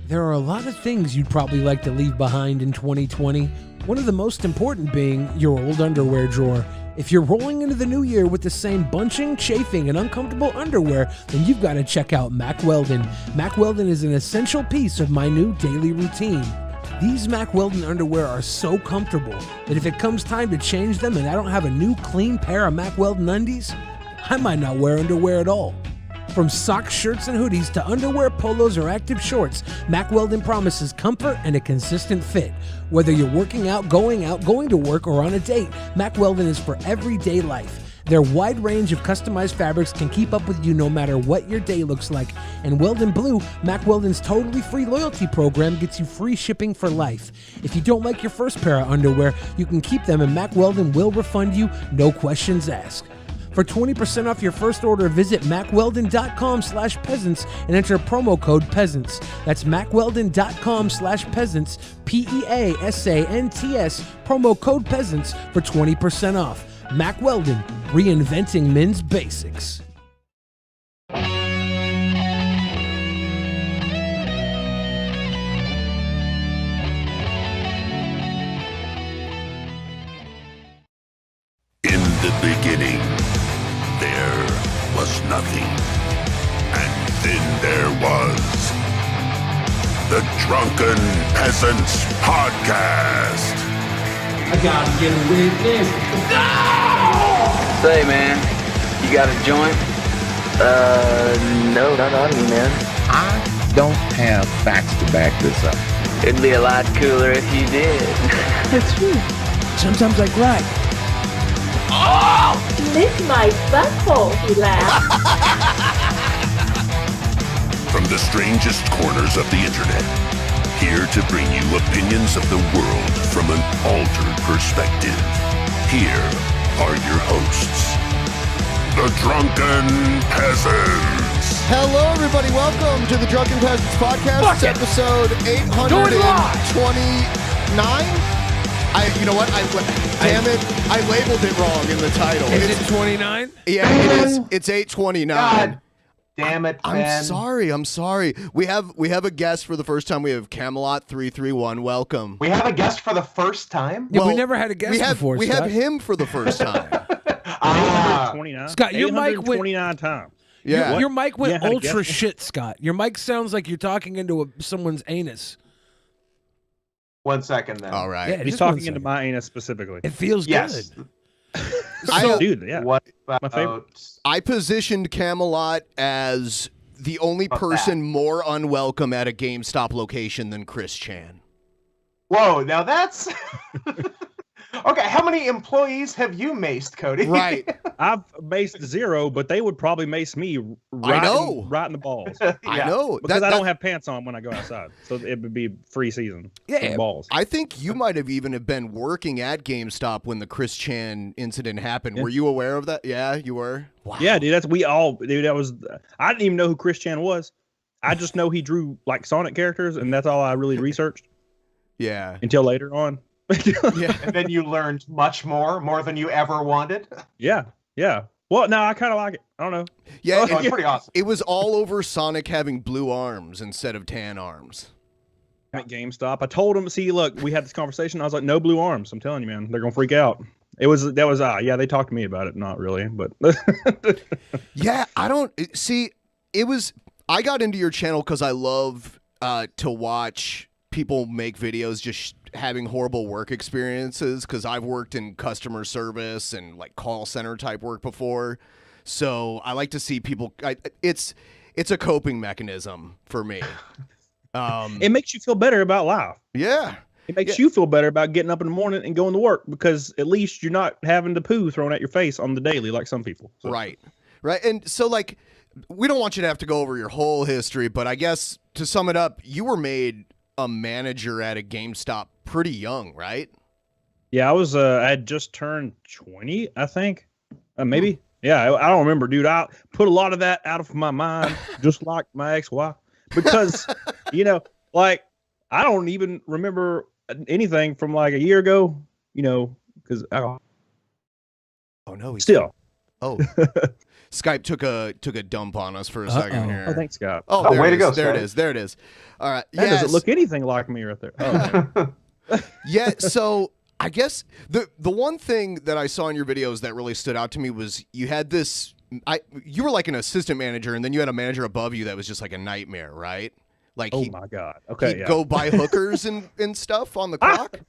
There are a lot of things you'd probably like to leave behind in 2020. One of the most important being your old underwear drawer. If you're rolling into the new year with the same bunching, chafing, and uncomfortable underwear, then you've got to check out Mack Weldon. Mack Weldon is an essential piece of my new daily routine. These Mack Weldon underwear are so comfortable that if it comes time to change them and I don't have a new clean pair of Mack Weldon undies, I might not wear underwear at all. From socks, shirts, and hoodies to underwear, polos, or active shorts, Mack Weldon promises comfort and a consistent fit. Whether you're working out, going to work, or on a date, Mack Weldon is for everyday life. Their wide range of customized fabrics can keep up with you no matter what your day looks like. And Weldon Blue, Mack Weldon's totally free loyalty program, gets you free shipping for life. If you don't like your first pair of underwear, you can keep them and Mack Weldon will refund you, no questions asked. For 20% off your first order, visit mackweldon.com/peasants and enter promo code peasants. That's mackweldon.com/peasants, PEASANTS, promo code peasants for 20% off. Mack Weldon, reinventing men's basics. In the beginning, there was nothing. And then there was the Drunken Peasants Podcast. I gotta get a witness. No! Say, man, you got a joint? No, not on me, man. I don't have facts to back this up. It'd be a lot cooler if you did. That's true. Sometimes I cry. Oh! Lick my butthole, he laughed. From the strangest corners of the internet, here to bring you opinions of the world from an altered perspective. Here are your hosts, the Drunken Peasants. Hello, everybody. Welcome to the Drunken Peasants Podcast. It's episode 829. You know what? Damn it. I labeled it wrong in the title. Is it 29? Yeah, it is. It's 829. God damn it, man. I'm sorry. We have a guest for the first time. We have Camelot331. Welcome. We have a guest for the first time? Yeah, we never had a guest before, We Scott. have him for the first time. 29. Scott, your mic went 29 times. Yeah. Your mic went Yeah, ultra shit, Scott. Your mic sounds like you're talking into someone's anus. 1 second then. All right. Yeah, He's just 1 talking into second. my anus specifically. It feels Yes. good. Dude, yeah. What My favorite. about... I positioned Camelot as the only Fuck person more unwelcome at a GameStop location than Chris Chan. Whoa, now that's... Okay, how many employees have you maced, Cody? Right. I've maced 0, but they would probably mace me I know. right in the balls. Yeah. I know. Because I don't have pants on when I go outside. So it would be free season. Yeah. for balls. I think you might have even have been working at GameStop when the Chris Chan incident happened. Were you aware of that? Yeah, you were? Wow. Yeah, dude, I didn't even know who Chris Chan was. I just know he drew like Sonic characters, and that's all I really researched Yeah. until later on. Yeah. And then you learned much more than you ever wanted. Yeah. Well, no, I kind of like it. I don't know. Yeah, Oh, it's pretty awesome. it was all over Sonic having blue arms instead of tan arms. At GameStop, I told him, see, look, we had this conversation. I was like, no blue arms. I'm telling you, man, they're gonna freak out. Yeah, they talked to me about it. Not really, but Yeah, I don't see. I got into your channel because I love to watch people make videos just having horrible work experiences, because I've worked in customer service and like call center type work before. So I like to see people. It's a coping mechanism for me. it makes you feel better about life. Yeah. It makes you feel better about getting up in the morning and going to work, because at least you're not having the poo thrown at your face on the daily like some people. So. Right. And so, like, we don't want you to have to go over your whole history, but I guess to sum it up, you were made a manager at a GameStop pretty young, right? Yeah, I had just turned 20, I think. Maybe. Yeah, I don't remember, dude. I put a lot of that out of my mind, just like my ex-wife, because, like, I don't even remember anything from like a year ago, because Oh no. still. Oh. Skype took a dump on us for a second here. Oh, thanks, Scott. Oh, there way it to go, is. There it Skype. is. There it is. All right. That doesn't look anything like me right there. Oh, okay. Yeah. So I guess the one thing that I saw in your videos that really stood out to me was you had this. You were like an assistant manager, and then you had a manager above you that was just like a nightmare, right? Like, Oh my God. Okay. he'd Yeah. go buy hookers and stuff on the clock.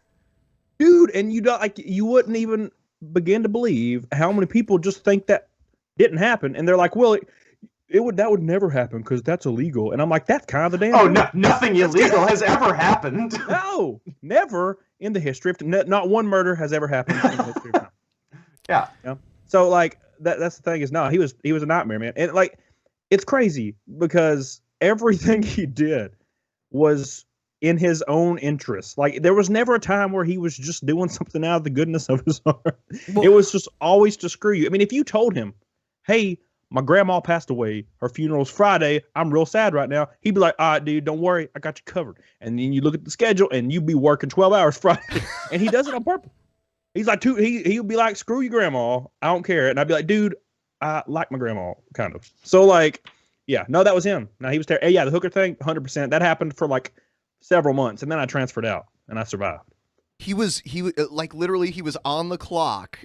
Dude, and you don't like you wouldn't even begin to believe how many people just think that didn't happen, and they're like, well, that would never happen because that's illegal. And I'm like, that's kind of the damn Oh, thing. no, nothing illegal has ever happened. No, never in the history of not one murder has ever happened in the history of time. Yeah. You know? So like that's the thing is no, he was a nightmare, man. And like it's crazy because everything he did was in his own interest. Like there was never a time where he was just doing something out of the goodness of his heart. Well- It was just always to screw you. I mean, if you told him, hey, my grandma passed away, her funeral's Friday, I'm real sad right now, he'd be like, all right, dude, don't worry, I got you covered. And then you look at the schedule and you'd be working 12 hours Friday. And he does it on purpose. He's like, he would be like, screw your grandma, I don't care. And I'd be like, dude, I like my grandma, kind of. So like, yeah, no, that was him. Now he was there. Yeah, the hooker thing, 100%. That happened for like several months, and then I transferred out, and I survived. He was like literally he was on the clock,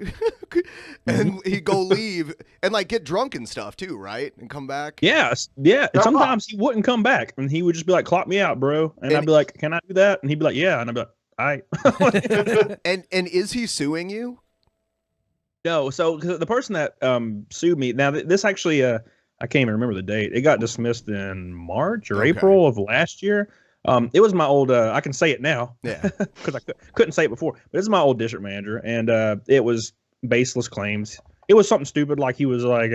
and he'd go leave and like get drunk and stuff too, right? And come back. Yeah. And sometimes he wouldn't come back, and he would just be like, "Clock me out, bro." And I'd be like, "Can I do that?" And he'd be like, "Yeah." And I'd be like, "All right." And is he suing you? No. So 'cause the person that sued me now, this actually I can't even remember the date. It got dismissed in March or April of last year. It was my old, I can say it now. Yeah. Because I couldn't say it before. But it's my old district manager, and it was baseless claims. It was something stupid, like he was like,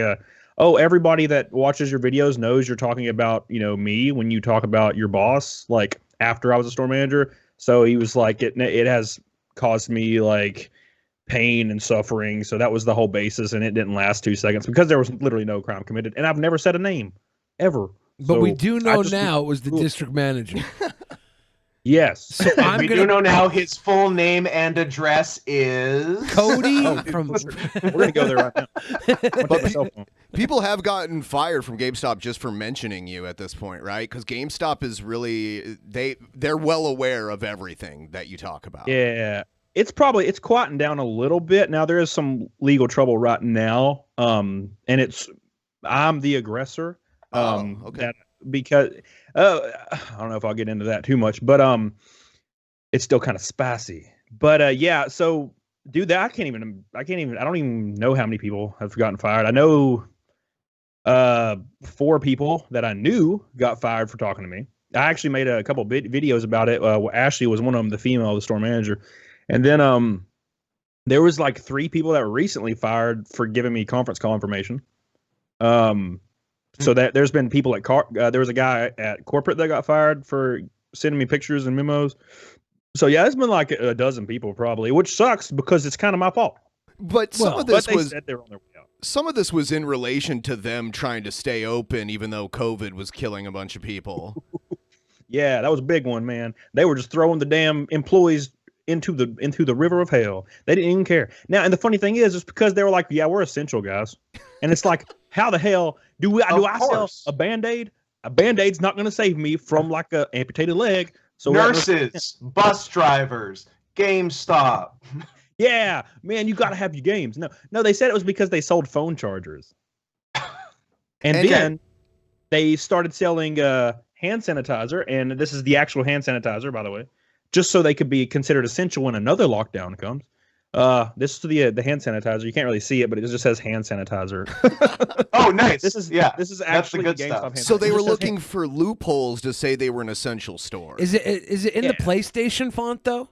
oh, everybody that watches your videos knows you're talking about, me when you talk about your boss, like after I was a store manager. So he was like, it has caused me like pain and suffering. So that was the whole basis, and it didn't last 2 seconds because there was literally no crime committed. And I've never said a name, ever. But So we do know I just- now it was the district manager. Yes. So I'm We gonna do know now his full name and address is Cody Oh, from. We're going to go there right now. I'm gonna take my cell phone. People have gotten fired from GameStop just for mentioning you at this point, right? Because GameStop is really they're well aware of everything that you talk about. Yeah. It's quieting down a little bit. Now there is some legal trouble right now. And I'm the aggressor. Okay. Because I don't know if I'll get into that too much, but it's still kind of spicy. But yeah, so dude, I don't even know how many people have gotten fired. I know 4 people that I knew got fired for talking to me. I actually made a couple videos about it. Ashley was one of them, the female, the store manager. And then there was like 3 people that were recently fired for giving me conference call information. So that there's been people at there was a guy at corporate that got fired for sending me pictures and memos. So yeah, it's been like a dozen people probably, which sucks because it's kind of my fault. But some of But this they was said they were on their way out. some of this was in relation to them trying to stay open, even though COVID was killing a bunch of people. Yeah, that was a big one, man. They were just throwing the damn employees into the river of hell. They didn't even care. Now, and the funny thing is, it's because they were like, yeah, we're essential guys. And it's like, how the hell do I sell course. a Band-Aid? A Band-Aid's not going to save me from like a amputated leg. So nurses, bus drivers, GameStop. yeah, man, you got to have your games. No, they said it was because they sold phone chargers. And then they started selling hand sanitizer, and this is the actual hand sanitizer, by the way, just so they could be considered essential when another lockdown comes. This is the hand sanitizer. You can't really see it, but it just says hand sanitizer. Oh, nice. This is That's the actually good GameStop stuff. hand So they sanitizer. were It just says looking for loopholes to say they were an essential store. Is it in the PlayStation font though?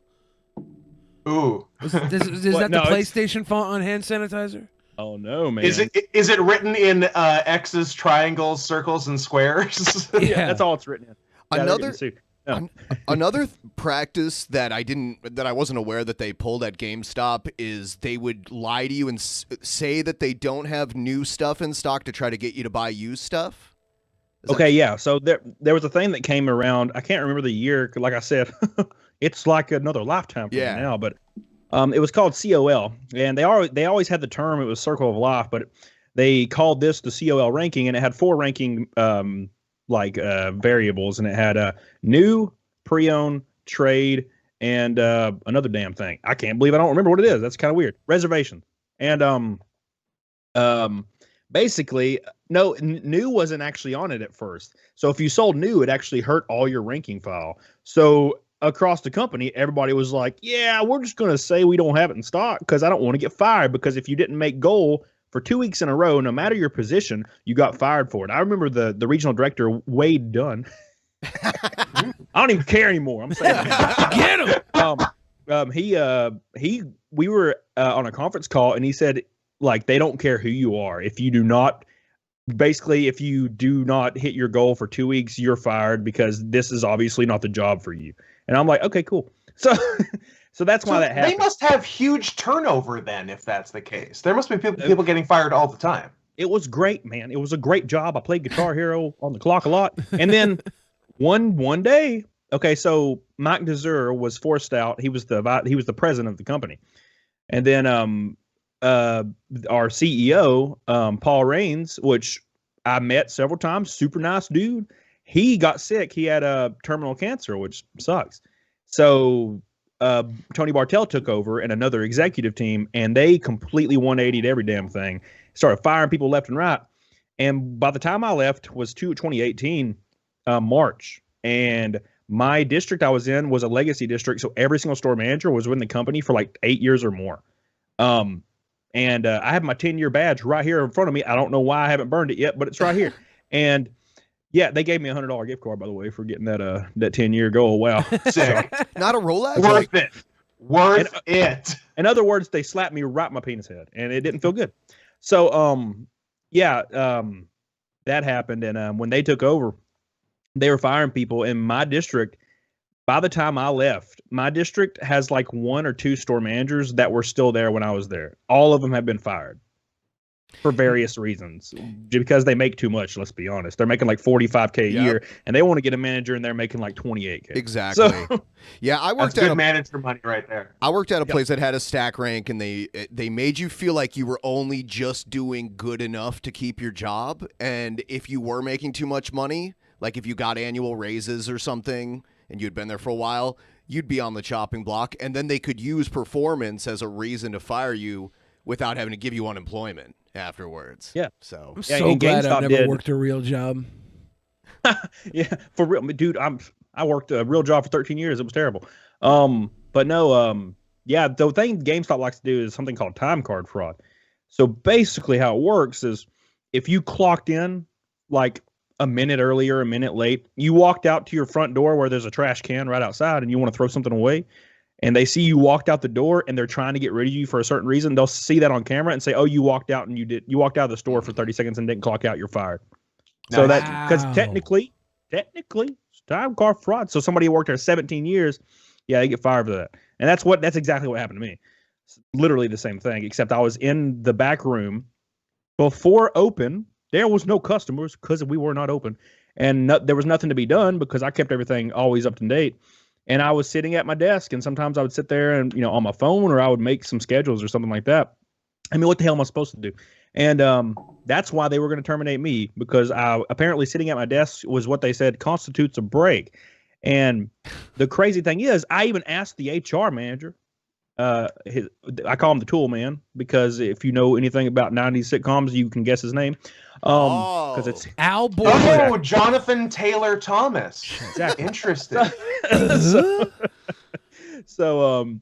Ooh. Is What? that No, the it's- PlayStation font on hand sanitizer? Oh no, man! Is it written in X's, triangles, circles, and squares? Yeah, that's all it's written in. Yeah, they're Another- getting sued. No. Another practice that I wasn't aware that they pulled at GameStop is they would lie to you and say that they don't have new stuff in stock to try to get you to buy used stuff. Okay, yeah. So there was a thing that came around. I can't remember the year. Like I said, it's like another lifetime for me now. But it was called COL, and they always had the term. It was Circle of Life, but they called this the COL ranking, and it had 4 ranking variables, and it had new, pre-owned, trade, and another damn thing. I can't believe I don't remember what it is. That's kind of weird. Reservation. And basically, no, new wasn't actually on it at first. So if you sold new, it actually hurt all your ranking file. So across the company, everybody was like, yeah, we're just going to say we don't have it in stock because I don't want to get fired, because if you didn't make goal for 2 weeks in a row, no matter your position, you got fired for it. I remember the regional director, Wade Dunn. I don't even care anymore. I'm saying, get him. We were on a conference call, and he said, like, they don't care who you are. If you do not hit your goal for 2 weeks, you're fired, because this is obviously not the job for you. And I'm like, okay, cool. So that's why that happened. They must have huge turnover then, if that's the case. There must be people getting fired all the time. It was great, man. It was a great job. I played Guitar Hero on the clock a lot. And then one day, okay, so Mike DeZur was forced out. He was the president of the company. And then our CEO, Paul Raines, which I met several times, super nice dude. He got sick. He had terminal cancer, which sucks. So Tony Bartel took over and another executive team, and they completely 180'd every damn thing. Started firing people left and right. And by the time I left was 2018, March. And my district I was in was a legacy district, so every single store manager was within the company for like 8 years or more. And I have my 10-year badge right here in front of me. I don't know why I haven't burned it yet, but it's right here. And yeah, they gave me a $100 gift card, by the way, for getting that 10-year goal. Wow. Sick. Not a Rolex? Worth it. Worth it. In other words, they slapped me right in my penis head, and it didn't feel good. So, that happened. And when they took over, they were firing people in my district. By the time I left, my district has like 1 or 2 store managers that were still there when I was there. All of them have been fired for various reasons, because they make too much. Let's be honest. They're making like $45K a year, and they want to get a manager, and they're making like $28K. Exactly. So, yeah, I worked That's at good manager money right there. I worked at a place that had a stack rank, and they made you feel like you were only just doing good enough to keep your job. And if you were making too much money, like if you got annual raises or something, and you'd been there for a while, you'd be on the chopping block, and then they could use performance as a reason to fire you without having to give you unemployment afterwards. Yeah. So I'm so glad I've never worked a real job. Yeah, for real, dude. I worked a real job for 13 years. It was terrible. But no, yeah, the thing GameStop likes to do is something called time card fraud. So basically how it works is if you clocked in like a minute earlier, a minute late, you walked out to your front door where there's a trash can right outside and you want to throw something away, and they see you walked out the door and they're trying to get rid of you for a certain reason, they'll see that on camera and say, oh, you walked out and you walked out of the store for 30 seconds and didn't clock out, you're fired. So that, because technically it's time card fraud. So somebody who worked there 17 years, yeah, they get fired for that. And that's exactly what happened to me. It's literally the same thing, except I was in the back room before open. There was no customers because we were not open, and there was nothing to be done because I kept everything always up to date. And I was sitting at my desk, and sometimes I would sit there and, on my phone, or I would make some schedules or something like that. I mean, what the hell am I supposed to do? And that's why they were going to terminate me, because apparently sitting at my desk was what they said constitutes a break. And the crazy thing is, I even asked the HR manager. I call him the Tool Man, because if you know anything about 90s sitcoms, you can guess his name. Because it's Al Boy. Oh, Jonathan Taylor Thomas. Exactly. Interesting. So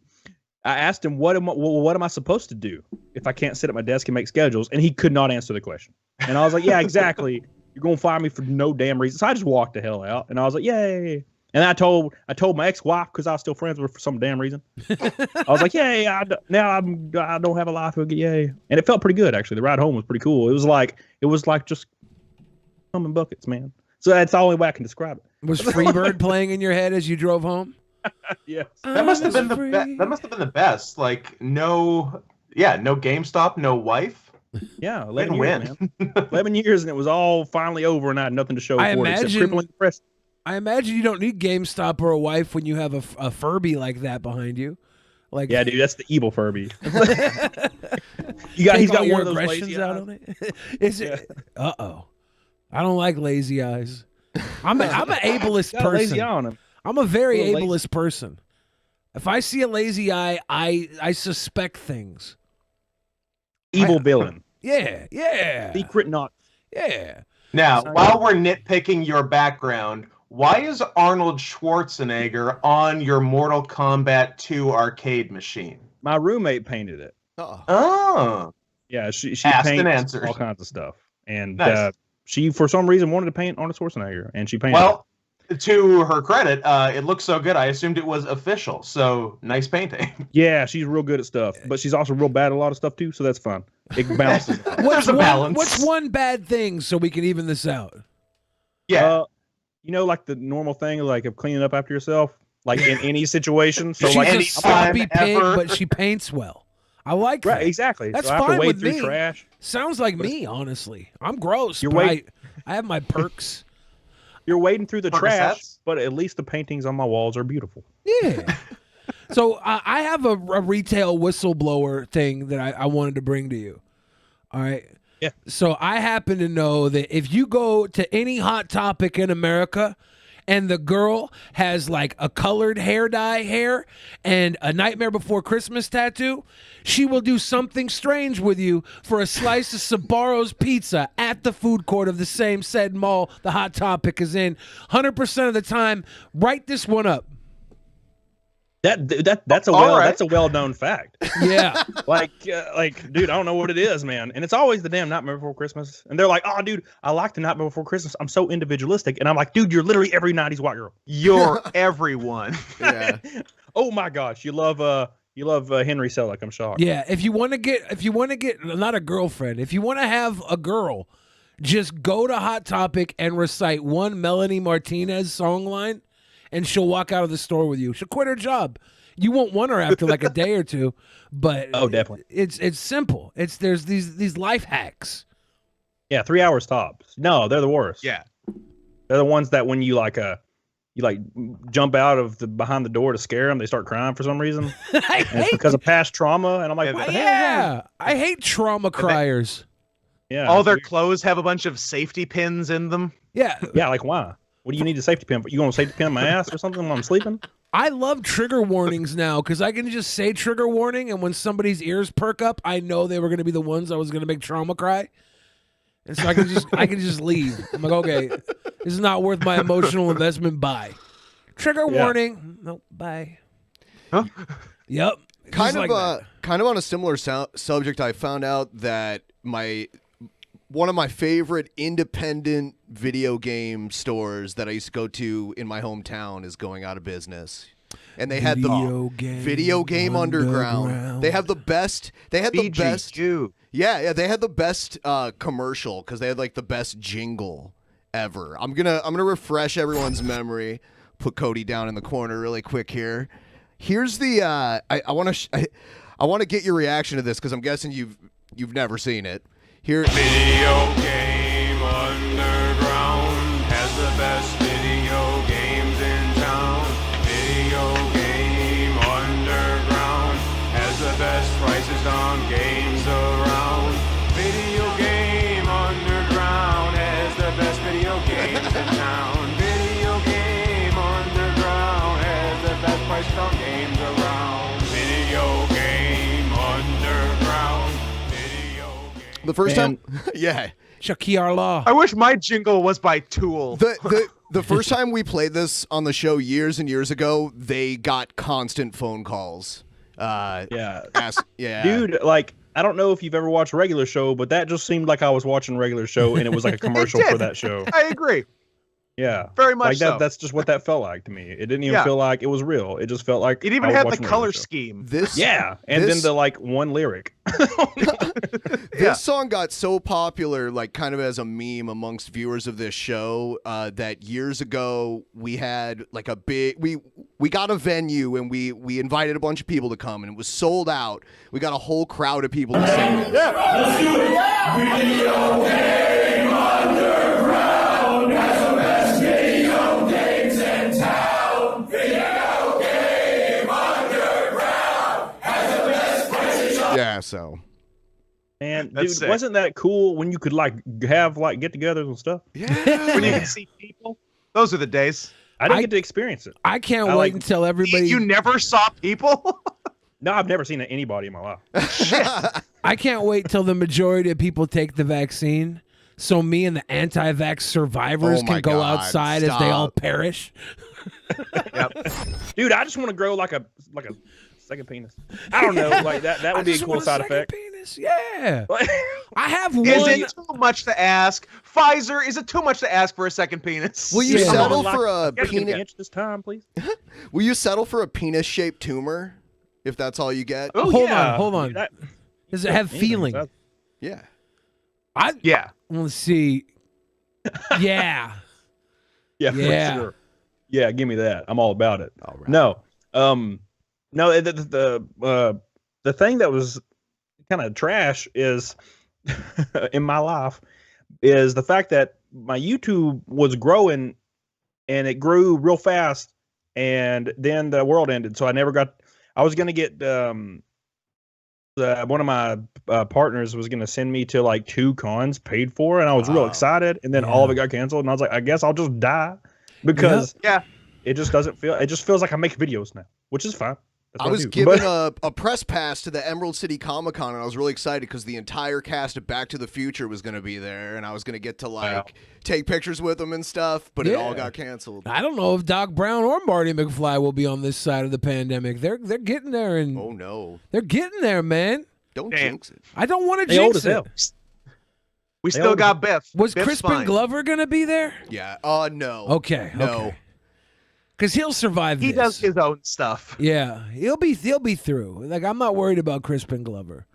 I asked him, what am I supposed to do if I can't sit at my desk and make schedules? And he could not answer the question. And I was like, yeah, exactly. You're going to fire me for no damn reason. So I just walked the hell out, and I was like, yay. And I told my ex-wife, because I was still friends with her for some damn reason. I was like, yay, I don't have a life. Yay. And it felt pretty good, actually. The ride home was pretty cool. It was like just come in buckets, man. So that's the only way I can describe it. Was Freebird playing in your head as you drove home? Yes. That must have been the best. Like, no GameStop, no wife. Yeah, 11 years, man. 11 years, and it was all finally over, and I had nothing to show for it except crippling depression. I imagine you don't need GameStop or a wife when you have a Furby like that behind you. Like, Yeah, dude, that's the evil Furby. he's got your one of those aggressions lazy out eyes. on it. Is it? Uh-oh. I don't like lazy eyes. I'm an ableist Got a lazy person. eye on him. I'm a very Little ableist person. If I see a lazy eye, I suspect things. Evil villain. Yeah. Secret not. Yeah. Now, while we're nitpicking your background, why is Arnold Schwarzenegger on your Mortal Kombat 2 arcade machine? My roommate painted it. Oh. Yeah, she Asked and paints answered. all kinds of stuff. And Nice. she, for some reason, wanted to paint Arnold Schwarzenegger, and she painted Well, to her credit, it looks so good, I assumed it was official. So, nice painting. it. Yeah, she's real good at stuff, but she's also real bad at a lot of stuff, too, so that's fun. It balances. There's a balance. What's one bad thing so we can even this out? Yeah. You know, like the normal thing, like of cleaning up after yourself, like in any situation. So, She's like, a any sloppy time pig, ever. but she paints well. I like that. right, exactly. That's so I have fine to wade with through me. trash. Sounds like me, honestly. I'm gross, You're but wait- I have my perks. You're wading through the trash, Percocets? but at least the paintings on my walls are beautiful. Yeah. So I have a retail whistleblower thing that I wanted to bring to you. All right. Yeah. So I happen to know that if you go to any Hot Topic in America and the girl has like a colored hair dye hair and a Nightmare Before Christmas tattoo, she will do something strange with you for a slice of Sbarro's pizza at the food court of the same said mall the Hot Topic is in. 100% of the time, write this one up. That's a All right. that's a well-known fact. Yeah. like, dude, I don't know what it is, man. And it's always the damn Nightmare Before Christmas. And they're like, oh, dude, I like the Nightmare Before Christmas. I'm so individualistic. And I'm like, dude, you're literally every 90s white girl. You're everyone. Yeah. Oh my gosh, you love Henry Selick. I'm shocked. Yeah, if you want to get not a girlfriend, if you want to have a girl, just go to Hot Topic and recite one Melanie Martinez song line, and she'll walk out of the store with you. She'll quit her job. You won't want her after like a day or two, but Oh, definitely. It's simple. There's these life hacks. Yeah, 3 hours tops. No, they're the worst. Yeah. They're the ones that when you jump out of behind the door to scare them, they start crying for some reason. I And it's hate because of past trauma. And I'm like, what the hell is that? I hate trauma criers. Yeah. All their clothes have a bunch of safety pins in them. Yeah. Yeah, like why? What do you need a safety pin for? You want a safety pin in my ass or something while I'm sleeping? I love trigger warnings now because I can just say trigger warning, and when somebody's ears perk up, I know they were going to be the ones I was going to make trauma cry, and so I can just leave. I'm like, okay, this is not worth my emotional investment. Bye. Trigger warning. Nope. Bye. Huh? Yep. Kind Just of like that. kind of on a similar subject, I found out that one of my favorite independent video game stores that I used to go to in my hometown is going out of business. And they had the Video Game Underground. They have the best. They had the best. Yeah, they had the best commercial because they had like the best jingle ever. I'm gonna refresh everyone's memory. Put Cody down in the corner really quick here. Here's the I want to get your reaction to this because I'm guessing you've never seen it. Here. Video Game Underground has the best video games in town. Video Game Underground has the best prices on games around. Video Game Underground has the best video games in town. Video Game Underground has the best prices on games around. Video Game Underground. The first time, yeah. Shakir Law. I wish my jingle was by Tool. The first time we played this on the show years and years ago, they got constant phone calls. Yeah. Dude, like, I don't know if you've ever watched a regular show, but that just seemed like I was watching a regular show and it was like a commercial for that show. I agree. Yeah. Very much like that, so. That's just what that felt like to me. It didn't even feel like it was real. It just felt like It even I was had the watching a color regular show. scheme. And then the like one lyric. This song got so popular, like kind of as a meme amongst viewers of this show, that years ago we had like a big we got a venue and we invited a bunch of people to come and it was sold out. We got a whole crowd of people to sing this. Let's do it. Video Game Underground has the best video games in town. Video Game Underground Yeah, so. And That's dude, sick. wasn't that cool when you could like have like get-togethers and stuff? Yeah. When you can see people, those are the days. I didn't get to experience it. I can't I wait like- until everybody. You never saw people? No, I've never seen anybody in my life. I can't wait till the majority of people take the vaccine, so me and the anti-vax survivors Oh can my go God, outside as they all stop. perish. Dude, I just want to grow like a second penis. I don't know, like that I would be a just cool want side second effect. Penis. Yeah, I have one. Is it too much to ask? Pfizer, is it too much to ask for a second penis? Will you Yeah. settle Like, for a gotta get an penis? inch this time, please. Will you settle for a penis-shaped tumor if that's all you get? Oh, hold yeah. on, hold on. Dude, that- Does it have anything, feeling? that- Yeah. Yeah. Let's see. Yeah. Yeah, Yeah. for sure. Yeah, give me that. I'm all about it. All right. No, no. The thing that was kind of trash is in my life is the fact that my YouTube was growing, and it grew real fast, and then the world ended. So I never got. I was gonna get one of my partners was gonna send me to like 2 cons paid for, and I was real Wow. excited, and then all of it got canceled, and I was like, I guess I'll just die because Yeah. it just doesn't feel. It just feels like I make videos now, which is fine. That's I what was do. given But- a press pass to the Emerald City Comic Con, and I was really excited because the entire cast of Back to the Future was going to be there, and I was going to get to like take pictures with them and stuff. But it all Yeah. got canceled. I don't know if Doc Brown or Marty McFly will be on this side of the pandemic. They're getting there, and Oh no! they're getting there, man. Don't Damn. jinx it. I don't want to They old jinx as hell. it. We still old- got Biff. Was Biff's Crispin fine. Glover gonna be there? Yeah. No. Okay, No. okay. Because he'll survive. He this. does his own stuff. Yeah, he'll be through. Like, I'm not worried about Crispin Glover.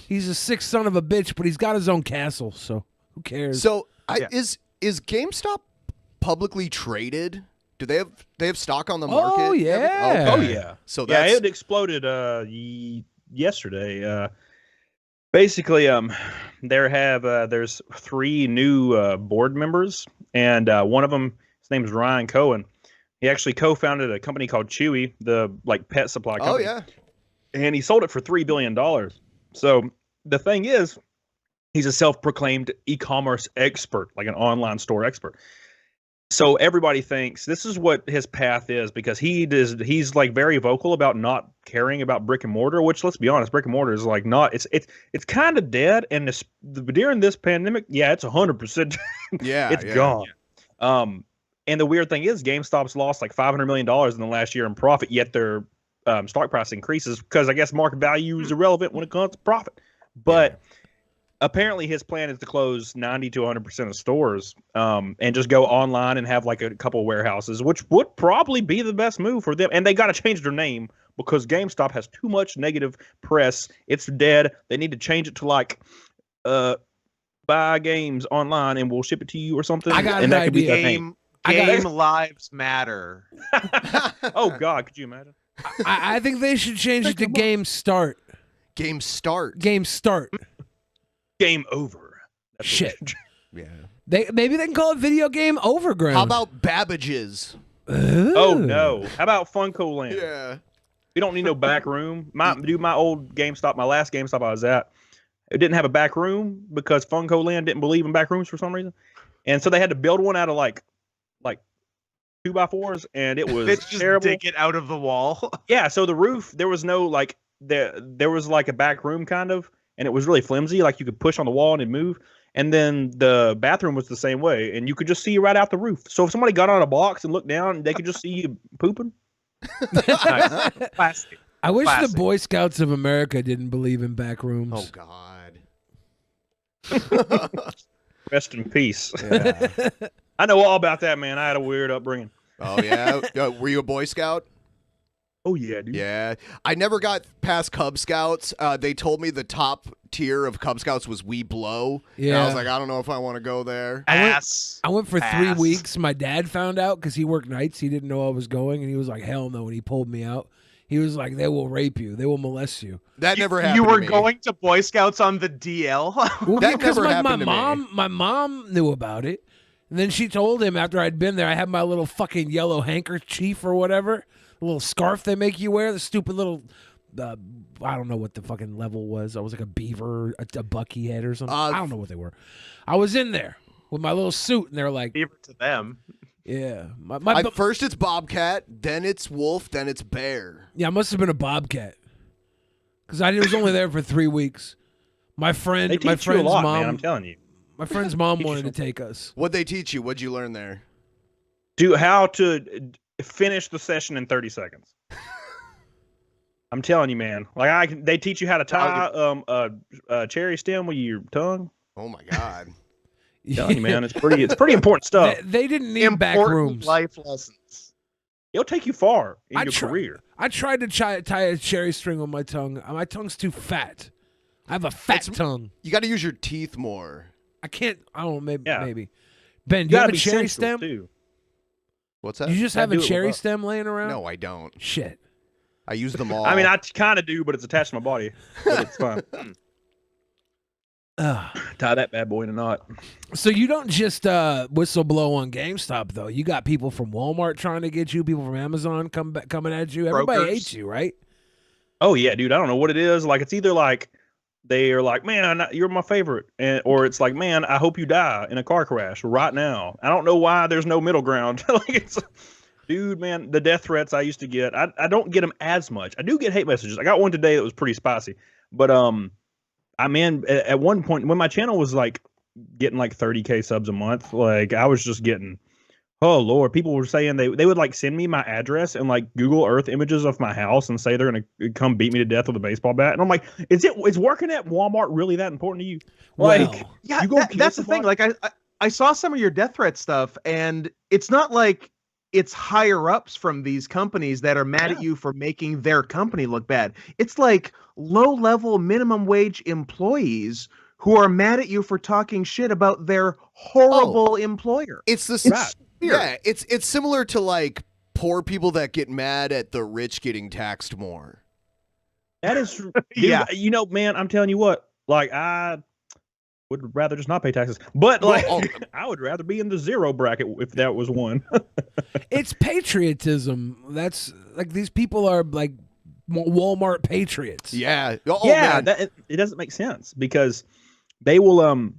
He's a sick son of a bitch, but he's got his own castle, so who cares? So Yeah. is GameStop publicly traded? Do they have stock on the market? Oh, yeah. Oh yeah. So Yeah, that's it exploded yesterday. Basically, there's 3 new board members, and one of them, his name's Ryan Cohen. He actually co-founded a company called Chewy, the like pet supply company. Oh yeah. And he sold it for $3 billion. So the thing is, he's a self-proclaimed e-commerce expert, like an online store expert. So everybody thinks this is what his path is because he's like very vocal about not caring about brick and mortar, which let's be honest, brick and mortar is like not, it's kind of dead. And during this pandemic, yeah, it's 100%. Yeah. It's yeah. gone. And the weird thing is GameStop's lost like $500 million in the last year in profit, yet their stock price increases because I guess market value is irrelevant when it comes to profit. But apparently his plan is to close 90 to 100% of stores and just go online and have like a couple warehouses, which would probably be the best move for them. And they got to change their name because GameStop has too much negative press. It's dead. They need to change it to like buy games online and we'll ship it to you or something. I got and an that could be idea. their name. Game lives matter. Oh God, could you imagine? I think they should change it to Game Start. Game Start. Game Start. Game over. That's Shit. what- Yeah. Maybe they can call it Video Game Overground. How about Babbage's? Oh no. How about Funko Land? Yeah. We don't need no back room. My old GameStop, my last GameStop I was at, it didn't have a back room because Funko Land didn't believe in back rooms for some reason, and so they had to build one out of like 2x4s, and it was Bitch, just terrible. dig it out of the wall. Yeah, so the roof there was no like there was like a back room kind of, and it was really flimsy. Like you could push on the wall and it'd move. And then the bathroom was the same way, and you could just see right out the roof. So if somebody got on a box and looked down, they could just see you pooping. Nice. Plastic. I wish Classic. the Boy Scouts of America didn't believe in back rooms. Oh God. Rest in peace. Yeah. I know all about that, man. I had a weird upbringing. Oh yeah. Were you a Boy Scout? Oh yeah, dude. Yeah. I never got past Cub Scouts. They told me the top tier of Cub Scouts was We Blow. And I Yeah. was like, I don't know if I want to go there. Ass. I went for 3 Ass. weeks. My dad found out because he worked nights. He didn't know I was going, and he was like, hell no, and he pulled me out. He was like, they will rape you. They will molest you. That never happened. You were to me. going to Boy Scouts on the DL? Well, That because never my happened to me. mom knew about it. And then she told him after I'd been there, I had my little fucking yellow handkerchief or whatever, the little scarf they make you wear, the stupid little I don't know what the fucking level was. I was like a beaver, a bucky head or something. I don't know what they were. I was in there with my little suit, and they're like, beaver to them. Yeah. First it's bobcat, then it's wolf, then it's bear. Yeah, I must have been a bobcat because I was only there for 3 weeks. My friend's you a lot, mom. man, I'm telling you. My friend's mom wanted to take us. What'd they teach you? What'd you learn there? How to finish the session in 30 seconds. I'm telling you, man. Like they teach you how to tie a cherry stem with your tongue. Oh my god. I'm telling you, man, it's pretty important stuff. They didn't need back rooms. Life lessons. It'll take you far in your career. I tried to tie a cherry string on my tongue. My tongue's too fat. I have a fat tongue. You got to use your teeth more. I can't. I don't know. Maybe. Ben, do you have a cherry stem? Too. What's that? You just have a cherry stem laying around? No, I don't. Shit. I use them all. I mean, I kind of do, but it's attached to my body. But it's fine. Tie that bad boy in a knot. So you don't just whistleblow on GameStop, though. You got people from Walmart trying to get you, people from Amazon coming at you. Everybody hates you, right? Oh, yeah, dude. I don't know what it is. Like, it's either like they are like, man, you're my favorite. Or it's like, man, I hope you die in a car crash right now. I don't know why there's no middle ground. Dude, man, the death threats I used to get, I don't get them as much. I do get hate messages. I got one today that was pretty spicy. But, at one point when my channel was like getting like 30K subs a month, like I was just getting, oh Lord, people were saying they would like send me my address and like Google Earth images of my house and say they're going to come beat me to death with a baseball bat. And I'm like, is working at Walmart really that important to you? Like, well, yeah, that's the thing. Like I saw some of your death threat stuff, and it's not like it's higher ups from these companies that are mad at you for making their company look bad. It's like low level minimum wage employees who are mad at you for talking shit about their horrible employer. It's the it's similar to like poor people that get mad at the rich getting taxed more. That is, dude, you know, man, I'm telling you what, like I would rather just not pay taxes, but like I would rather be in the zero bracket if that was one. It's patriotism. That's like these people are like Walmart patriots. Yeah. It doesn't make sense because they will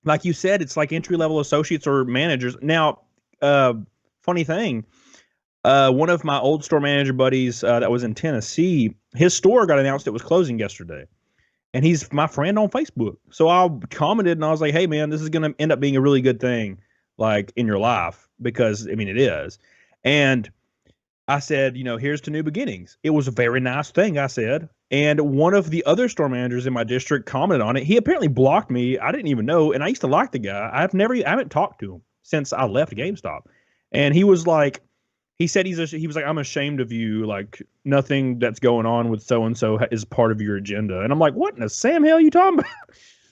like you said, it's like entry level associates or managers. Now, funny thing, one of my old store manager buddies that was in Tennessee, his store got announced it was closing yesterday. And he's my friend on Facebook. So I commented and I was like, hey, man, this is going to end up being a really good thing, like in your life, because, I mean, it is. And I said, you know, here's to new beginnings. It was a very nice thing, I said. And one of the other store managers in my district commented on it. He apparently blocked me. I didn't even know. And I used to like the guy. I haven't talked to him since I left GameStop. And he was like, he said he was like, I'm ashamed of you. Like nothing that's going on with so-and-so is part of your agenda. And I'm like, what in the Sam hell are you talking about?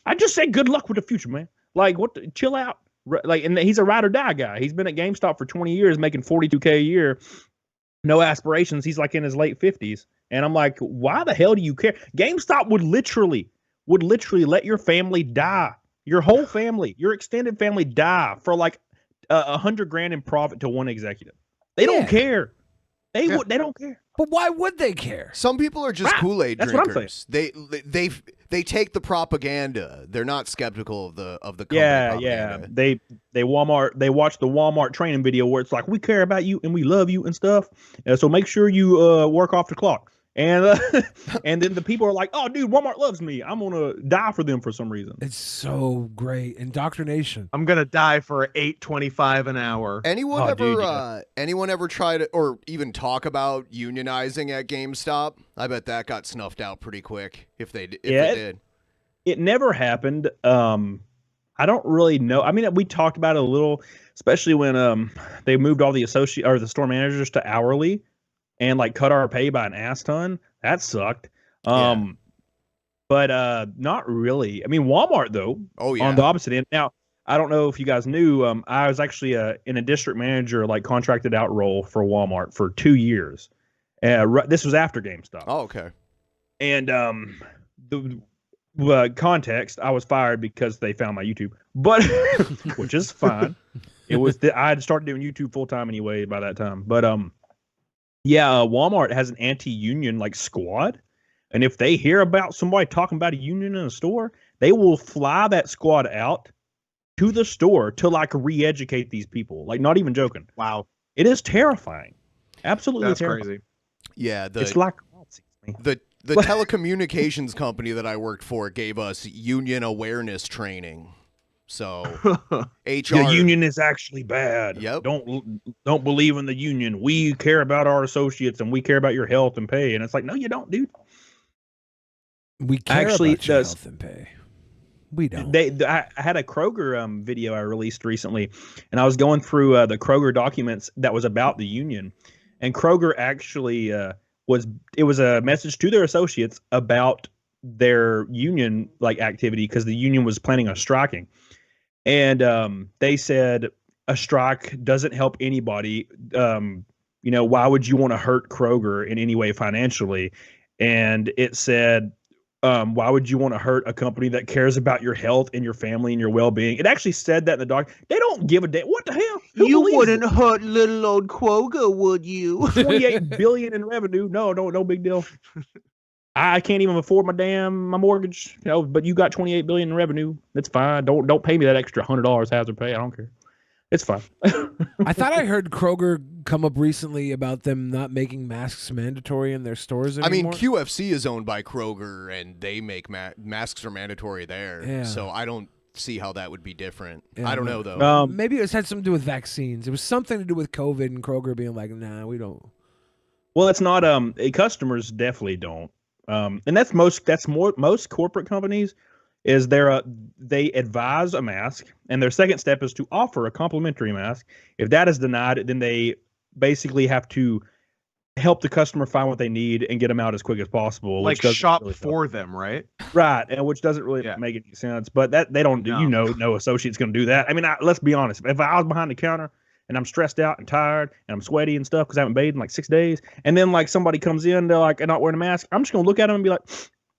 I just said, good luck with the future, man. Like chill out. Like, and he's a ride or die guy. He's been at GameStop for 20 years, making $42K a year. No aspirations. He's like in his late 50s. And I'm like, why the hell do you care? GameStop would literally let your family die. Your whole family, your extended family die for like $100,000 in profit to one executive. They don't care. They don't care. But why would they care? Some people are just Kool-Aid That's drinkers. what I'm saying. They take the propaganda. They're not skeptical of the company propaganda. They watch the Walmart training video where it's like, we care about you and we love you and stuff. So make sure you work off the clock. And and then the people are like, oh, dude, Walmart loves me. I'm going to die for them for some reason. It's so great. Indoctrination. I'm going to die for $8.25 an hour. Anyone ever try to or even talk about unionizing at GameStop? I bet that got snuffed out pretty quick if they did. It never happened. I don't really know. I mean, we talked about it a little, especially when they moved all the the store managers to hourly. And like cut our pay by an ass ton. That sucked. But not really. I mean, Walmart though. Oh yeah. On the opposite end. Now, I don't know if you guys knew. I was actually in a district manager, like contracted out role for Walmart for 2 years. This was after GameStop. Oh, okay. And the context, I was fired because they found my YouTube, but which is fine. It was I had started doing YouTube full time anyway by that time, but. Yeah, Walmart has an anti-union like squad, And if they hear about somebody talking about a union in a store, they will fly that squad out to the store to like re-educate these people. Like, not even joking. Wow. It is terrifying. Absolutely That's terrifying. crazy. Yeah, It's like the telecommunications company that I worked for gave us union awareness training. So HR the union is actually bad. Yep. Don't believe in the union. We care about our associates and we care about your health and pay. And it's like, no, you don't, dude. We care Actually, about your health and pay. We don't. I had a Kroger video I released recently, and I was going through the Kroger documents that was about the union, and Kroger actually was a message to their associates about their union like activity because the union was planning on striking, and they said a strike doesn't help anybody. Why would you want to hurt Kroger in any way financially? And it said, why would you want to hurt a company that cares about your health and your family and your well-being? It actually said that in the doc. They don't give a damn. What the hell? You wouldn't hurt little old Kroger, would you? 28 billion in revenue. No big deal. I can't even afford my mortgage. But you got 28 billion in revenue. That's fine. Don't pay me that extra $100 hazard pay. I don't care. It's fine. I thought I heard Kroger come up recently about them not making masks mandatory in their stores anymore. I mean, QFC is owned by Kroger, and they make masks are mandatory there. Yeah. So I don't see how that would be different. Yeah, I don't know, though. Maybe it had something to do with vaccines. It was something to do with COVID and Kroger being like, nah, we don't. Well, it's not. Customers definitely don't. And that's most corporate companies. Is they advise a mask, and their second step is to offer a complimentary mask. If that is denied, then they basically have to help the customer find what they need and get them out as quick as possible. Like shop really for them, right? Right, and which doesn't really make any sense. But that they don't do. No associate's going to do that. I mean, let's be honest. If I was behind the counter and I'm stressed out and tired and I'm sweaty and stuff because I haven't bathed in like 6 days, and then like somebody comes in, they're like not wearing a mask, I'm just going to look at them and be like,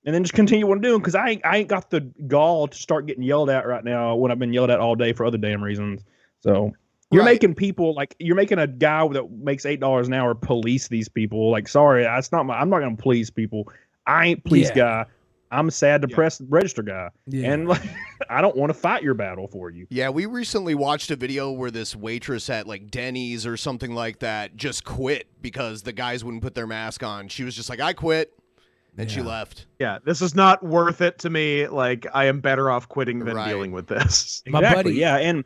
and then just continue what I'm doing because I ain't got the gall to start getting yelled at right now when I've been yelled at all day for other damn reasons. So you're making people you're making a guy that makes $8 an hour police these people. Like, sorry, that's not I'm not gonna police people. I ain't police guy. I'm a sad, depressed register guy, and like I don't want to fight your battle for you. Yeah, we recently watched a video where this waitress at like Denny's or something like that just quit because the guys wouldn't put their mask on. She was just like, I quit. And she left. Yeah, this is not worth it to me. Like, I am better off quitting than dealing with this. Exactly, my buddy, and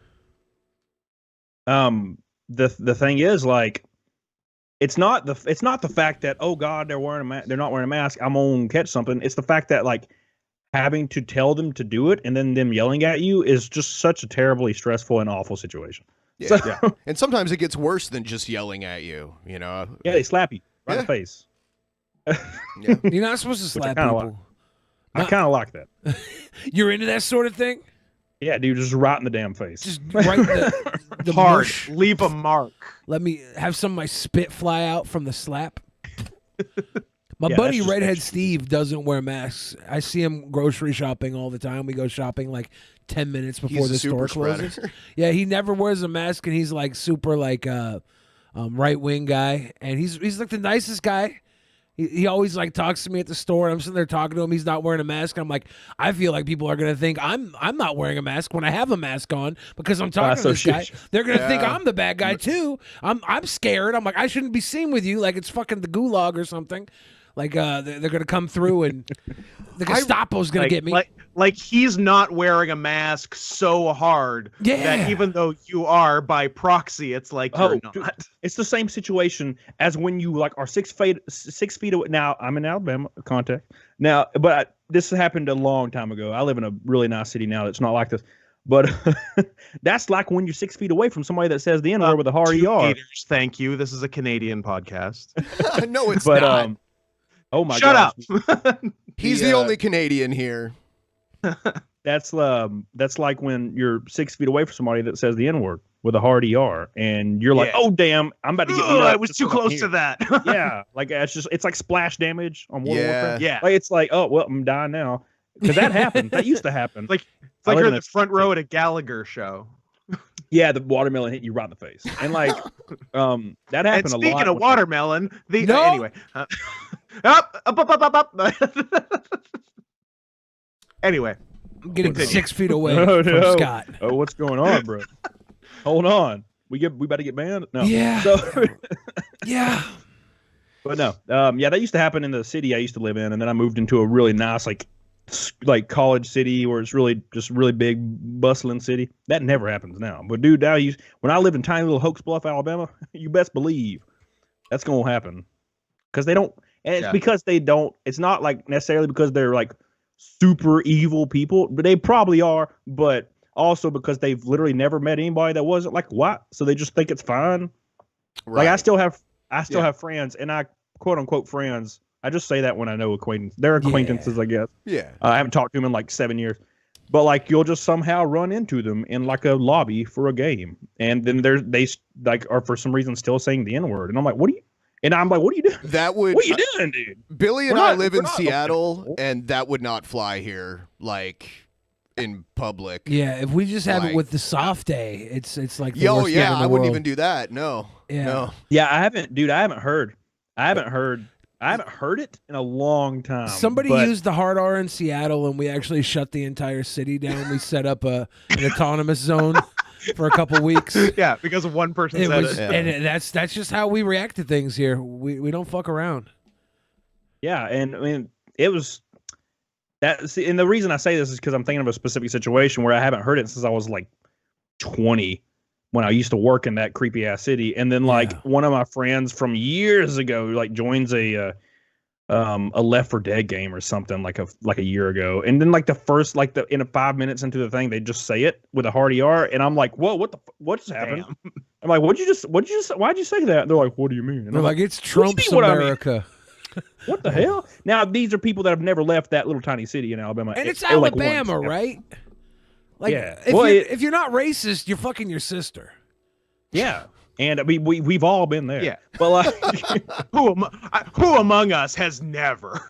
the thing is, like, it's not the fact that, oh God, they're not wearing a mask, I'm gonna catch something. It's the fact that like having to tell them to do it and then them yelling at you is just such a terribly stressful and awful situation. Yeah, and sometimes it gets worse than just yelling at you. Yeah, they slap you right in the face. You're not supposed to slap people. I kind of like that. You're into that sort of thing? Yeah, dude, just right in the damn face. Just right in the hard. mush. Leave a mark. Let me have some of my spit fly out from the slap. My buddy Redhead Steve doesn't wear masks. I see him grocery shopping all the time. We go shopping like 10 minutes before the store closes. Yeah, he never wears a mask, and he's like super like right-wing guy, and he's like the nicest guy. He always like talks to me at the store, and I'm sitting there talking to him. He's not wearing a mask. I'm like, I feel like people are gonna think I'm not wearing a mask when I have a mask on because I'm talking to this guy. They're gonna think I'm the bad guy too. I'm scared. I'm like, I shouldn't be seen with you. Like it's fucking the gulag or something. Like they're gonna come through and the Gestapo's gonna get me. Like he's not wearing a mask so hard that even though you are by proxy, it's like you're not. Dude, it's the same situation as when you like are 6 feet away. Now I'm in Alabama, context. Now, but this happened a long time ago. I live in a really nice city now that's not like this. But that's like when you're 6 feet away from somebody that says the N-word with a hard ER. Thank you. This is a Canadian podcast. No, it's not. Oh my God! Shut up. He's the only Canadian here. That's like when you're 6 feet away from somebody that says the N-word with a hard ER, and you're like, "Oh damn, I'm about to get." I was too close to that. Yeah, like it's like splash damage on World of Warcraft. Yeah, like it's like, oh well, I'm dying now because that happened. That used to happen. It's like you're in the front row at a Gallagher show. Yeah, the watermelon hit you right in the face, and like, that happened a lot. Speaking of watermelon, anyway, anyway, I'm getting 6 feet away Oh, from no. Scott. Oh, what's going on, bro? Hold on, we about to get banned. No, Yeah. So, Yeah. but no, yeah, that used to happen in the city I used to live in, and then I moved into a really nice like college city where it's really big, bustling city. That never happens now. But dude, now when I lived in tiny little Hoax Bluff, Alabama, you best believe that's gonna happen because they don't. And it's because they don't. It's not like necessarily because they're like super evil people, but they probably are. But also because they've literally never met anybody that wasn't like white, so they just think it's fine. Right. Like I still have friends, and I quote unquote friends. I just say that when I know acquaintances. They're acquaintances, I guess. Yeah. I haven't talked to them in like 7 years. But like you'll just somehow run into them in like a lobby for a game. And then they like are for some reason still saying the N-word. And I'm like, what are you doing? What are you doing, dude? Billy and I live in Seattle, and that would not fly here, like in public. Yeah, if we just have it with the soft day, it's like the Yo, worst day in the I wouldn't world. even do that. No. Yeah. No. Yeah, I haven't heard it in a long time. Somebody used the hard R in Seattle, and we actually shut the entire city down. We set up an autonomous zone for a couple weeks. Yeah, because of one person said it. And that's just how we react to things here. We don't fuck around. Yeah, and I mean it was that. See, and the reason I say this is because I'm thinking of a specific situation where I haven't heard it since I was like 20. When I used to work in that creepy ass city, and then like one of my friends from years ago like joins a Left 4 Dead game or something like a year ago, and then like the first in 5 minutes into the thing they just say it with a hard ER, and I'm like, whoa, what just happened? I'm like, why'd you say that? And they're like, what do you mean? And They're I'm like, it's Trump's America. What the hell? Now these are people that have never left that little tiny city in Alabama, And it's like Alabama, once. right? Like, Yeah. if you're not racist, you're fucking your sister. Yeah, and we've all been there. Yeah, but like, who among us has never?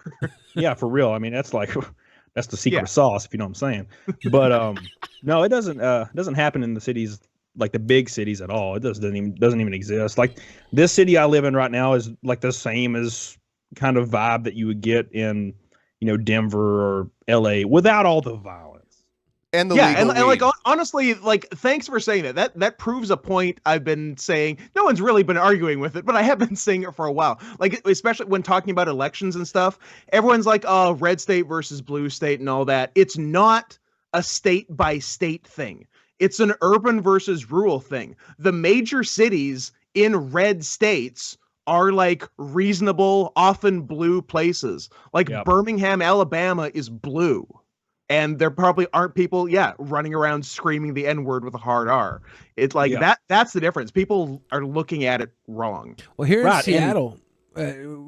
Yeah, for real. I mean, that's the secret sauce, if you know what I'm saying. But no, it doesn't happen in the cities, like the big cities at all. It doesn't even exist. Like this city I live in right now is like the same as kind of vibe that you would get in Denver or LA without all the violence. And the and like honestly, like thanks for saying that. That proves a point I've been saying. No one's really been arguing with it, but I have been saying it for a while. Like especially when talking about elections and stuff, everyone's like, "Oh, red state versus blue state and all that." It's not a state by state thing. It's an urban versus rural thing. The major cities in red states are like reasonable, often blue places. Like Birmingham, Alabama is blue. And there probably aren't people, running around screaming the N-word with a hard R. It's like that's the difference. People are looking at it wrong. Well, here in Seattle,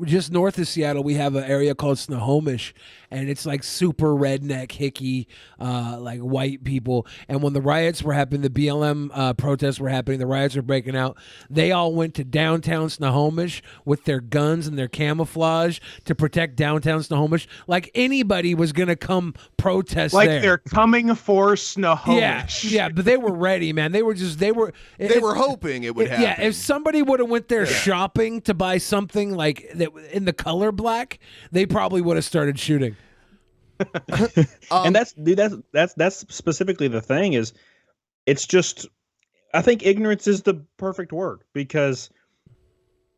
just north of Seattle, we have an area called Snohomish, and it's like super redneck, hickey, like white people. And when the riots were happening, the BLM protests were happening, the riots were breaking out, they all went to downtown Snohomish with their guns and their camouflage to protect downtown Snohomish. Like anybody was going to come protest like there. They're coming for Snohomish. Yeah, but they were ready, man. They were hoping it would happen. Yeah, if somebody would have went there shopping to buy something like that in the color black, they probably would have started shooting. And that's specifically the thing is, it's just, I think ignorance is the perfect word, because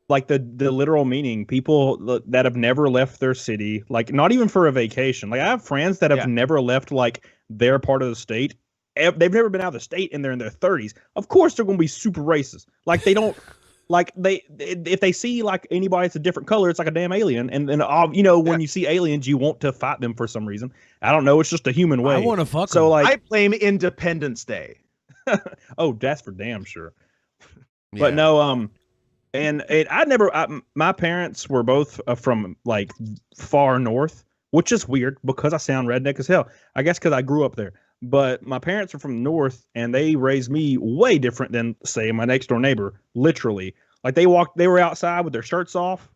like the literal meaning, people that have never left their city, like not even for a vacation. Like I have friends that have never left like their part of the state. They've never been out of the state and they're in their 30s. Of course they're going to be super racist. Like they don't like if they see like anybody that's a different color, it's like a damn alien. And then when you see aliens, you want to fight them for some reason. I don't know. It's just a human way. I want to fuck so them. like I blame Independence Day. Oh, that's for damn sure. But no, my parents were both from like far north, which is weird because I sound redneck as hell. I guess because I grew up there. But my parents are from north, and they raised me way different than, say, my next door neighbor. Literally, like they were outside with their shirts off,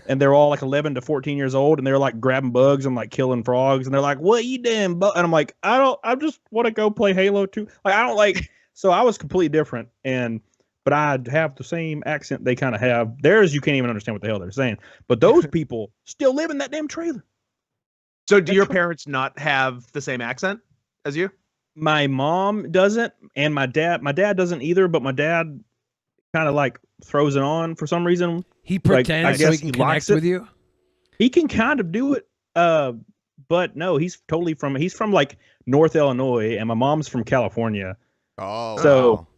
and they're all like 11 to 14 years old, and they're like grabbing bugs and like killing frogs, and they're like, "What you doing?" And I'm like, I just want to go play Halo 2. Like I don't like. So I was completely different, but I have the same accent they kind of have. Theirs, you can't even understand what the hell they're saying. But those people still live in that damn trailer. So do your parents not have the same accent as you? My mom doesn't, and my dad doesn't either, but my dad kind of like throws it on for some reason. He pretends so he can connect with you? He can kind of do it, but no, he's from like North Illinois, and my mom's from California. Oh. So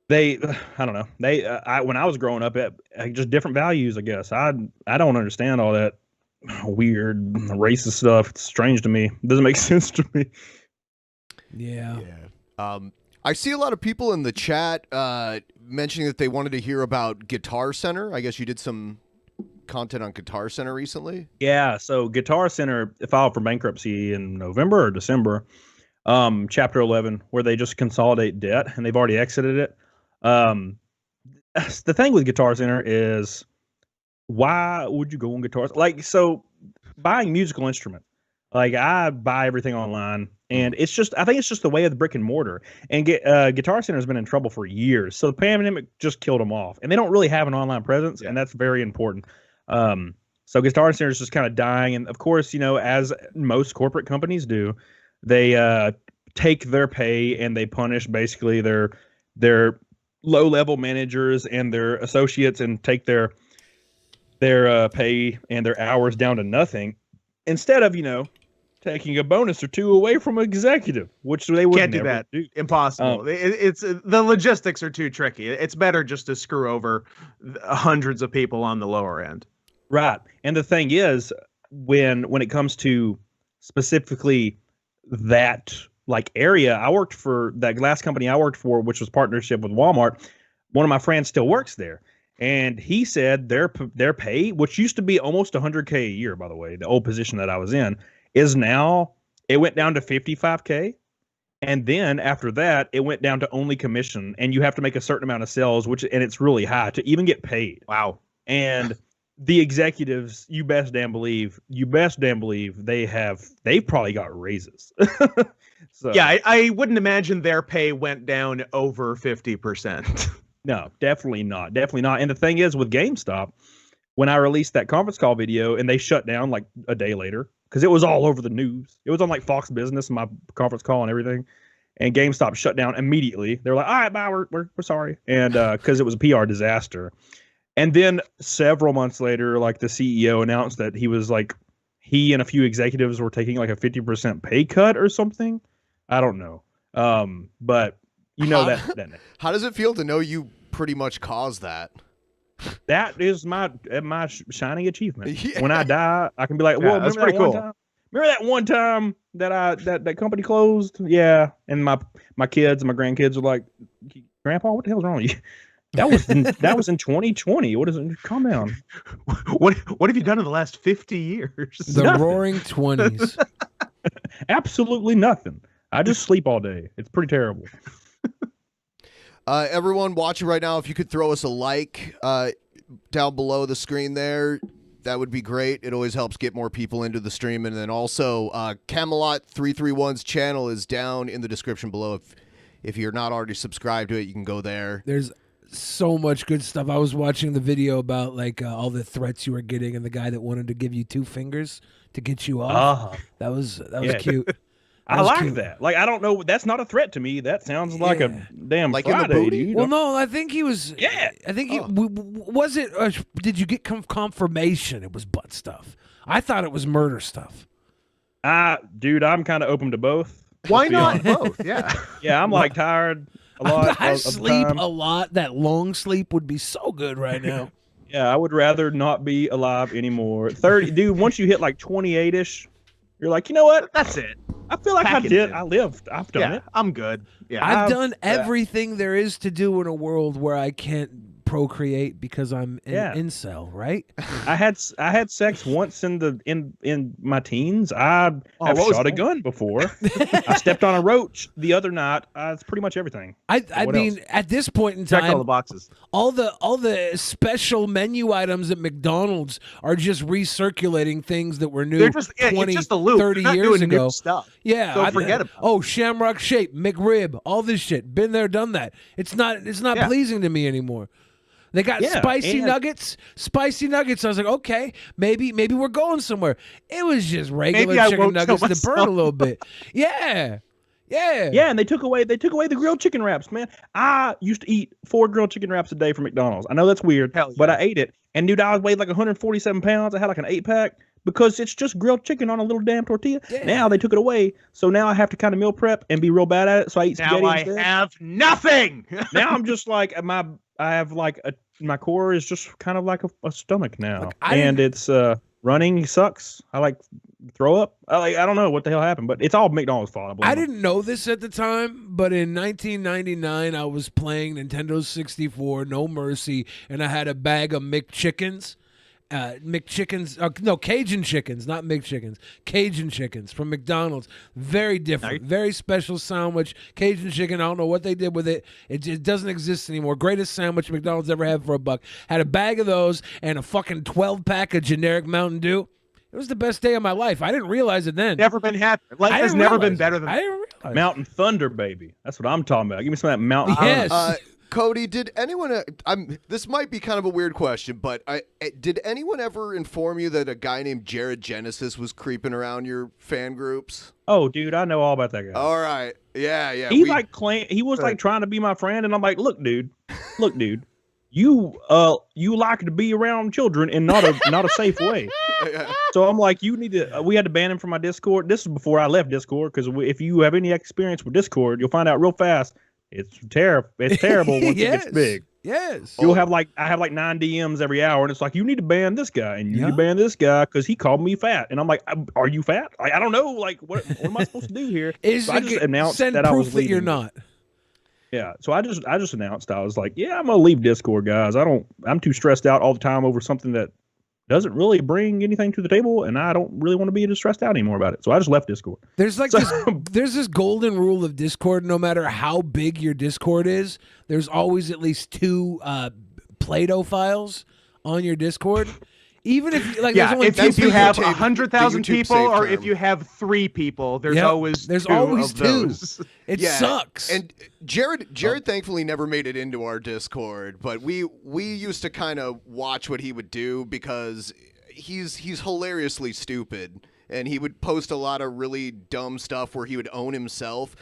I don't know. When I was growing up, just different values, I guess. I don't understand all that weird racist stuff. It's strange to me. It doesn't make sense to me. Yeah. I see a lot of people in the chat mentioning that they wanted to hear about Guitar Center. I guess you did some content on Guitar Center recently. Yeah. So Guitar Center filed for bankruptcy in November or December. Chapter 11, where they just consolidate debt, and they've already exited it. The thing with Guitar Center is, why would you go on Guitar? Like, so buying musical instruments, like I buy everything online, and I think it's just the way of the brick and mortar. And Guitar Center has been in trouble for years, so the pandemic just killed them off, and they don't really have an online presence, and that's very important. So Guitar Center is just kind of dying, and of course, as most corporate companies do, they take their pay and they punish basically their low-level managers and their associates, and take their pay and their hours down to nothing, instead of taking a bonus or two away from an executive, which they wouldn't do that. Impossible. It's the logistics are too tricky. It's better just to screw over hundreds of people on the lower end. Right. And the thing is, when it comes to specifically that like area, I worked for that last company I worked for, which was partnership with Walmart. One of my friends still works there, and he said their pay, which used to be almost $100K a year, by the way, the old position that I was in, is now, it went down to $55K. And then after that, it went down to only commission, and you have to make a certain amount of sales, and it's really high to even get paid. Wow. And the executives, you best damn believe they've probably got raises. So yeah, I wouldn't imagine their pay went down over 50%. No, definitely not. Definitely not. And the thing is, with GameStop, when I released that conference call video and they shut down like a day later, because it was all over the news. It was on like Fox Business and my conference call and everything. And GameStop shut down immediately. They were like, all right, bye, we're sorry. And because it was a PR disaster. And then several months later, like the CEO announced that he and a few executives were taking like a 50% pay cut or something. I don't know. But that. How does it feel to know you pretty much caused that? That is my shining achievement. Yeah. When I die, I can be like, well, that's pretty cool. Remember that one time that that company closed? Yeah. And my kids and my grandkids are like, Grandpa, what the hell's wrong with you? That was in 2020. What is it? Calm down. What have you done in the last 50 years? The roaring 20s. Absolutely nothing. I just sleep all day. It's pretty terrible. Everyone watching right now, if you could throw us a like down below the screen there, that would be great. It always helps get more people into the stream. And then also, Camelot331's channel is down in the description below. If you're not already subscribed to it, you can go there. There's so much good stuff. I was watching the video about like all the threats you were getting, and the guy that wanted to give you 2 fingers to get you off. That was cute. I like that. Like, I don't know. That's not a threat to me. That sounds like a damn like Friday, in the booty? dude. Well, no, I think he was. Yeah. I think he was it. Did you get confirmation it was butt stuff? I thought it was murder stuff. Dude, I'm kind of open to both. Why not both? Yeah. Yeah, I'm like tired a lot. I of the sleep time. a lot. That long sleep would be so good right now. Yeah, I would rather not be alive anymore. 30, dude. Once you hit like 28ish, you're like, you know what? That's it. I feel like Pack I it did. in. I lived. I've done it. I'm good. Yeah. I've done everything there is to do in a world where I can't procreate because I'm an incel, right? I had sex once in my teens. I have shot a gun before. I stepped on a roach the other night. It's pretty much everything. I mean, at this point in Check time, all the boxes. All the special menu items at McDonald's are just recirculating things that were new They're just 20, it's just a loop. 30 They're not years doing ago. New stuff. Yeah, so forget about it. Oh, Shamrock Shape, McRib, all this shit. Been there, done that. It's not pleasing to me anymore. They got spicy nuggets. Spicy nuggets. I was like, okay, maybe we're going somewhere. It was just regular chicken nuggets that burn a little bit. Yeah. Yeah, and they took away the grilled chicken wraps, man. I used to eat 4 grilled chicken wraps a day from McDonald's. I know that's weird, but I ate it. And dude, I weighed like 147 pounds. I had like an 8-pack because it's just grilled chicken on a little damn tortilla. Yeah. Now they took it away, so now I have to kind of meal prep and be real bad at it. So I eat spaghetti instead. Now I have nothing. Now I'm just like my core is just kind of like a stomach now, and it's running sucks. I like throw up. I don't know what the hell happened, but it's all McDonald's fault. I didn't know this at the time, but in 1999 I was playing Nintendo 64 No Mercy, and I had a bag of McChickens. Cajun chickens, not McChickens. Cajun chickens from McDonald's. Very different, very special sandwich. Cajun chicken, I don't know what they did with it. It doesn't exist anymore. Greatest sandwich McDonald's ever had for $1. Had a bag of those and a fucking 12-pack of generic Mountain Dew. It was the best day of my life. I didn't realize it then. Never been happier. Life has never been better than I didn't realize. Mountain Thunder, baby. That's what I'm talking about. Give me some of that Mountain Yes. Thunder. Cody, did anyone? This might be kind of a weird question, but did anyone ever inform you that a guy named Jared Genesis was creeping around your fan groups? Oh, dude, I know all about that guy. All right, yeah. He was like trying to be my friend, and I'm like, look, dude, you like to be around children in not a safe way. So I'm like, you need to. We had to ban him from my Discord. This is before I left Discord, because if you have any experience with Discord, you'll find out real fast. It's terrible. It's terrible once it gets big. Yes. I have like 9 DMs every hour, and it's like, you need to ban this guy, and you need to ban this guy because he called me fat, and I'm like, are you fat? Like, I don't know. Like, what am I supposed to do here? So I just announced that I was leaving. That you're not. Yeah. So I just announced I was like, yeah, I'm gonna leave Discord, guys. I'm too stressed out all the time over something that doesn't really bring anything to the table, and I don't really want to be stressed out anymore about it. So I just left Discord. There's there's this golden rule of Discord. No matter how big your Discord is, there's always at least 2 Play-Doh files on your Discord. Even if if you have 100,000 people, or if you have 3 people, there's always 2. It sucks. And Jared thankfully never made it into our Discord, but we used to kind of watch what he would do because he's hilariously stupid, and he would post a lot of really dumb stuff where he would own himself.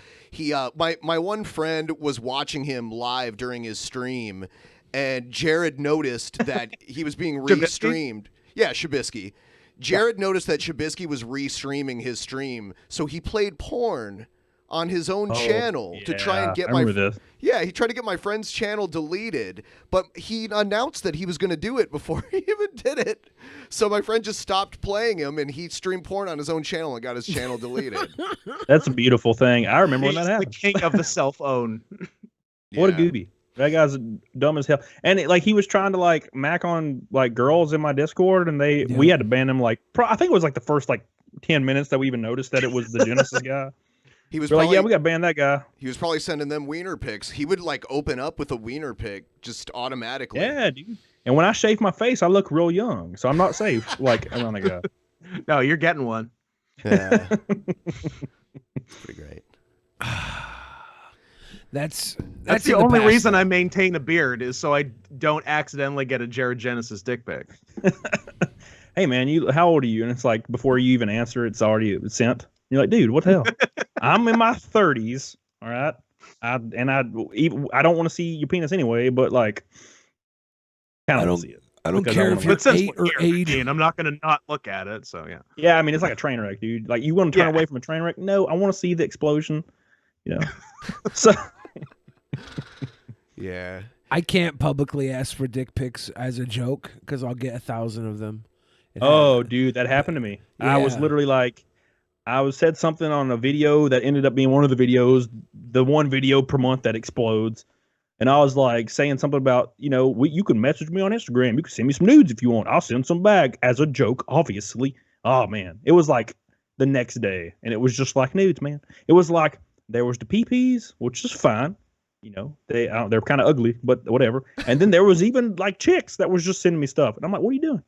My one friend was watching him live during his stream, and Jared noticed that he was being restreamed. Yeah, Shabisky. Jared noticed that Shabisky was restreaming his stream, so he played porn on his own channel to try and get he tried to get my friend's channel deleted, but he announced that he was going to do it before he even did it. So my friend just stopped playing him, and he streamed porn on his own channel and got his channel deleted. That's a beautiful thing. I remember when that happened. The king of the cell phone. What a gooby. That guy's dumb as hell. And he was trying to mac on girls in my Discord, and we had to ban him. I think it was the first 10 minutes that we even noticed that it was the Genesis guy. He was probably, we got to ban that guy. He was probably sending them wiener pics. He would open up with a wiener pic just automatically. Yeah, dude. And when I shave my face, I look real young, so I'm not safe around the guy. No, you're getting one. Yeah. It's pretty great. That's the only reason I maintain a beard is so I don't accidentally get a Jared Genesis dick pic. Hey man, how old are you? And it's before you even answer, it's already sent. You're like, dude, what the hell? I'm in my 30s. All right, I don't want to see your penis anyway, but kind of see it. I don't care if you're 8 or 80, and I'm not going to not look at it. So yeah. Yeah, I mean it's like a train wreck, dude. You want to turn away from a train wreck? No, I want to see the explosion. You know. So. Yeah. I can't publicly ask for dick pics as a joke because I'll get 1,000 of them. Dude, that happened to me. Yeah. I was literally I said something on a video that ended up being one of the videos, the one video per month that explodes. And I was like saying something about, you can message me on Instagram. You can send me some nudes if you want. I'll send some back as a joke, obviously. Oh, man. It was like the next day. And it was just like nudes, man. It was like there was the PPs, which is fine. They're kind of ugly, but whatever. And then there was even like chicks that was just sending me stuff. And I'm like, what are you doing?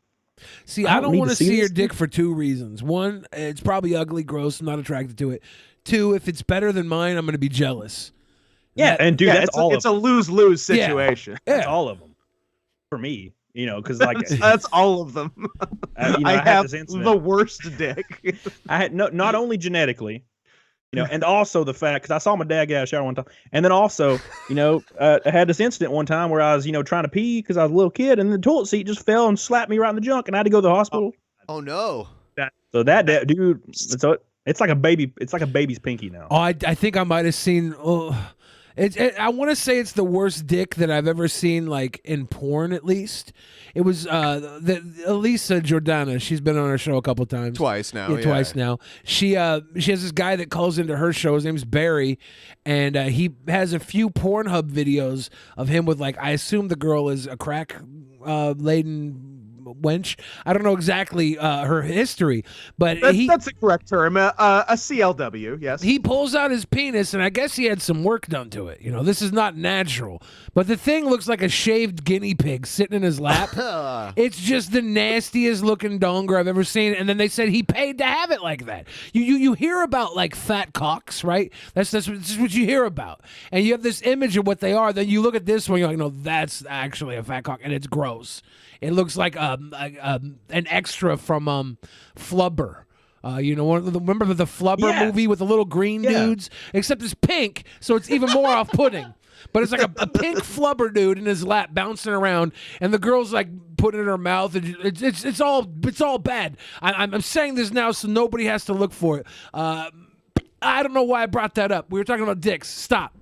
See, I don't want to see your dick for two reasons. One, it's probably ugly, gross, I'm not attracted to it. Two, if it's better than mine, I'm going to be jealous. Yeah, and dude, it's a lose-lose situation. Yeah. That's all of them for me. Because like that's all of them. I have the worst dick. I had not only genetically, and also the fact because I saw my dad get out of the shower one time, and then also, I had this incident one time where I was, trying to pee because I was a little kid, and the toilet seat just fell and slapped me right in the junk, and I had to go to the hospital. Oh no! So that dude, it's like a baby. It's like a baby's pinky now. Oh, I think I might have seen. I want to say it's the worst dick that I've ever seen, like in porn, at least. It was Elisa Jordana. She's been on our show a couple times. Twice now. Yeah, twice now. She has this guy that calls into her show. His name's Barry, and he has a few Pornhub videos of him with, like, I assume the girl is a crack laden wench. I don't know exactly her history, but that's a correct term. A CLW, yes. He pulls out his penis, and I guess he had some work done to it. This is not natural, but the thing looks like a shaved guinea pig sitting in his lap. It's just the nastiest looking donger I've ever seen. And then they said he paid to have it like that. You hear about like fat cocks, right? That's what you hear about, and you have this image of what they are. Then you look at this one, you're like, no, that's actually a fat cock, and it's gross. It looks like an extra from Flubber. Remember the Flubber movie with the little green dudes? Except it's pink, so it's even more off-putting. But it's like a pink Flubber dude in his lap bouncing around, and the girl's like putting it in her mouth. And it's all bad. I'm saying this now so nobody has to look for it. I don't know why I brought that up. We were talking about dicks. Stop.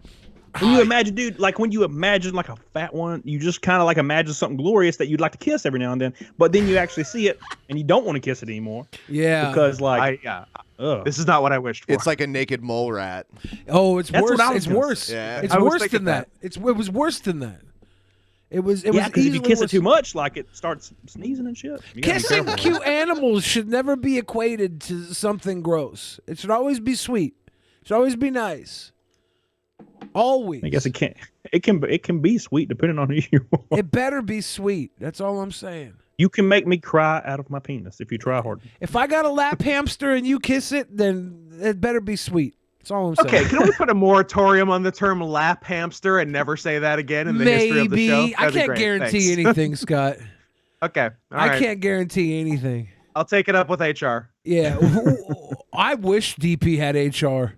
When you imagine, dude, like when you imagine like a fat one, you just kind of like imagine something glorious that you'd like to kiss every now and then, but then you actually see it and you don't want to kiss it anymore. Yeah. Because this is not what I wished for. It's like a naked mole rat. Oh, it's worse. It's worse. Yeah. It's worse than that. It was worse than that. It was because if you kiss it too much, like it starts sneezing and shit. Kissing cute animals should never be equated to something gross. It should always be sweet. It should always be nice. Always. I guess it can. It can be sweet depending on who you are. It better be sweet. That's all I'm saying. You can make me cry out of my penis if you try hard. If I got a lap hamster and you kiss it, then it better be sweet. That's all I'm saying. Okay, can we put a moratorium on the term lap hamster and never say that again in the history of the show? I can't guarantee anything, Scott. Okay. I can't guarantee anything. I'll take it up with HR. Yeah. I wish DP had HR.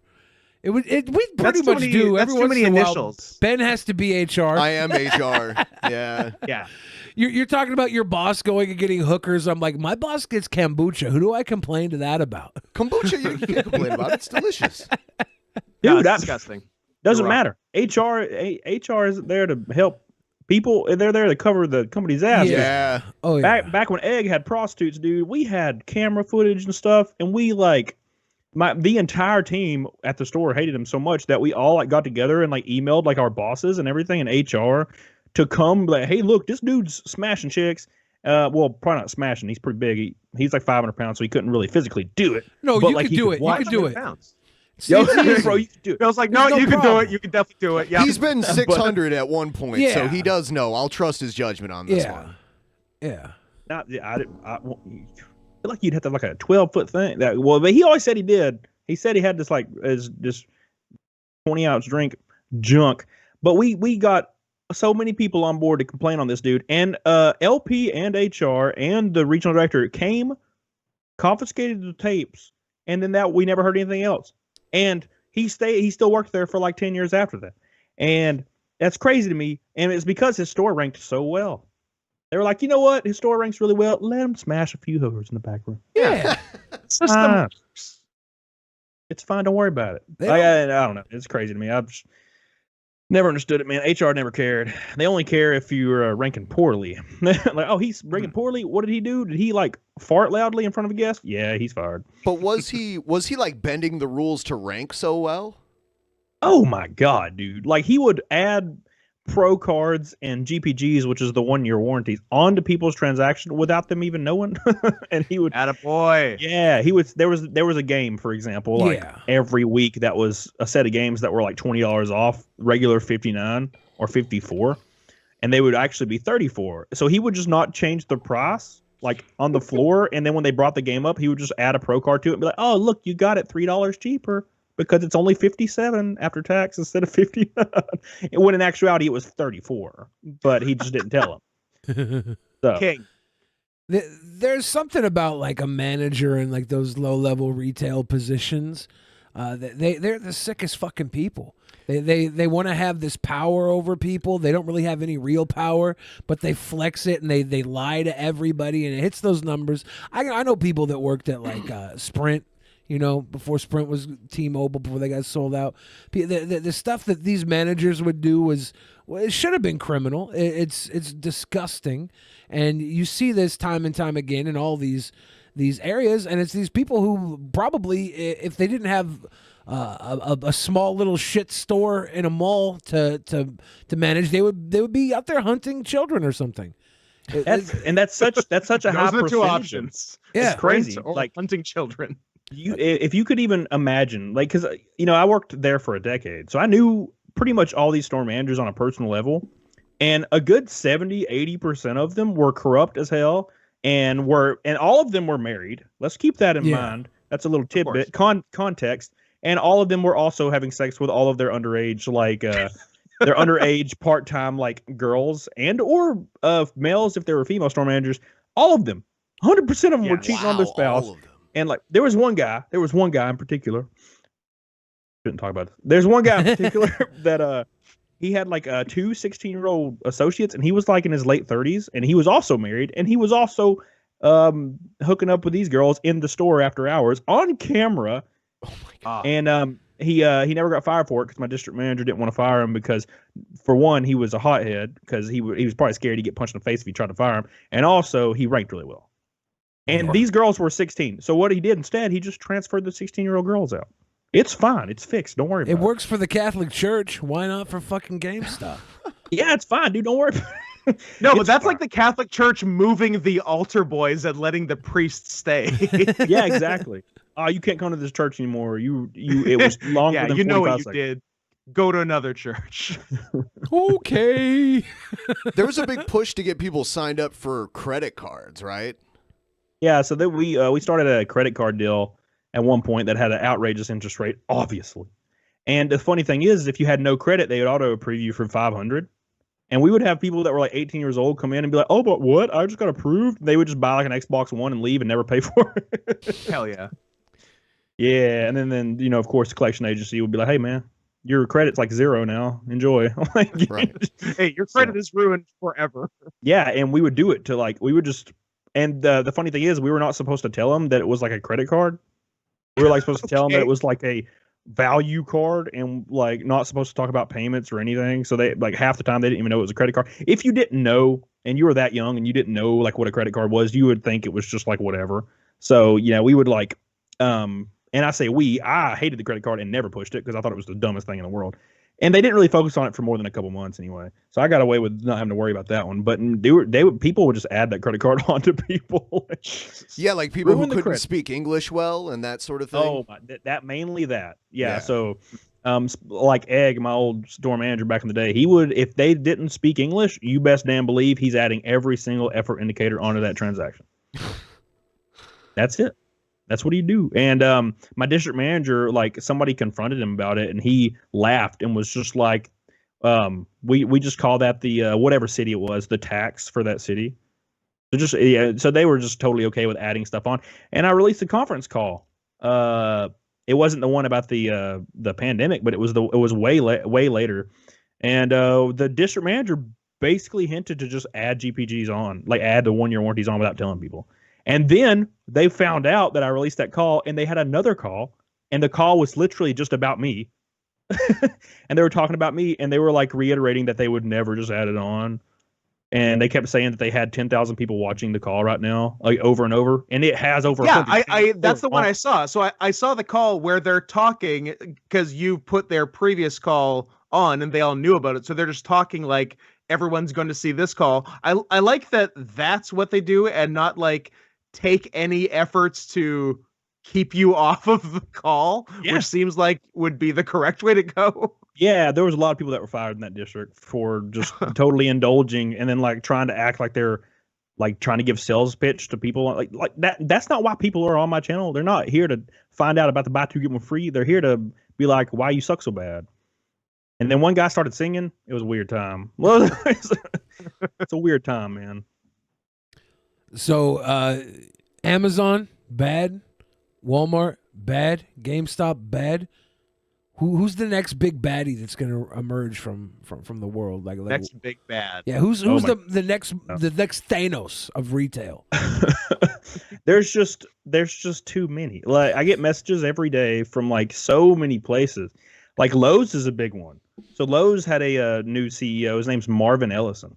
We pretty much do. That's every too once many in a while, initials. Ben has to be HR. I am HR. Yeah. Yeah. You're talking about your boss going and getting hookers. I'm like, my boss gets kombucha. Who do I complain to that about? Kombucha, you can't complain about it. It's delicious. Dude, that's disgusting. Doesn't matter. HR is there to help people. They're there to cover the company's ass. Yeah. Oh yeah. Back when Egg had prostitutes, dude, we had camera footage and stuff, and we like. The entire team at the store hated him so much that we all like got together and like emailed like our bosses and everything in HR to come like, hey, look, this dude's smashing chicks. Well, probably not smashing. He's pretty big. He's like 500 pounds, so he couldn't really physically do it. No, but, you like, could do it. You could do it. Yo, bro, you can do it. I was like, no, you can do it. You can definitely do it. Yeah. He's been 600 at one point, Yeah. so he does know. I'll trust his judgment on this one. Yeah. I feel like you'd have to have like a 12-foot thing. But he always said he did. He said he had this like this 20-ounce drink junk. But we got so many people on board to complain on this dude. And LP and HR and the regional director came, confiscated the tapes, and then we never heard anything else. And he still worked there for like 10 years after that. And that's crazy to me. And it's because his store ranked so well. They were like, you know what? His store ranks really well. Let him smash a few hookers in the back room. Yeah. It's fine. Don't worry about it. I don't know. It's crazy to me. I've just never understood it, man. HR never cared. They only care if you're ranking poorly. Like, oh, he's ranking poorly. What did he do? Did he like fart loudly in front of a guest? Yeah, he's fired. But was he like bending the rules to rank so well? Oh my God, dude. Like he would add pro cards and GPGs, which is the 1-year warranties, onto people's transaction without them even knowing. And he would, attaboy. yeah, he would. There was a game, for example, like every week that was a set of games that were like $20 off, regular 59 or 54, and they would actually be 34. So he would just not change the price like on the floor, and then when they brought the game up, he would just add a pro card to it and be like, "Oh, look, you got it $3 cheaper." Because it's only 57 after tax instead of 59. When in actuality it was 34, but he just didn't tell him. So. King. There's something about like a manager in like those low-level retail positions. They're the sickest fucking people. They want to have this power over people. They don't really have any real power, but they flex it and they lie to everybody, and it hits those numbers. I know people that worked at like Sprint. You know, before Sprint was T-Mobile, before they got sold out, the stuff that these managers would do was, well, it should have been criminal. It's disgusting, and you see this time and time again in all these areas, and it's these people who probably, if they didn't have a small little shit store in a mall to manage, they would be out there hunting children or something. That's such a Those high are the two percentage. options. Yeah, it's crazy. Sprint or like hunting children. If you could even imagine, like, because I worked there for a decade, so I knew pretty much all these store managers on a personal level, and a good 70-80% of them were corrupt as hell, and all of them were married. Let's keep that in mind. That's a little tidbit context, and all of them were also having sex with all of their underage, like their underage part-time like girls and or males if they were female store managers. All of them, 100% of them were cheating on their spouse. And like there was one guy in particular. Shouldn't talk about this. There's one guy in particular that he had like two 16-year-old associates, and he was like in his late 30s, and he was also married, and he was also hooking up with these girls in the store after hours on camera. Oh my god! And he never got fired for it because my district manager didn't want to fire him because, for one, he was a hothead because he was probably scared he'd get punched in the face if he tried to fire him, and also he ranked really well. And these girls were 16. So what he did instead, he just transferred the 16-year-old girls out. It's fine. It's fixed. Don't worry about it. It works for the Catholic Church. Why not for fucking GameStop? Yeah, it's fine, dude. Don't worry about it. No, but that's fine. Like the Catholic Church moving the altar boys and letting the priests stay. Yeah, exactly. Oh, you can't come to this church anymore. It was longer than 45 you know what seconds. you did. Go to another church. Okay. There was a big push to get people signed up for credit cards, right? Yeah, so then we started a credit card deal at one point that had an outrageous interest rate, obviously. And the funny thing is, if you had no credit, they would auto approve you for $500. And we would have people that were like 18 years old come in and be like, "Oh, but what? I just got approved." They would just buy like an Xbox One and leave and never pay for it. Hell yeah. Yeah, and then of course, the collection agency would be like, "Hey, man, your credit's like 0 now. Enjoy." Right. Hey, your credit is ruined forever. Yeah, and we would do it to like we would just. And the funny thing is, we were not supposed to tell them that it was like a credit card. We were like supposed to tell them that it was like a value card, and like not supposed to talk about payments or anything. So they like half the time they didn't even know it was a credit card. If you didn't know and you were that young and you didn't know like what a credit card was, you would think it was just like whatever. So we would like and I say I hated the credit card and never pushed it because I thought it was the dumbest thing in the world. And they didn't really focus on it for more than a couple months anyway. So I got away with not having to worry about that one. But people would just add that credit card onto people. Yeah, like people who couldn't speak English well and that sort of thing. Oh, that mainly that. Yeah. So like Egg, my old store manager back in the day, he would, if they didn't speak English, you best damn believe he's adding every single effort indicator onto that transaction. That's it. That's what he do. And my district manager, like somebody confronted him about it, and he laughed and was just like, we just call that the whatever city it was, the tax for that city. So they were just totally okay with adding stuff on. And I released a conference call. It wasn't the one about the pandemic, but it was way later. And the district manager basically hinted to just add GPGs on, like add the 1-year warranties on without telling people. And then they found out that I released that call, and they had another call, and the call was literally just about me. And they were talking about me, and they were like reiterating that they would never just add it on. And they kept saying that they had 10,000 people watching the call right now, like over and over. And it has over. Yeah, that's the one I saw. So I saw the call where they're talking because you put their previous call on, and they all knew about it. So they're just talking like everyone's going to see this call. I like that that's what they do, and not like take any efforts to keep you off of the call, which seems like would be the correct way to go. Yeah, there was a lot of people that were fired in that district for just totally indulging and then like trying to act like they're like trying to give sales pitch to people like that. That's not why people are on my channel. They're not here to find out about the buy two get one free. They're here to be like, why you suck so bad. And then one guy started singing. It was a weird time. Well, it's a weird time, man. So Amazon bad, Walmart bad, GameStop bad. Who's the next big baddie that's going to emerge from the world? Like next big bad. Yeah, who's the next Thanos of retail? There's just too many. Like I get messages every day from like so many places. Like Lowe's is a big one. So Lowe's had a new CEO. His name's Marvin Ellison.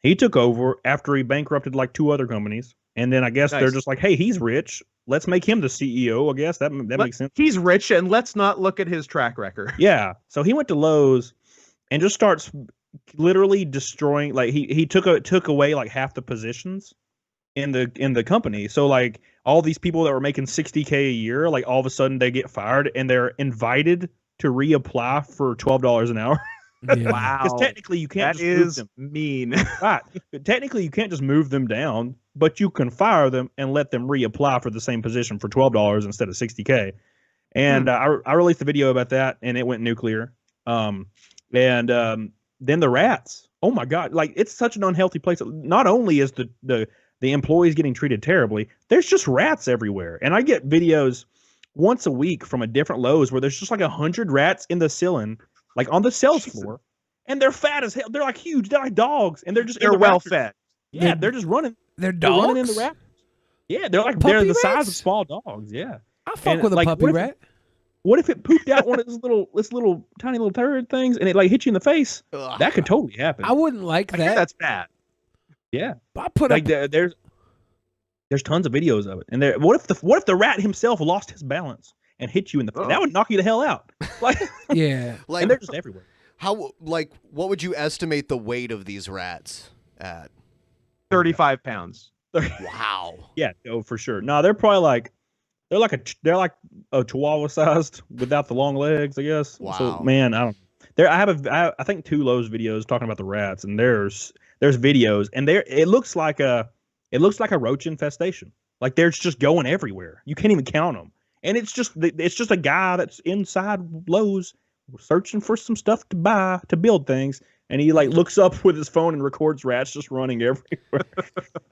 He took over after he bankrupted like 2 other companies, and then I guess they're just like, hey, he's rich. Let's make him the CEO. I guess that makes sense. He's rich, and let's not look at his track record. Yeah. So he went to Lowe's and just starts literally destroying. Like he took away like half the positions in the company. So like all these people that were making $60K a year, like all of a sudden they get fired and they're invited to reapply for $12 an hour. Yeah. Wow. Because technically you can't That just is move them. mean. Right. Technically you can't just move them down, but you can fire them and let them reapply for the same position for $12 instead of $60K. And I released a video about that, and it went nuclear. Then the rats. Oh my God! Like it's such an unhealthy place. Not only is the employees getting treated terribly, there's just rats everywhere. And I get videos once a week from a different Lowe's where there's just like 100 rats in the ceiling, like on the sales floor, and they're fat as hell. They're like huge. They're like dogs, and they're well fed. Yeah, they're just running. They're dogs. They're running in the rat. Yeah, they're the size of small dogs. Yeah, I fuck with a puppy rat. What if it pooped out one of this little tiny little turd things and it like hit you in the face? That could totally happen. I wouldn't like that. That's bad. Yeah, I put like there's tons of videos of it. And what if the rat himself lost his balance and hit you in the face? That would knock you the hell out. Like yeah, like and they're just everywhere. How what would you estimate the weight of these rats at? 35 pounds. Wow. Yeah, for sure. No, they're probably like they're like a chihuahua sized without the long legs, I guess. Wow. So man, I think 2 Lowe's videos talking about the rats, and there's videos, and it looks like a roach infestation. Like they're just going everywhere. You can't even count them. And it's just a guy that's inside Lowe's searching for some stuff to buy to build things, and he like looks up with his phone and records rats just running everywhere.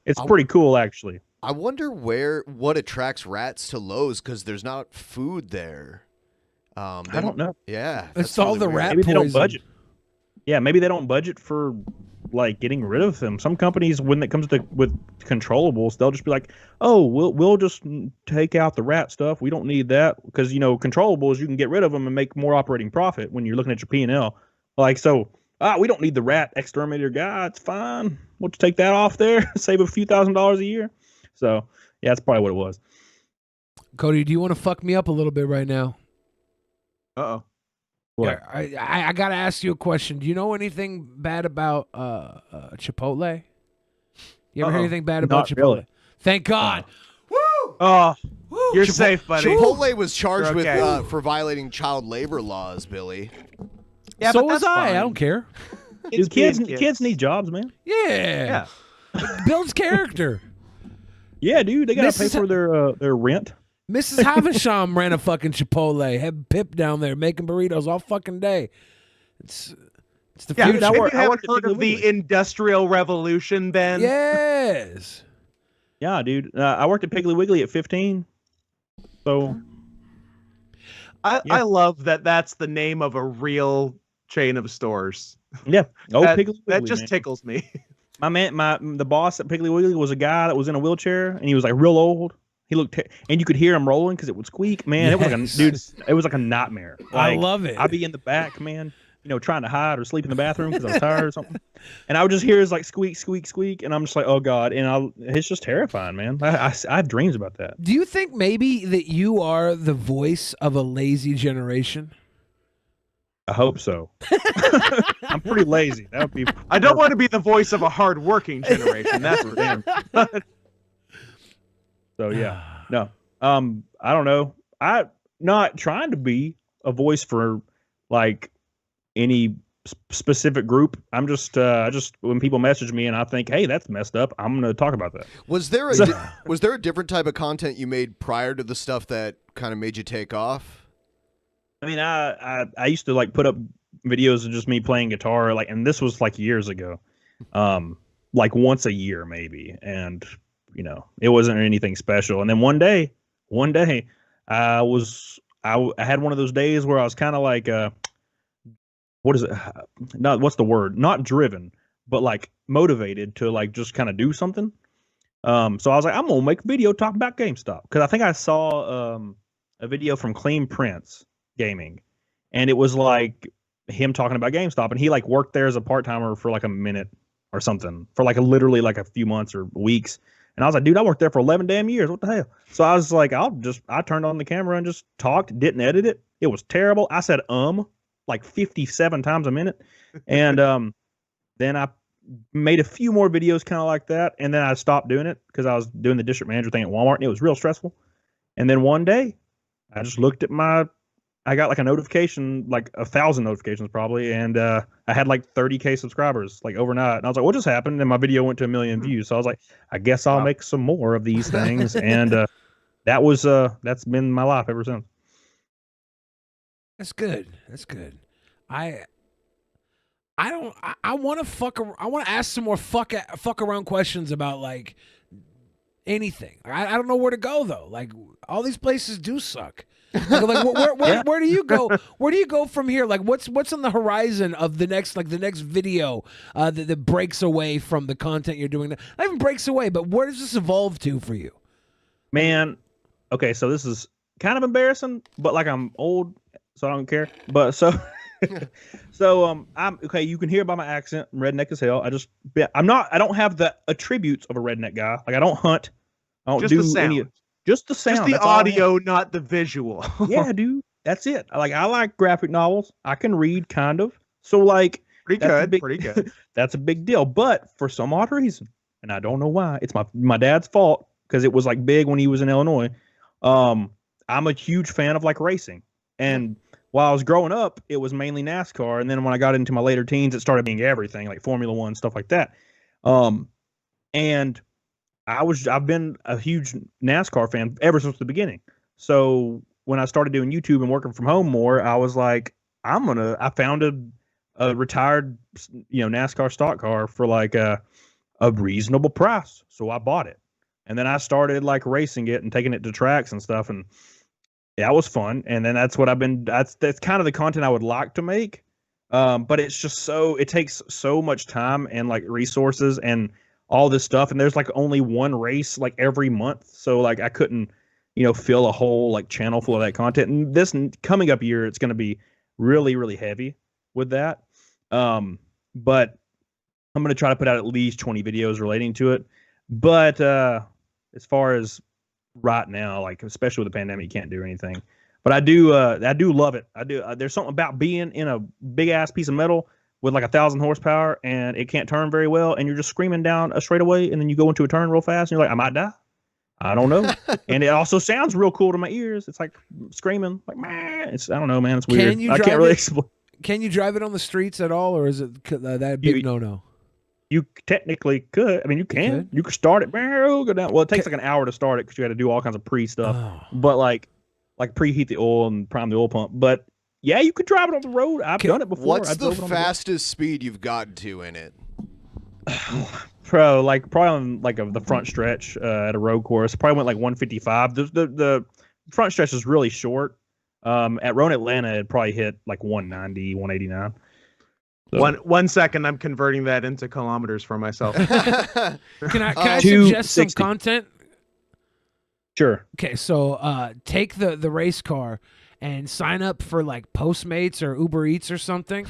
It's pretty cool, actually. I wonder what attracts rats to Lowe's, because there's not food there. I don't know. Yeah, it's all the rat Maybe poison. they don't budget. Yeah, maybe they don't budget for like getting rid of them. Some companies, when it comes to with controllables, they'll just be like, "Oh, we'll just take out the rat stuff. We don't need that because controllables, you can get rid of them and make more operating profit when you're looking at your P&L. Like so, we don't need the rat exterminator guy. It's fine. We'll just take that off there, save a few $1,000s a year." So yeah, that's probably what it was. Cody, do you want to fuck me up a little bit right now? Uh-oh. What? I gotta ask you a question. Do you know anything bad about Chipotle? You ever hear anything bad about Not Chipotle? really. Thank God. Woo! Oh, you're safe, buddy. Chipotle was charged You're okay. with for violating child labor laws, Billy. Yeah, so but was that's I. fine. I don't care. Dude, kids need jobs, man. Yeah. Builds character. Yeah, dude, they gotta pay for their rent. Mrs. Havisham ran a fucking Chipotle. Had Pip down there making burritos all fucking day. It's the Yeah, future. have you I haven't worked at heard Piggly of the Wiggly. Industrial Revolution, Ben? Yes. Yeah, dude. I worked at Piggly Wiggly at 15. So I love that that's the name of a real chain of stores. yeah, That Piggly Wiggly, just man. tickles me. The boss at Piggly Wiggly was a guy that was in a wheelchair, and he was like real old. He looked, and you could hear him rolling because it would squeak. Man, it was like it was like a nightmare. I Like, love it. I'd be in the back, man, trying to hide or sleep in the bathroom because I was tired or something. And I would just hear his like squeak, squeak, squeak, and I'm just like, oh God. And it's just terrifying, man. I have dreams about that. Do you think maybe that you are the voice of a lazy generation? I hope so. I'm pretty lazy. That would be. I don't want to be the voice of a hard-working generation. That's for damn. So yeah, no. I don't know. I'm not trying to be a voice for like any specific group. I'm just when people message me and I think, hey, that's messed up, I'm gonna talk about that. Was there a different type of content you made prior to the stuff that kind of made you take off? I mean, I used to like put up videos of just me playing guitar, like, and this was like years ago, like once a year maybe, and you know, it wasn't anything special. And then one day, I had one of those days where I was kind of like, what is it? Not what's the word? Not driven, but like motivated to like just kind of do something. So I was like, I'm gonna make a video talking about GameStop because I think I saw a video from Clean Prince Gaming, and it was like him talking about GameStop, and he like worked there as a part-timer for like a minute or something for like literally like a few months or weeks. And I was like, dude, I worked there for 11 damn years. What the hell? So I was like, I turned on the camera and just talked, didn't edit it. It was terrible. I said like 57 times a minute. And then I made a few more videos kind of like that, and then I stopped doing it because I was doing the district manager thing at Walmart, and it was real stressful. And then one day I just looked at I got like a notification, like 1,000 notifications probably, and I had like 30K subscribers like overnight. And I was like, what just happened? And my video went to 1 million views. So I was like, I guess I'll make some more of these things. And that's been my life ever since. That's good. That's good. I want to I want to ask some more fuck around questions about like anything. I don't know where to go though. Like all these places do suck. Like, where do you go? Where do you go from here? Like what's on the horizon of the next video that breaks away from the content you're doing? Not even breaks away, but where does this evolve to for you? Man, okay, so this is kind of embarrassing, but like I'm old, so I don't care. But so I'm okay. You can hear by my accent, I'm redneck as hell. I don't have the attributes of a redneck guy. Like I don't hunt. I don't just do the sound. any. Just the sound. Just the audio, not the visual. Yeah, dude. That's it. I like graphic novels. I can read kind of. So like pretty good. That's a big deal. But for some odd reason, and I don't know why, it's my dad's fault because it was like big when he was in Illinois. I'm a huge fan of like racing. And while I was growing up, it was mainly NASCAR. And then when I got into my later teens, it started being everything, like Formula One, stuff like that. And I've been a huge NASCAR fan ever since the beginning. So when I started doing YouTube and working from home more, I was like, I found a retired, NASCAR stock car for like a reasonable price. So I bought it. And then I started like racing it and taking it to tracks and stuff. And that was fun. And then that's what that's kind of the content I would like to make. But it's just it takes so much time and like resources and all this stuff, and there's like only one race like every month, so like I couldn't fill a whole like channel full of that content. And this coming up year, it's going to be really, really heavy with that, but I'm going to try to put out at least 20 videos relating to it. But as far as right now, like especially with the pandemic, you can't do anything, but I do love it. I do. There's something about being in a big ass piece of metal with like 1,000 horsepower, and it can't turn very well, and you're just screaming down a straightaway, and then you go into a turn real fast, and you're like, I might die. I don't know. And it also sounds real cool to my ears. It's like screaming, like, man. I don't know, man. It's weird. I can't really explain. Can you drive it on the streets at all, or is it that big no-no? You technically could. I mean, you can. You could start it, go down. Well, it takes like an hour to start it because you got to do all kinds of pre-stuff. Oh. But like preheat the oil and prime the oil pump. But yeah, you could drive it on the road. I've done it before. What's the fastest speed you've gotten to in it? Probably on like the front stretch at a road course. Probably went like 155. The front stretch is really short. At Roan Atlanta, it probably hit like 190, 189. So. One second, I'm converting that into kilometers for myself. Can I suggest some content? Sure. Okay, so take the race car and sign up for like Postmates or Uber Eats or something,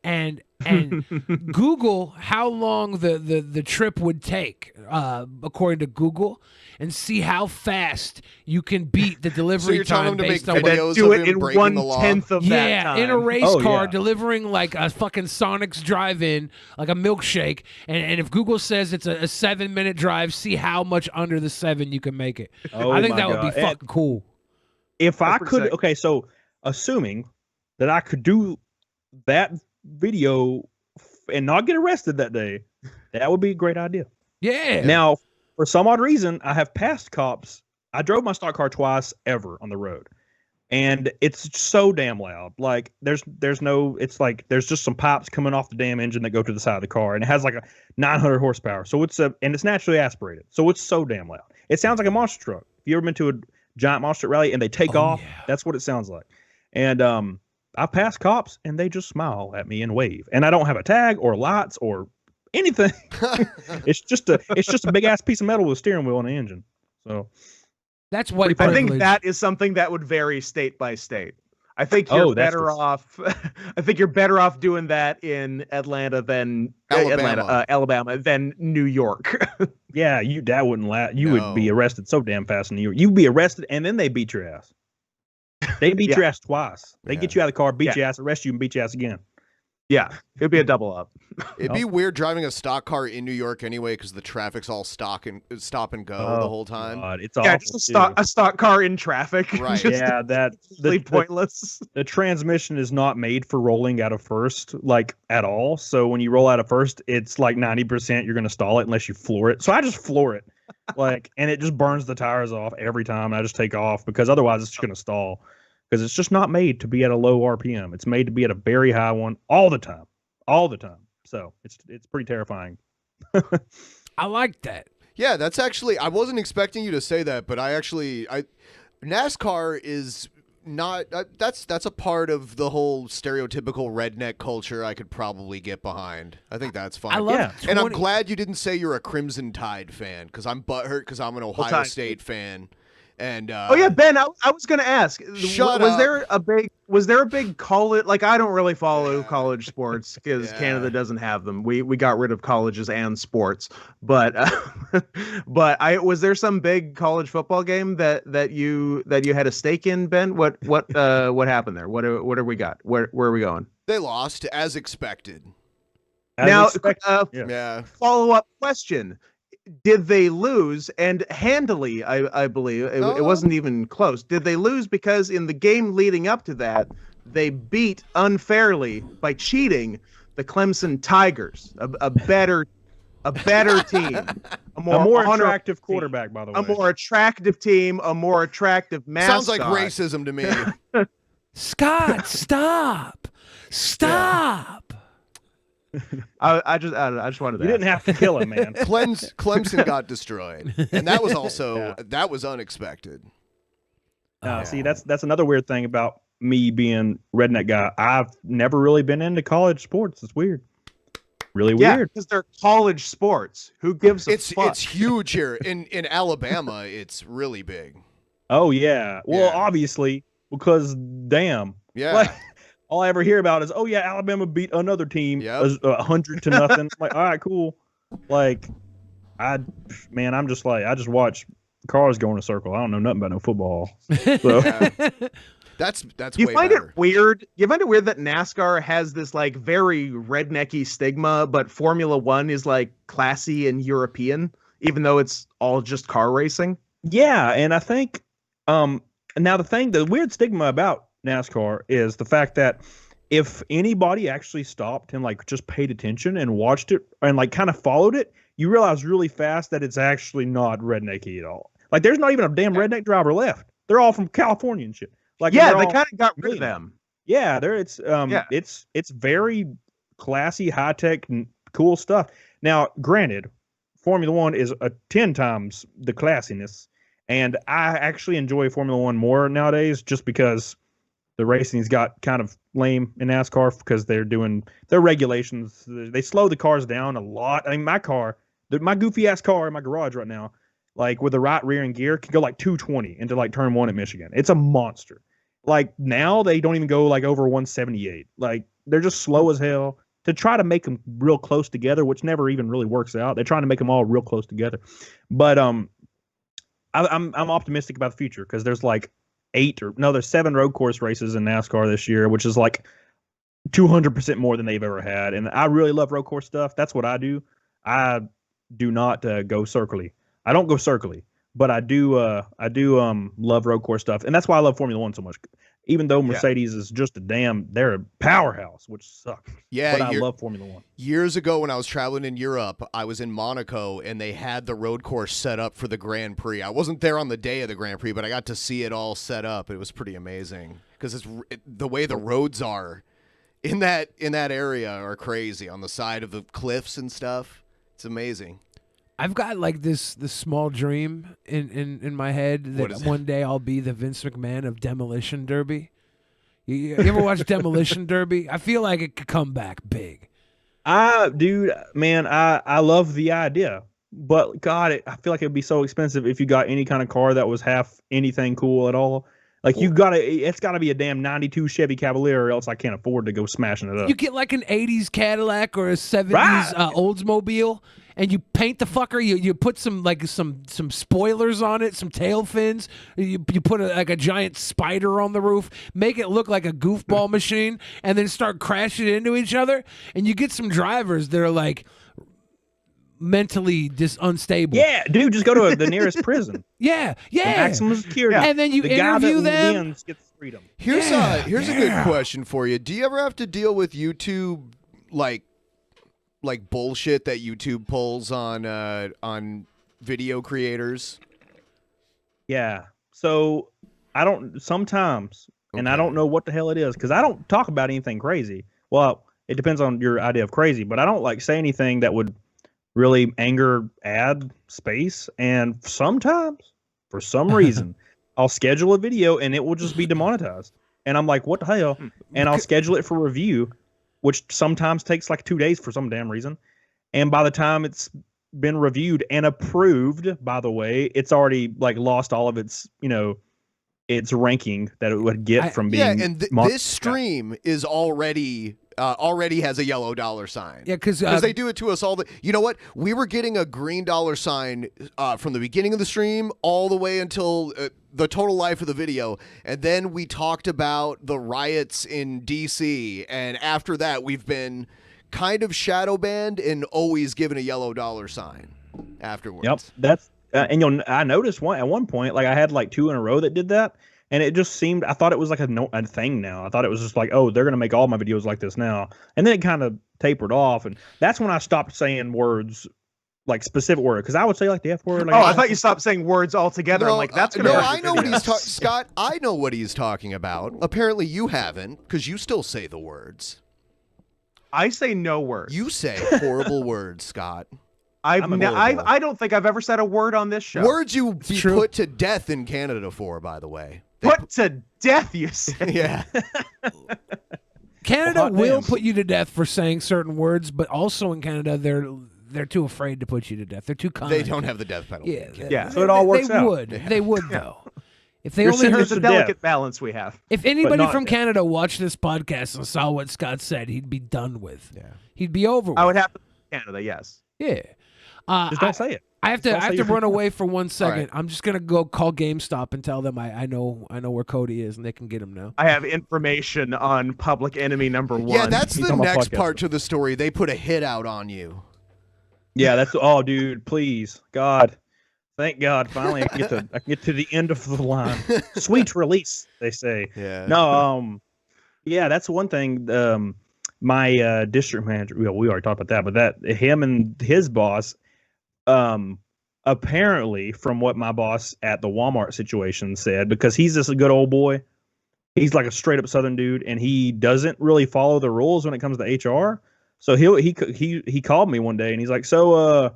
and and Google how long the trip would take, according to Google, and see how fast you can beat the delivery So you're telling time them to make based on videos do of it him in breaking the law? 1/10 of that yeah, time. in a race Oh, car, yeah. delivering like a fucking Sonic's drive-in, like a milkshake. And if Google says it's a 7-minute drive, see how much under the 7 you can make it. Oh I think my that would God. be fucking cool. If I pretty could, sick. okay, so assuming that I could do that video and not get arrested that day, that would be a great idea. Yeah. Now, for some odd reason, I have passed cops. I drove my stock car twice ever on the road, and it's so damn loud. Like there's no, it's like there's just some pipes coming off the damn engine that go to the side of the car, and it has like a 900 horsepower. So and it's naturally aspirated. So it's so damn loud. It sounds like a monster truck. If you ever been to a giant monster truck rally and they take off, that's what it sounds like. And I pass cops and they just smile at me and wave, and I don't have a tag or lights or anything. It's just a big ass piece of metal with a steering wheel and an engine. So That's white I privilege. think that is something that would vary state by state. I think you're better off. I think you're better off doing that in Atlanta than Alabama than New York. yeah, that wouldn't last. You would be arrested so damn fast in New York. You'd be arrested and then they beat your ass. They beat your ass twice. They get you out of the car, beat your ass, arrest you, and beat your ass again. Yeah, it'd be a double up. It'd be weird driving a stock car in New York anyway, because the traffic's all stop and go the whole time. God, it's just a stock car in traffic. Right. Just yeah, pointless. The transmission is not made for rolling out of first, like at all. So when you roll out of first, it's like 90% you're going to stall it unless you floor it. So I just floor it, and it just burns the tires off every time. And I just take off because otherwise it's just going to stall. Because it's just not made to be at a low RPM. It's made to be at a very high one all the time. So it's pretty terrifying. I like that. Yeah, that's actually, I wasn't expecting you to say that, but NASCAR is not, that's a part of the whole stereotypical redneck culture I could probably get behind. I think that's fine. I love And I'm glad you didn't say you're a Crimson Tide fan, because I'm butthurt because I'm an Ohio State fan. And oh yeah, Ben, I was going to ask. Shut was up. there a big college? Like, I don't really follow college sports because Canada doesn't have them. We got rid of colleges and sports. But was there some big college football game that you had a stake in, Ben? What happened there? What have we got? Where are we going? They lost as expected. Follow up question. Did they lose, and handily, I believe, it wasn't even close. Did they lose because in the game leading up to that, they beat unfairly by cheating the Clemson Tigers, a better team, a more attractive quarterback, by the way. A more attractive team, a more attractive mascot. Sounds like racism to me. Scott, stop. I just wanted to. You didn't have to kill him, man. Clemson got destroyed, and that was also that was unexpected. See, that's another weird thing about me being redneck guy. I've never really been into college sports. It's weird, really weird. Because they're college sports. Who gives a fuck? It's huge here in Alabama. It's really big. Oh yeah. Well, obviously, because damn. Yeah. Like, all I ever hear about is, oh yeah, Alabama beat another team 100-0. Like, all right, cool. Like, I'm just like, I just watch cars go in a circle. I don't know nothing about no football. So. That's you way find better. it weird. You find it weird that NASCAR has this like very rednecky stigma, but Formula One is like classy and European, even though it's all just car racing. Yeah, and I think now the weird stigma about NASCAR is the fact that if anybody actually stopped and like just paid attention and watched it and like kind of followed it, you realize really fast that it's actually not rednecky at all. Like there's not even a damn redneck driver left. They're all from California and shit. Like they kind of got rid of them. Yeah, it's very classy, high tech, cool stuff. Now, granted, Formula One is 10 times the classiness, and I actually enjoy Formula One more nowadays just because the racing's got kind of lame in NASCAR because they're doing their regulations. They slow the cars down a lot. I mean, my goofy ass car in my garage right now, like with the right rear end gear, can go like 220 into like turn 1 at Michigan. It's a monster. Like now they don't even go like over 178. Like they're just slow as hell. to try to make them real close together, which never even really works out. They're trying to make them all real close together. But I'm optimistic about the future because there's like there's 7 road course races in NASCAR this year, which is like 200% more than they've ever had. And I really love road course stuff. That's what I do. I do not go circly. I don't go circly, but I do love road course stuff. And that's why I love Formula One so much. Even though Mercedes is just they're a powerhouse, which sucks. Yeah, but I love Formula One. Years ago when I was traveling in Europe, I was in Monaco, and they had the road course set up for the Grand Prix. I wasn't there on the day of the Grand Prix, but I got to see it all set up. It was pretty amazing because the way the roads are in that area are crazy on the side of the cliffs and stuff. It's amazing. I've got like this small dream in my head that one day I'll be the Vince McMahon of Demolition Derby. You ever watch Demolition Derby? I feel like it could come back big. Dude, man, I love the idea, but God, I feel like it'd be so expensive if you got any kind of car that was half anything cool at all. Like it's gotta be a damn 92 Chevy Cavalier, or else I can't afford to go smashing it up. You get like an 80s Cadillac or a 70s Oldsmobile, and you paint the fucker. You put some spoilers on it, some tail fins. You put a giant spider on the roof, make it look like a goofball machine, and then start crashing into each other. And you get some drivers that are like mentally unstable. Yeah, dude, just go to the nearest prison. Yeah. Maximum security. And then you interview them. Gets freedom. Here's a good question for you. Do you ever have to deal with YouTube like bullshit that YouTube pulls on video creators? Yeah. So I don't sometimes, and I don't know what the hell it is because I don't talk about anything crazy. Well, it depends on your idea of crazy, but I don't like say anything that would really anger ad space. And sometimes, for some reason, I'll schedule a video and it will just be demonetized. And I'm like, what the hell? And I'll schedule it for review, which sometimes takes like 2 days for some damn reason. And by the time it's been reviewed and approved, by the way, it's already like lost all of its, its ranking that it would get from being. Yeah, and this stream is already has a yellow dollar sign. Yeah, because they do it to us all. You know what? We were getting a green dollar sign from the beginning of the stream all the way until the total life of the video, and then we talked about the riots in DC, and after that, we've been kind of shadow banned and always given a yellow dollar sign afterwards. Yep, that's and I noticed at one point, like I had like 2 in a row that did that. And it just seemed, I thought it was like a thing now. I thought it was just like, oh, they're going to make all my videos like this now. And then it kind of tapered off. And that's when I stopped saying words, like specific words. Because I would say like the F word. Like, I thought you stopped saying words altogether. No, I'm like, that's going to I know what he's talking Scott, I know what he's talking about. Apparently you haven't, because you still say the words. I say no words. You say horrible words, Scott. I don't think I've ever said a word on this show. Words you be put to death in Canada for, by the way. Put to death, you say? Yeah. Canada will put you to death for saying certain words, but also in Canada, they're too afraid to put you to death. They're too kind. They don't have the death penalty. Yeah. So it all works out. They would, though. If they You're only heard the delicate balance we have. If anybody from Canada watched this podcast and saw what Scott said, he'd be done with. Yeah. He'd be over with. I would have to Canada, yes. Yeah. Just don't say it. I have to run away for 1 second. Right. I'm just gonna go call GameStop and tell them I know where Cody is and they can get him now. I have information on Public Enemy #1. Yeah, that's the next part to the story. They put a hit out on you. Yeah, that's dude. Please, God, thank God. Finally, I can get to the end of the line. Sweet release, they say. Yeah. No. Yeah, that's one thing. My district manager. Well, we already talked about that, but him and his boss. Apparently, from what my boss at the Walmart situation said, because he's just a good old boy, he's like a straight up Southern dude, and he doesn't really follow the rules when it comes to HR. So he called me one day, and he's like, so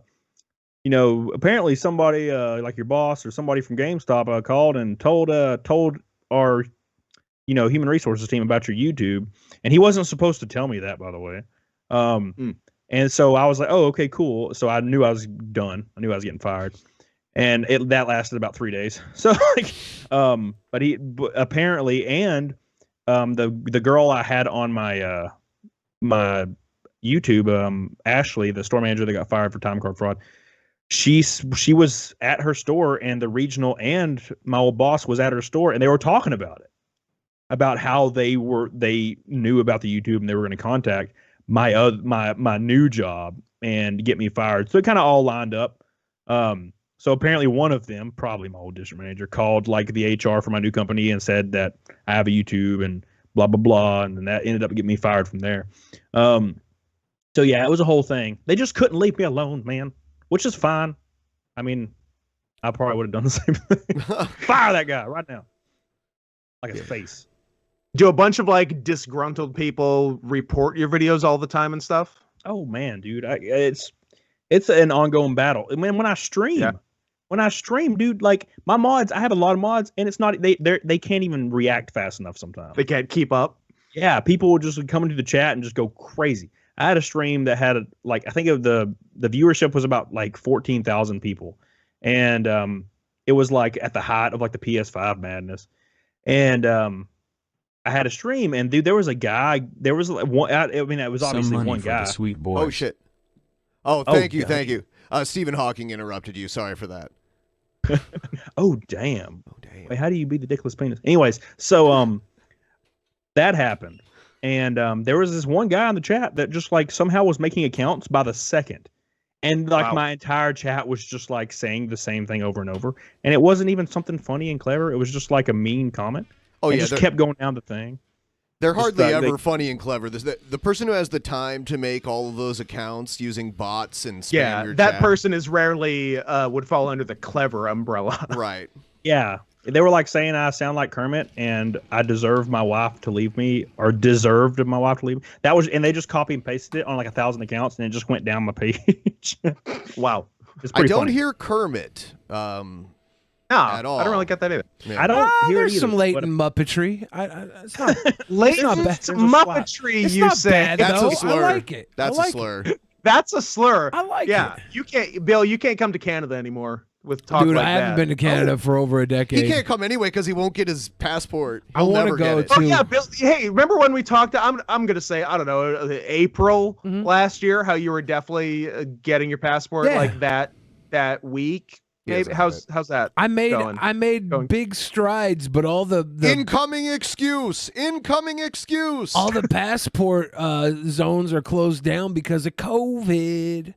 apparently somebody like your boss or somebody from GameStop called and told our human resources team about your YouTube, and he wasn't supposed to tell me that, by the way. And so I was like, oh, okay, cool. So I knew I was done. I knew I was getting fired. And that lasted about 3 days. So but he apparently, and the girl I had on my YouTube, Ashley, the store manager that got fired for time card fraud, she was at her store, and the regional and my old boss was at her store, and they were talking about it, about how they knew about the YouTube and they were going to contact my new job and get me fired. So it kind of all lined up. So apparently one of them, probably my old district manager, called like the HR for my new company and said that I have a YouTube and blah, blah, blah. And then that ended up getting me fired from there. So yeah, it was a whole thing. They just couldn't leave me alone, man, which is fine. I mean, I probably would have done the same thing. Fire that guy right now. Like his face. Do a bunch of like disgruntled people report your videos all the time and stuff? Oh man, dude, it's an ongoing battle. I mean, when I stream, dude, like my mods, I have a lot of mods, and it's not they can't even react fast enough sometimes. They can't keep up. Yeah, people will just come into the chat and just go crazy. I had a stream that had I think of the viewership was about like 14,000 people, and it was like at the height of like the PS5 madness, and I had a stream, and dude, there was a guy. There was one. I mean, it was obviously one guy. Sweet boy. Oh shit. Oh, thank you. Stephen Hawking interrupted you. Sorry for that. Oh damn. Wait, how do you beat the dickless penis? Anyways, so that happened, and there was this one guy in the chat that just like somehow was making accounts by the second, and like my entire chat was just like saying the same thing over and over, and it wasn't even something funny and clever. It was just like a mean comment. Oh yeah, just kept going down the thing. They're hardly ever funny and clever. The person who has the time to make all of those accounts using bots and spam your that chat. person is rarely would fall under the clever umbrella. Right. Yeah. They were like saying I sound like Kermit and I deserve my wife to leave me, or deserved my wife to leave me. That was, and they just copy and pasted it on like 1,000 accounts, and it just went down my page. Wow. I don't hear Kermit. At all. I don't really get that either. Yeah. I don't hear there's it either, some latent muppetry. It's not latent muppetry. It's you not say bad, that's though. a slur. I like it. That's a slur. That's a slur. I like it. You can't, Bill. You can't come to Canada anymore with talk Dude, like I haven't that. been to Canada for over a decade. He can't come anyway because he won't get his passport. I He'll want to never go get it. to. Oh yeah, Bill. Hey, remember when we talked? I'm gonna say I don't know April last year. How you were definitely getting your passport like that week. Maybe how's that? I made going? big strides, but all the incoming excuse. All the passport zones are closed down because of COVID.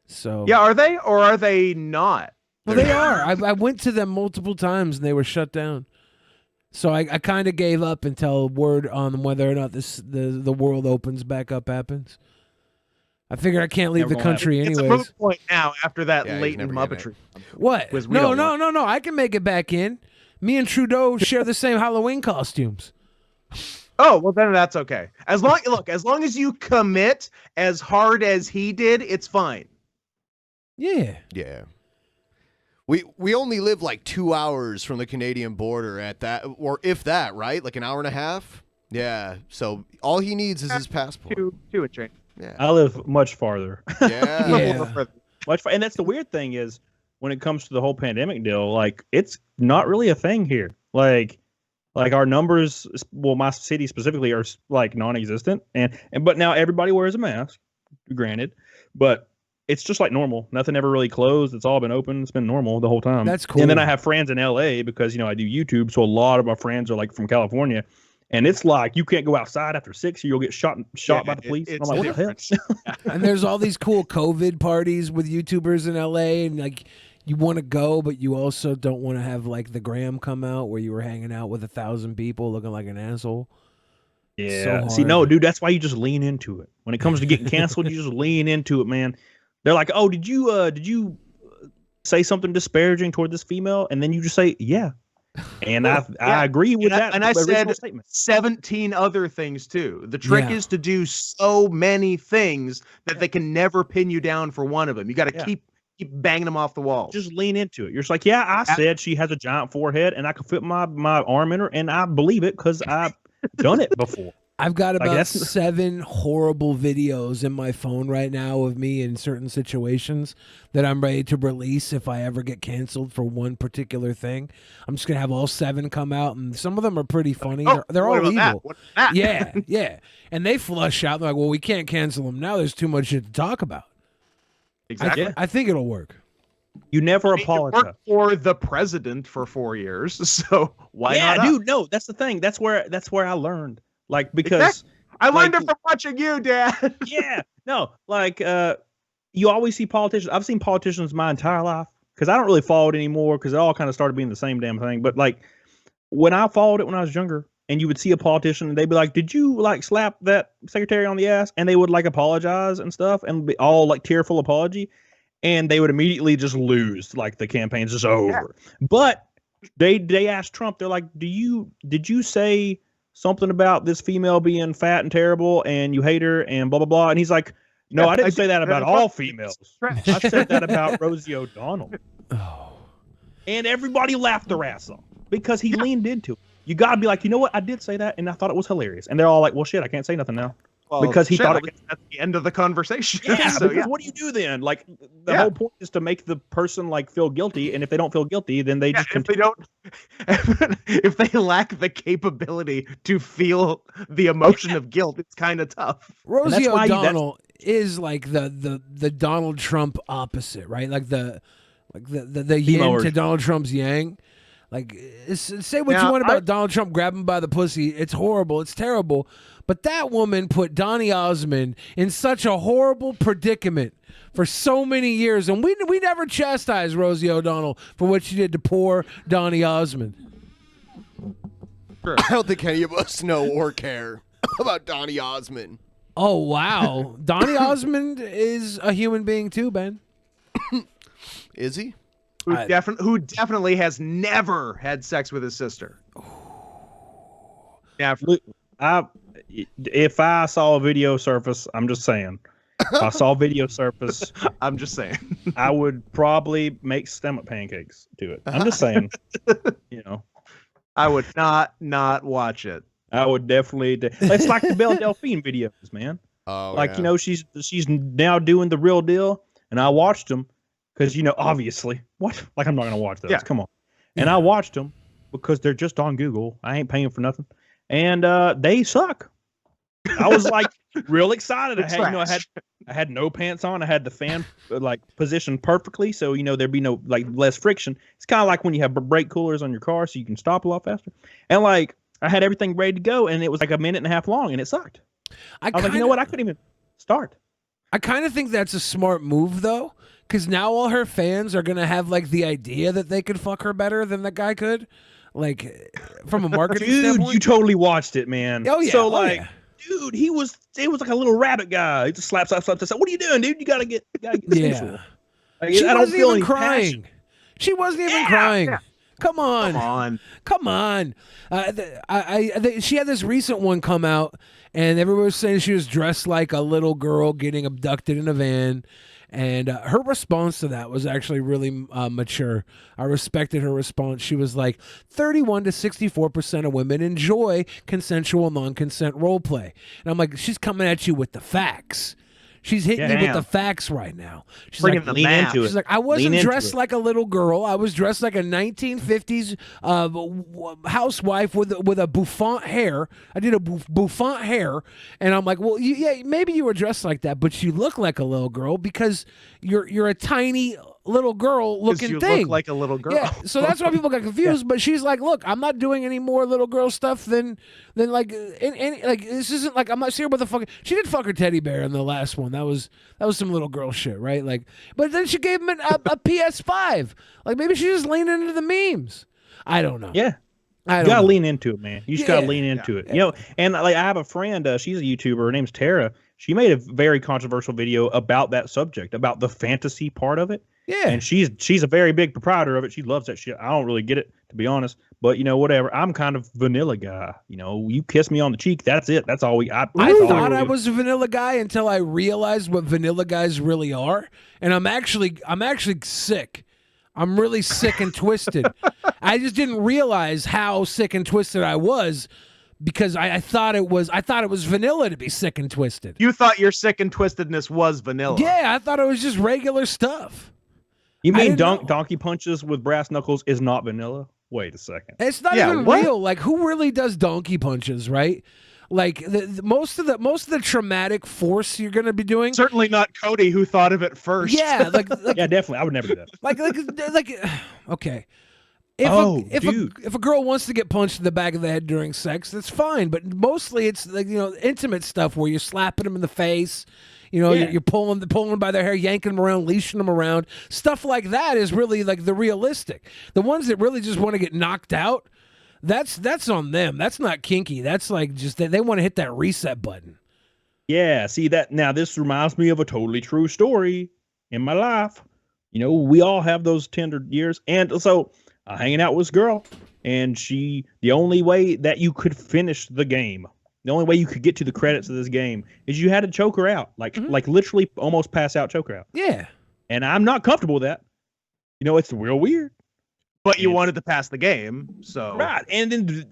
So yeah, are they or are they not? Well, they are. I went to them multiple times and they were shut down. So I kind of gave up until word on whether or not the world opens back up happens. I figure I can't leave the country anyways. It's a moot point now after that latent muppetry. What? No. I can make it back in. Me and Trudeau share the same Halloween costumes. Oh, well then that's okay. As long as you commit as hard as he did, it's fine. Yeah. Yeah. We only live like 2 hours from the Canadian border at that, or if that, right? Like an hour and a half. Yeah. So all he needs is his passport. Two and change. Yeah. I live much farther. Yeah. And that's the weird thing is when it comes to the whole pandemic deal, like it's not really a thing here. Like our numbers, well, my city specifically are like non-existent, but now everybody wears a mask, granted, but it's just like normal. Nothing ever really closed. It's all been open. It's been normal the whole time. That's cool. And then I have friends in LA because I do YouTube, so a lot of my friends are like from California. And it's like you can't go outside after 6 or you'll get shot by the police. I'm like, what the hell? And there's all these cool COVID parties with YouTubers in LA, and like you want to go, but you also don't want to have like the gram come out where you were hanging out with 1,000 people looking like an asshole. Yeah. See, no, dude, that's why you just lean into it. When it comes to getting canceled, you just lean into it, man. They're like, oh, did you say something disparaging toward this female? And then you just say, yeah. And I agree with that. And I said statement. 17 other things too. The trick is to do so many things that they can never pin you down for one of them. You got to keep banging them off the wall. Just lean into it. You're just like, yeah, I said she has a giant forehead and I can fit my arm in her, and I believe it because I've done it before. I've got Like, about that's- 7 horrible videos in my phone right now of me in certain situations that I'm ready to release if I ever get canceled for one particular thing. I'm just going to have all 7 come out, and some of them are pretty funny. They're what all about that? evil. What about that? Yeah, yeah. And they flush out. They're like, well, we can't cancel them now. There's too much shit to talk about. Exactly. I think it'll work. You never It apologize. worked for the president for 4 years, so why Yeah, not? us? dude. No, that's the thing. That's where I learned. Like, because Exactly. I learned like- it from watching you, Dad. yeah, no, like you always see politicians. I've seen politicians my entire life because I don't really follow it anymore because it all kind of started being the same damn thing. But like when I followed it when I was younger, and you would see a politician and they'd be like, "Did you like slap that secretary on the ass?" And they would like apologize and stuff and be all like tearful apology, and they would immediately just lose. Like the campaign's just over. Yeah. But they asked Trump, they're like, did you say something about this female being fat and terrible and you hate her and blah blah blah? And he's like, no, I didn't say that about all females. I said that about Rosie O'Donnell. Oh. And everybody laughed their ass off because he leaned into it. You gotta be like, you know what? I did say that and I thought it was hilarious. And they're all like, well shit, I can't say nothing now. Well, because he thought it was at the end of the conversation. Yeah, so, because what do you do then? Like the whole point is to make the person like feel guilty, and if they don't feel guilty, then they just if they don't, if they lack the capability to feel the emotion of guilt, it's kind of tough. Rosie O'Donnell is like the Donald Trump opposite, right? Like the yin to Donald Trump's yang. Like, say what you want about Donald Trump grabbing by the pussy. It's horrible. It's terrible. But that woman put Donny Osmond in such a horrible predicament for so many years. And we never chastised Rosie O'Donnell for what she did to poor Donny Osmond. Sure. I don't think any of us know or care about Donny Osmond. Oh, wow. Donny Osmond is a human being too, Ben. Is he? Who definitely has never had sex with his sister. Yeah, if I saw a video surface, I'm just saying. If I saw a video surface, I'm just saying. I would probably make stomach pancakes to it. I'm just saying. You know, I would not watch it. I would definitely. It's like the Belle Delphine videos, man. Oh, like you know, she's now doing the real deal, and I watched them. Because, you know, obviously, what? Like, I'm not going to watch those. Yeah. Come on. And I watched them because they're just on Google. I ain't paying for nothing. And they suck. I was, like, real excited. I had no pants on. I had the fan, like, positioned perfectly. So, you know, there'd be no, like, less friction. It's kind of like when you have brake coolers on your car so you can stop a lot faster. And, like, I had everything ready to go. And it was, like, a minute and a half long. And it sucked. I was like, you know what? I couldn't even start. I kind of think that's a smart move, though. Because now all her fans are going to have, like, the idea that they could fuck her better than that guy could. Like, from a marketing standpoint. Dude, you totally watched it, man. Oh, yeah. So, dude, it was like a little rabbit guy. He just slap. What are you doing, dude? You got to get sensual. Like, She wasn't even crying. She wasn't even crying. Yeah. Come on. She had this recent one come out, and everyone was saying she was dressed like a little girl getting abducted in a van. And her response to that was actually really mature. I respected her response. She was like, 31 to 64% of women enjoy consensual non-consent role play. And I'm like, she's coming at you with the facts. She's hitting you with the facts right now. She's bringing like, lean into it. She's like, I wasn't dressed like a little girl. I was dressed like a 1950s housewife with a bouffant hair. I did a bouffant hair, and I'm like, well, yeah, maybe you were dressed like that, but you look like a little girl because you're a tiny little girl looking thing. You look like a little girl. Yeah, so that's why people got confused. But she's like, look, I'm not doing any more little girl stuff than like like this isn't like I'm not serious with the fucking. She did fuck her teddy bear in the last one. That was some little girl shit, right? Like, but then she gave him a PS5. Like maybe she's just leaning into the memes. I don't know. Yeah. You gotta lean into it, man. You just gotta lean into it. You know, and like I have a friend, she's a YouTuber, her name's Tara. She made a very controversial video about that subject, about the fantasy part of it. Yeah. And she's a very big proprietor of it. She loves that shit. I don't really get it, to be honest. But, you know, whatever. I'm kind of vanilla guy. You know, you kiss me on the cheek, that's it. That's all I thought I was a vanilla guy until I realized what vanilla guys really are. And I'm actually sick. I'm really sick and twisted. I just didn't realize how sick and twisted I was because I thought it was vanilla to be sick and twisted. You thought your sick and twistedness was vanilla. Yeah, I thought it was just regular stuff. You I mean didn't know. donkey punches with brass knuckles is not vanilla? Wait a second. It's not even real. Like, who really does donkey punches, right? Like most of the traumatic force you're going to be doing. Certainly not Cody, who thought of it first. Yeah, like yeah, definitely. I would never do that. like okay. If a girl wants to get punched in the back of the head during sex, that's fine. But mostly it's like, you know, intimate stuff where you're slapping them in the face. You know, you're pulling them by their hair, yanking them around, leashing them around. Stuff like that is really like the realistic. The ones that really just want to get knocked out, that's on them. That's not kinky. That's like just they want to hit that reset button. Yeah, see that now. This reminds me of a totally true story in my life. You know, we all have those tender years, and so hanging out with this girl, and the only way that you could finish the game. The only way you could get to the credits of this game is you had to choke her out, like literally almost pass out, choke her out. Yeah. And I'm not comfortable with that. You know, it's real weird. But you wanted to pass the game, so right. And then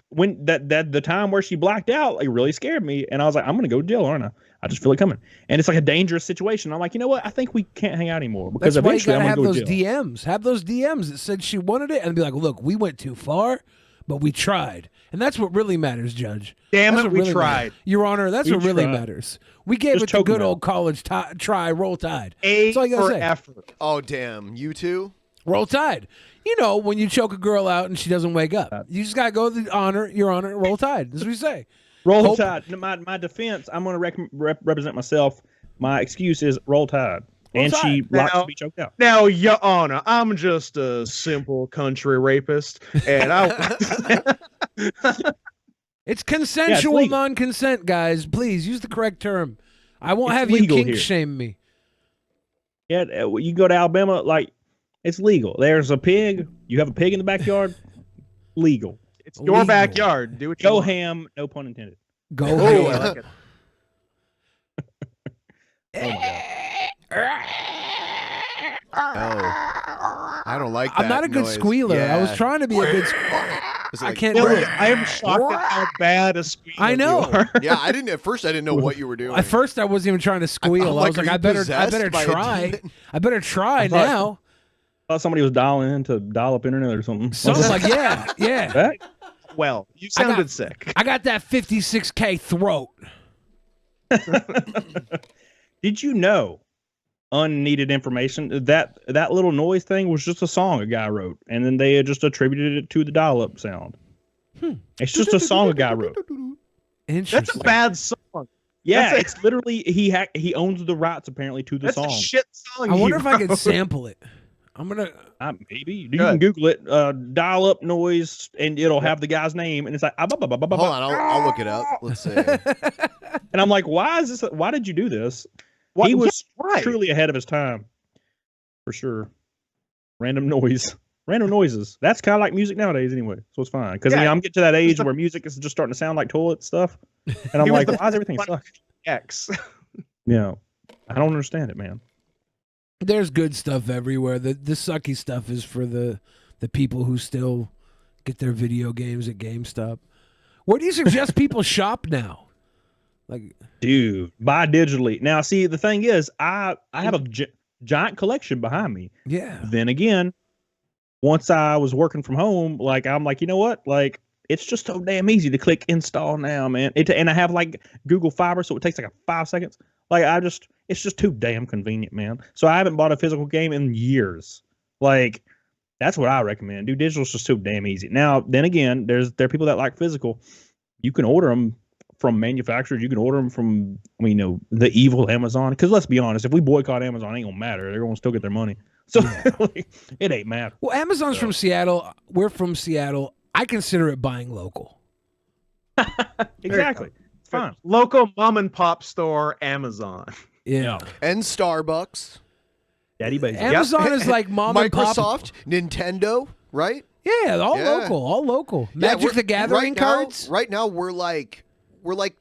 when the time where she blacked out, like really scared me, and I was like, I'm gonna go to jail, aren't I? I just feel it coming, and it's like a dangerous situation. I'm like, you know what? I think we can't hang out anymore because that's why eventually you I'm gotta gonna have go those to jail. DMs. Have those DMs that said she wanted it, and be like, look, we went too far, but we tried, and that's what really matters, Judge. Damn that's it, what we really tried. matters. Your Honor. That's We what really tried. matters. We gave Just it the choke 'em good out. old college try, roll tide. A That's all you gotta for say. effort. Oh, damn. You too? Roll tide. You know, when you choke a girl out and she doesn't wake up, you just gotta go to the honor, Your Honor, roll tide. That's what we say. Roll Hope- Tide. My defense, I'm going to represent myself. My excuse is Roll Tide. Roll And Tide. she likes Now- to be choked out. Now, Your Honor, I'm just a simple country rapist, and I. It's consensual legal. non-consent, guys. Please use the correct term. I won't It's have you legal kink here. shame me. Yeah, you go to Alabama, like, it's legal. There's a pig. You have a pig in the backyard. Legal. It's your Legal. backyard. Do what you Go want. ham, no pun intended. Go Oh, ahead. I like it. Oh my God. Oh. I don't like that I'm not a good noise. squealer. I was Yeah. trying to be a good. Is it I like- can't. Billy, do it. I am shocked at how bad a squealer I know. you are. Yeah, I didn't at first. I didn't know what you were doing. At first, I wasn't even trying to squeal. I'm I was like, like, are I you better possessed by a try. demon? I better try I thought- now. I thought somebody was dialing in to dial up internet or something. Something like, yeah. Right? Well, you I got- sounded sick. I got that 56K throat. Did you know, unneeded information, that little noise thing was just a song a guy wrote, and then they had just attributed it to the dial-up sound. It's just a song a guy wrote. Interesting. That's a bad song. Yeah, That's it's literally he owns the rights apparently to the That's song. a shit song. I wonder you if I could wrote. sample it. I'm gonna. Maybe you can Google it. Dial up noise, and it'll have the guy's name, and it's like. Hold on, I'll look it up. Let's see. And I'm like, why is this? Why did you do this? Why- He was yeah, right. truly ahead of his time, for sure. Random noises. That's kind of like music nowadays, anyway. So it's fine because Yeah. I'm getting to that age where music is just starting to sound like toilet stuff, and I'm He was like, the why does everything suck? X. Yeah, I don't understand it, man. There's good stuff everywhere. The sucky stuff is for the people who still get their video games at GameStop. Where do you suggest people shop now? Like, Dude, buy digitally. Now, see, the thing is, I have a giant collection behind me. yeah. Then again, once I was working from home, like I'm like, you know what? Like it's just so damn easy to click install now, man. And I have like Google Fiber, so it takes like 5 seconds. Like it's just too damn convenient, man. So I haven't bought a physical game in years. Like that's what I recommend. Dude, digital's just too damn easy. Now, then again, there are people that like physical. You can order them from manufacturers. You can order them from, the evil Amazon. Because let's be honest, if we boycott Amazon, it ain't gonna matter. They're gonna still get their money. So like, it ain't matter. Well, Amazon's from Seattle. We're from Seattle. I consider it buying local. Exactly. It's fine. Local mom and pop store, Amazon. Yeah. And Starbucks. Daddy Bezos. Amazon is like mom and pop. Microsoft, Nintendo, right? Yeah, all Yeah. local. Yeah, Magic we're- the Gathering right now- cards. Right now, we're like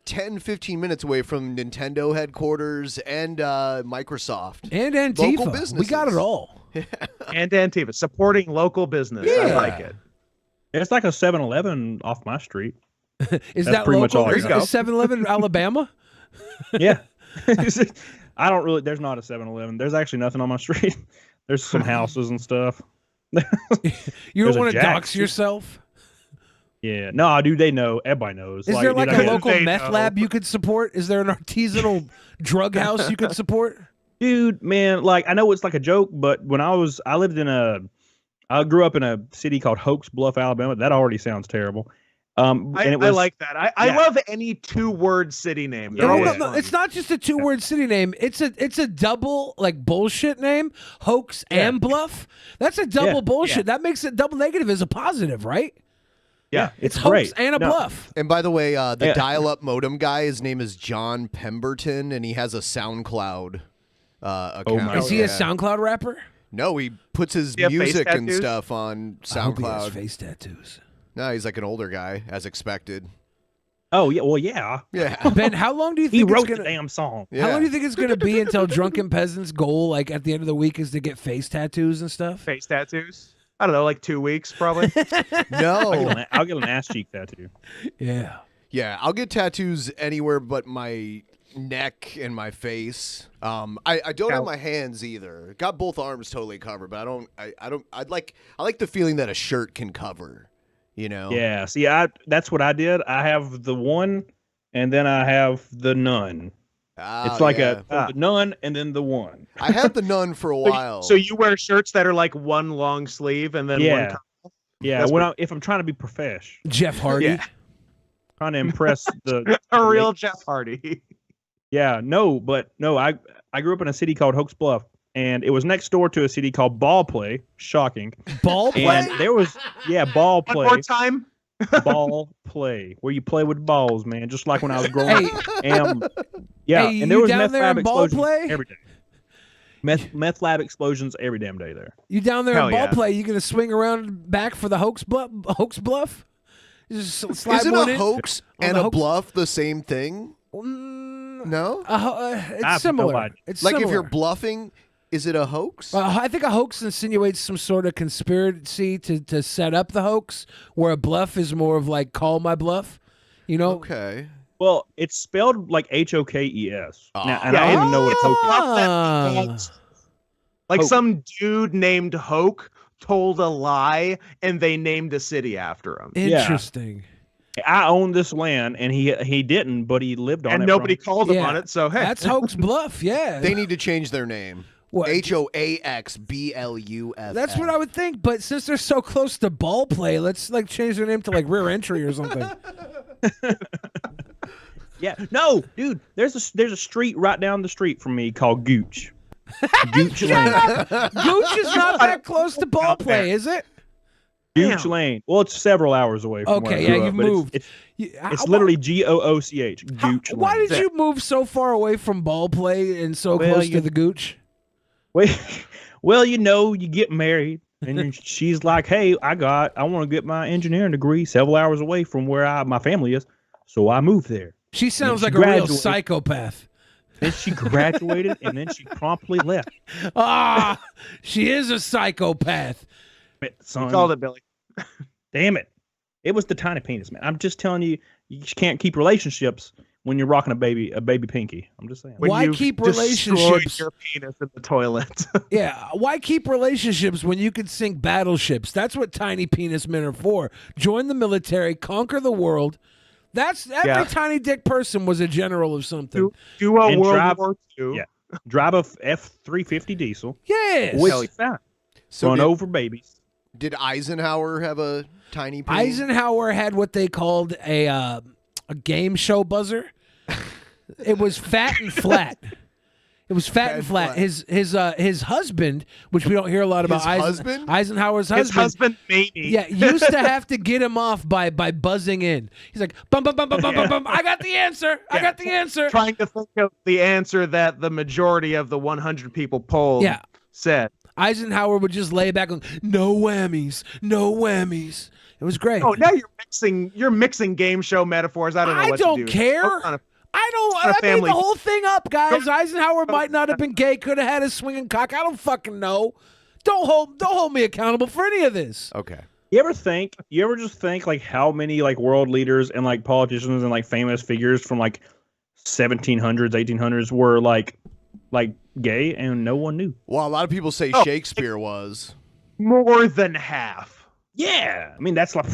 10, 15 minutes away from Nintendo headquarters and Microsoft. And Local Antifa. businesses. We got it all. And Antifa, supporting local business. I Yeah. like it. It's like a 7-Eleven off my street. Is That's that pretty much local? all I Is got. 7-Eleven Alabama? Yeah. I don't really. There's not a 7-Eleven. There's actually nothing on my street. There's some houses and stuff. You There's don't a want to Jack's. dox yourself? Yeah. No, dude. They know. Everybody knows. Is there like dude, I a mean, local They meth know. lab you could support? Is there an artisanal drug house you could support? dude, man, like I know it's like a joke, but when I grew up in a city called Hoax Bluff, Alabama. That already sounds terrible. And I like that. I yeah. love any 2-word city name. They're Yeah. always No, fun. it's not just a 2-word city name. It's a double like bullshit name. Hoax and bluff. That's a double Yeah. bullshit. That makes it double negative as a positive, right? Yeah, It's great. hoax and a No, bluff. And by the way, the Yeah. dial-up modem guy, his name is John Pemberton, and he has a SoundCloud account. my Is he a Yeah. SoundCloud rapper? No, he puts his he have face music and tattoos? stuff on I hope he has SoundCloud. face tattoos. No, he's like an older guy, as expected. Oh yeah, well yeah. Yeah. Ben, how long do you He think wrote it's the gonna? damn song. Yeah. How long do you think it's gonna be until Drunken Peasants' goal, like at the end of the week, is to get face tattoos and stuff? face tattoos. I don't know, like 2 weeks probably. No. I'll get an ass cheek tattoo. Yeah. Yeah, I'll get tattoos anywhere but my neck and my face. I don't have my hands either. Got both arms totally covered, but I like the feeling that a shirt can cover, you know? Yeah. See, that's what I did. I have the one, and then I have the none. It's like the none and then the one. I had the none for a while. So you wear shirts that are like one long sleeve and then Yeah. one. Yeah. That's If I'm trying to be profesh, Jeff Hardy. Yeah. trying to impress the A real Jeff Hardy. Yeah, no, I grew up in a city called Hoax Bluff, and it was next door to a city called Ball Play. Shocking. Ball play. And there was ball One play. more time. Ball play, where you play with balls, man, just like when I was growing up. And, Hey, and there you was down meth there lab in ball explosions play? every day. Meth lab explosions every damn day there. You down there Hell in ball yeah. play? You gonna swing around back for the hoax bluff? You just slide Isn't one a in? hoax On and the a hoax? bluff the same thing? No? It's have no similar. idea. It's Like similar. if you're bluffing, is it a hoax? I think a hoax insinuates some sort of conspiracy to set up the hoax, where a bluff is more of like call my bluff. You know? Okay. Well, it's spelled like Hokes. Now, and Yeah, I don't even know what it's Hoke is. Ah. Like Hoke. some dude named Hoke told a lie and they named a city after him. Interesting. I own this land, and he didn't, but he lived on it. And nobody from- called him Yeah. on it, so hey. That's hoax bluff. Yeah. They need to change their name. What? HOAXBLUF. That's what I would think, but since they're so close to ball play, let's like change their name to like rear entry or something. Yeah, no, dude. There's a street right down the street from me called Gooch. Gooch Lane. Gooch is not that close to ball play, is it? Gooch Lane. Well, it's several hours away from where I Okay, grew yeah, up, you've but it's- moved. It's literally GOOCH. Gooch Why Lane. did you move so far away from ball play and so Well, close you- to the Gooch? Well, you get married, and then she's like, "Hey, I want to get my engineering degree several hours away from where my family is, so I moved there." She sounds she like a real graduated. psychopath. Then she graduated, and then she promptly left. Ah, she is a psychopath. Son, Called it, Billy. damn it! It was the tiny penis, man. I'm just telling you, you just can't keep relationships when you're rocking a baby pinky. I'm just saying. When Why you've keep destroyed relationships? your penis in the toilet. Yeah, why keep relationships when you could sink battleships? That's what tiny penis men are for. Join the military, conquer the world. That's every tiny dick person was a general of something. Do a And World drive- War II. Yeah. Drive a F-350 diesel. Yes. Which is fine. So Run did, over babies. did Eisenhower have a tiny penis? Eisenhower had what they called a game show buzzer. It was fat and flat. It was fat and flat. His husband, which we don't hear a lot about. His husband? Eisenhower's His husband. husband, maybe. Yeah, used to have to get him off by buzzing in. He's like, bum bum bum bum bum bum bum. I got the answer. I got the answer. Trying to think of the answer that the majority of the 100 people polled said. Eisenhower would just lay back and no whammies, no whammies. It was great. Oh, now you're mixing game show metaphors. I don't know I what don't to do. care. What kind of- I made family- the whole thing up, guys. Eisenhower might not have been gay, could have had his swinging cock. I don't fucking know. Don't hold me accountable for any of this. Okay. You ever just think like how many like world leaders and like politicians and like famous figures from like 1700s, 1800s were like gay and no one knew? Well, a lot of people say Shakespeare was. More than half. Yeah. I mean, that's like,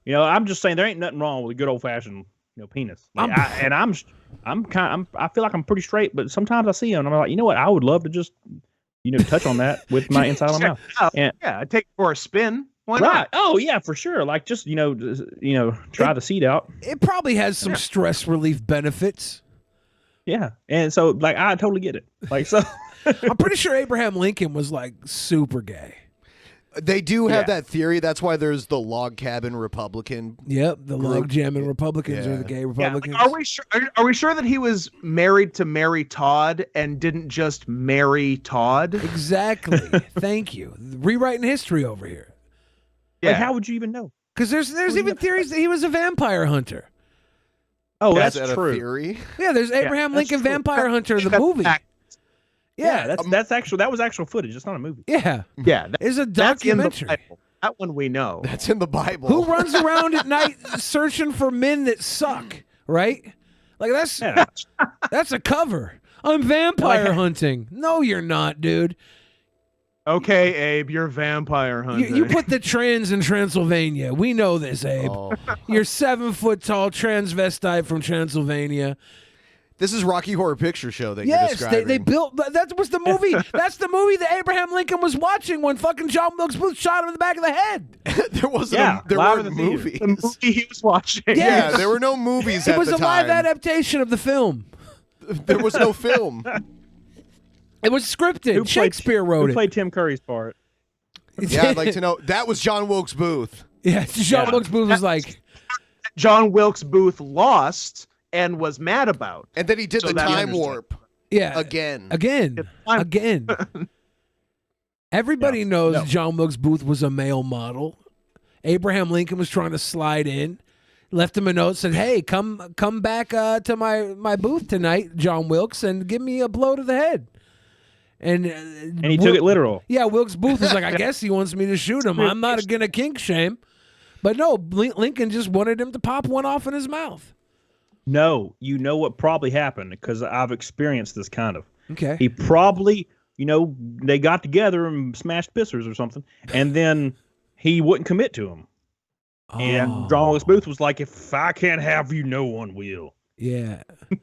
I'm just saying there ain't nothing wrong with a good old fashioned, penis. Like, I feel like I'm pretty straight, but sometimes I see them and I'm like, you know what? I would love to just, touch on that with my inside of my mouth. Yeah, I'd take it for a spin. Why right. not? Oh yeah, for sure. Like just, try the seat out. It probably has some stress relief benefits. Yeah. And so like, I totally get it. Like, so I'm pretty sure Abraham Lincoln was like super gay. They do have that theory. That's why there's the log cabin Republican. Yep, the log jamming Republicans are the gay Republicans. Are we sure? Are we sure that he was married to Mary Todd and didn't just marry Todd? Exactly. Thank you. Rewriting history over here. Yeah. Like, how would you even know? Because there's even theories that he was a vampire hunter. Oh, Is that's that true. a theory? Yeah, there's Abraham Lincoln Vampire Hunter, the movie. Yeah, that was actual footage. It's not a movie. Yeah. Yeah. It's a That's in the documentary. Bible. That one we know. That's in the Bible. Who runs around at night searching for men that suck, right? Like that's a cover. I'm vampire hunting. No, you're not, dude. Okay, Abe, you're vampire hunting. You put the trans in Transylvania. We know this, Abe. Oh. You're 7 foot tall transvestite from Transylvania. This is Rocky Horror Picture Show that you're Yes, describing. they built. That was the movie. That's the movie that Abraham Lincoln was watching when fucking John Wilkes Booth shot him in the back of the head. There wasn't. There live weren't in the theater. movies. The movie he was watching. Yeah. Yeah, there were no movies It at was the a live time. adaptation of the film. There was no film. It was scripted. Shakespeare wrote Who it. played Tim Curry's part? Yeah, I'd like to know. That was John Wilkes Booth. Yeah, John Wilkes Booth was like, John Wilkes Booth lost and was mad about. And then he did So the that- time warp yeah, again. again. Everybody knows John Wilkes Booth was a male model. Abraham Lincoln was trying to slide in, left him a note, said, "Hey, come back to my booth tonight, John Wilkes, and give me a blow to the head." And he took it literal. Yeah, Wilkes Booth was like, "I guess he wants me to shoot him. I'm not gonna kink shame." But no, Lincoln just wanted him to pop one off in his mouth. No, you know what probably happened, because I've experienced this kind of. Okay. He probably, they got together and smashed pissers or something, and then he wouldn't commit to him. Oh. And John Wilkes Booth was like, "If I can't have you, no one will." Yeah. And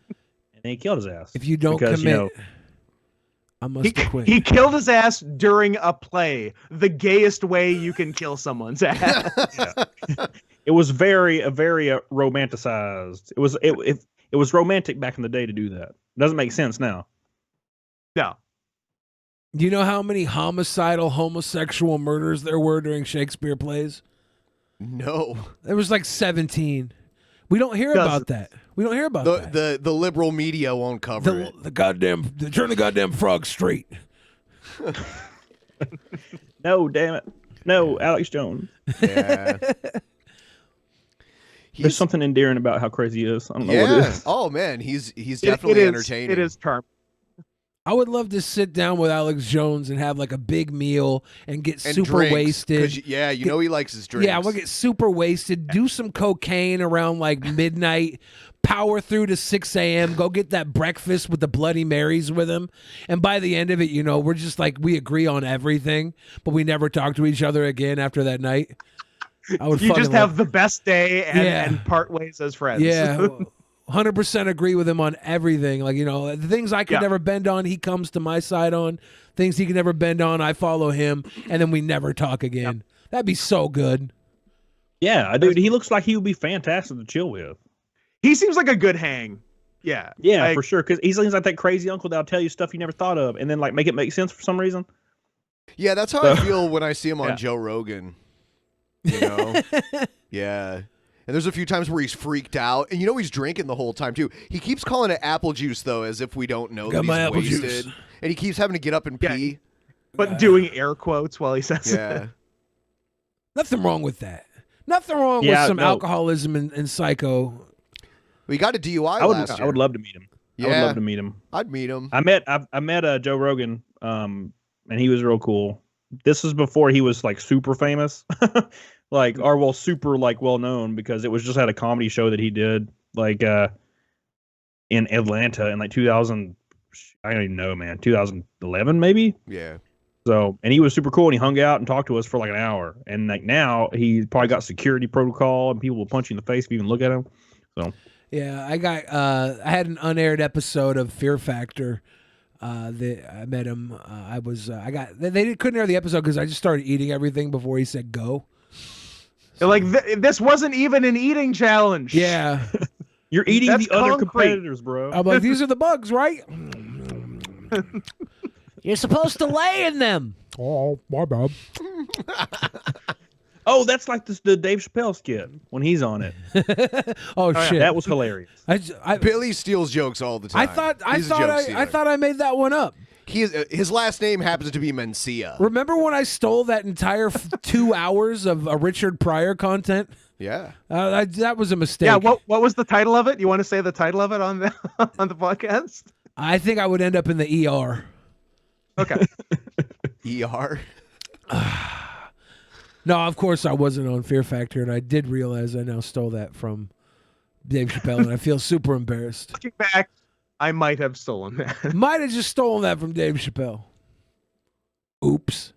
then he killed his ass. If you don't commit, I must quit. He killed his ass during a play. The gayest way you can kill someone's ass. It was very romanticized. It was romantic back in the day to do that. It doesn't make sense now. No. Do you know how many homicidal homosexual murders there were during Shakespeare plays? No. There was like 17. We don't hear about that. We don't hear about that. The liberal media won't cover it. Turn the goddamn frog straight. No, damn it. No, Alex Jones. Yeah. There's something endearing about how crazy he is. I don't know what it is. Oh man, he's definitely entertaining. It is charming. I would love to sit down with Alex Jones and have like a big meal and get And super drinks, wasted. 'cause you know he likes his drinks. Yeah, we'll get super wasted, do some cocaine around like midnight, power through to 6 a.m., go get that breakfast with the Bloody Marys with him. And by the end of it, we're just like, we agree on everything, but we never talk to each other again after that night. I would You just have the best day and, Yeah. and part ways as friends. Yeah. 100% agree with him on everything. Like, the things I could never bend on, he comes to my side on. Things he can never bend on, I follow him. And then we never talk again. That'd be so good. Yeah, dude, he looks like he would be fantastic to chill with. He seems like a good hang. Yeah. Yeah, Like, for sure. Because he seems like that crazy uncle that'll tell you stuff you never thought of and then like make it make sense for some reason. Yeah, that's how I feel when I see him on Joe Rogan. Yeah. And there's a few times where he's freaked out, and he's drinking the whole time too. He keeps calling it apple juice though, as if we don't know Got that my he's apple wasted. juice. And he keeps having to get up and pee. But doing air quotes while he says Yeah. it. Nothing wrong with that. Nothing wrong with some alcoholism and psycho. We got a DUI last year. I would love to meet him. I would love to meet him. I'd meet him. I met Joe Rogan, and he was real cool. This was before he was like super famous. like, or well, super like well known because it was just at a comedy show that he did like in Atlanta in like 2000. I don't even know, man. 2011 maybe. Yeah. So, and he was super cool, and he hung out and talked to us for like an hour. And like now, he's probably got security protocol, and people will punch you in the face if you even look at him. So, yeah, I had an unaired episode of Fear Factor. I met him. They couldn't air the episode because I just started eating everything before he said go. Like this wasn't even an eating challenge. Yeah, you're eating That's the other concrete. competitors, bro. I'm like, these are the bugs, right? You're supposed to lay in them. Oh, my bad. Oh, that's like the Dave Chappelle skit when he's on it. Oh shit, that was hilarious. Billy steals jokes all the time. I thought I made that one up. His last name happens to be Mencia. Remember when I stole that entire 2 hours of Richard Pryor content? Yeah, that was a mistake. Yeah, what was the title of it? You want to say the title of it on the on the podcast? I think I would end up in the ER. Okay. ER. No, of course I wasn't on Fear Factor, and I did realize I now stole that from Dave Chappelle, and I feel super embarrassed. Looking back, I might have stolen that. Might have just stolen that from Dave Chappelle. Oops.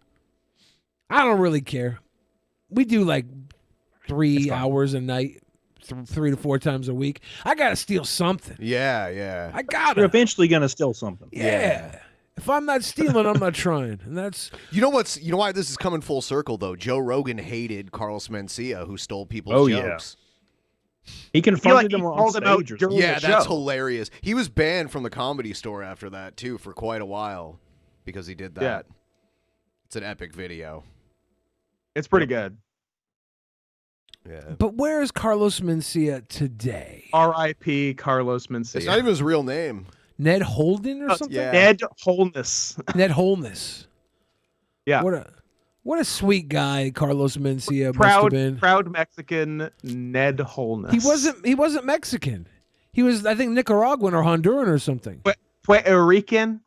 I don't really care. We do like 3 hours a night, 3 to 4 times a week. I gotta steal something. Yeah. I gotta. You're eventually gonna steal something. Yeah. If I'm not stealing, I'm not trying. And that's You know why this is coming full circle though? Joe Rogan hated Carlos Mencia, who stole people's jokes. Yeah. He confronted him on stage or something. Yeah, that's hilarious. He was banned from the Comedy Store after that too for quite a while because he did that. Yeah. It's an epic video. It's pretty good. Yeah. But where is Carlos Mencia today? R.I.P. Carlos Mencia. It's not even his real name. Ned Holden or something? Yeah. Ned Holness. Ned Holness. Yeah. What a sweet guy Carlos Mencia must have been. Proud Mexican Ned Holness. He wasn't Mexican. He was, I think, Nicaraguan or Honduran or something. Puerto Rican?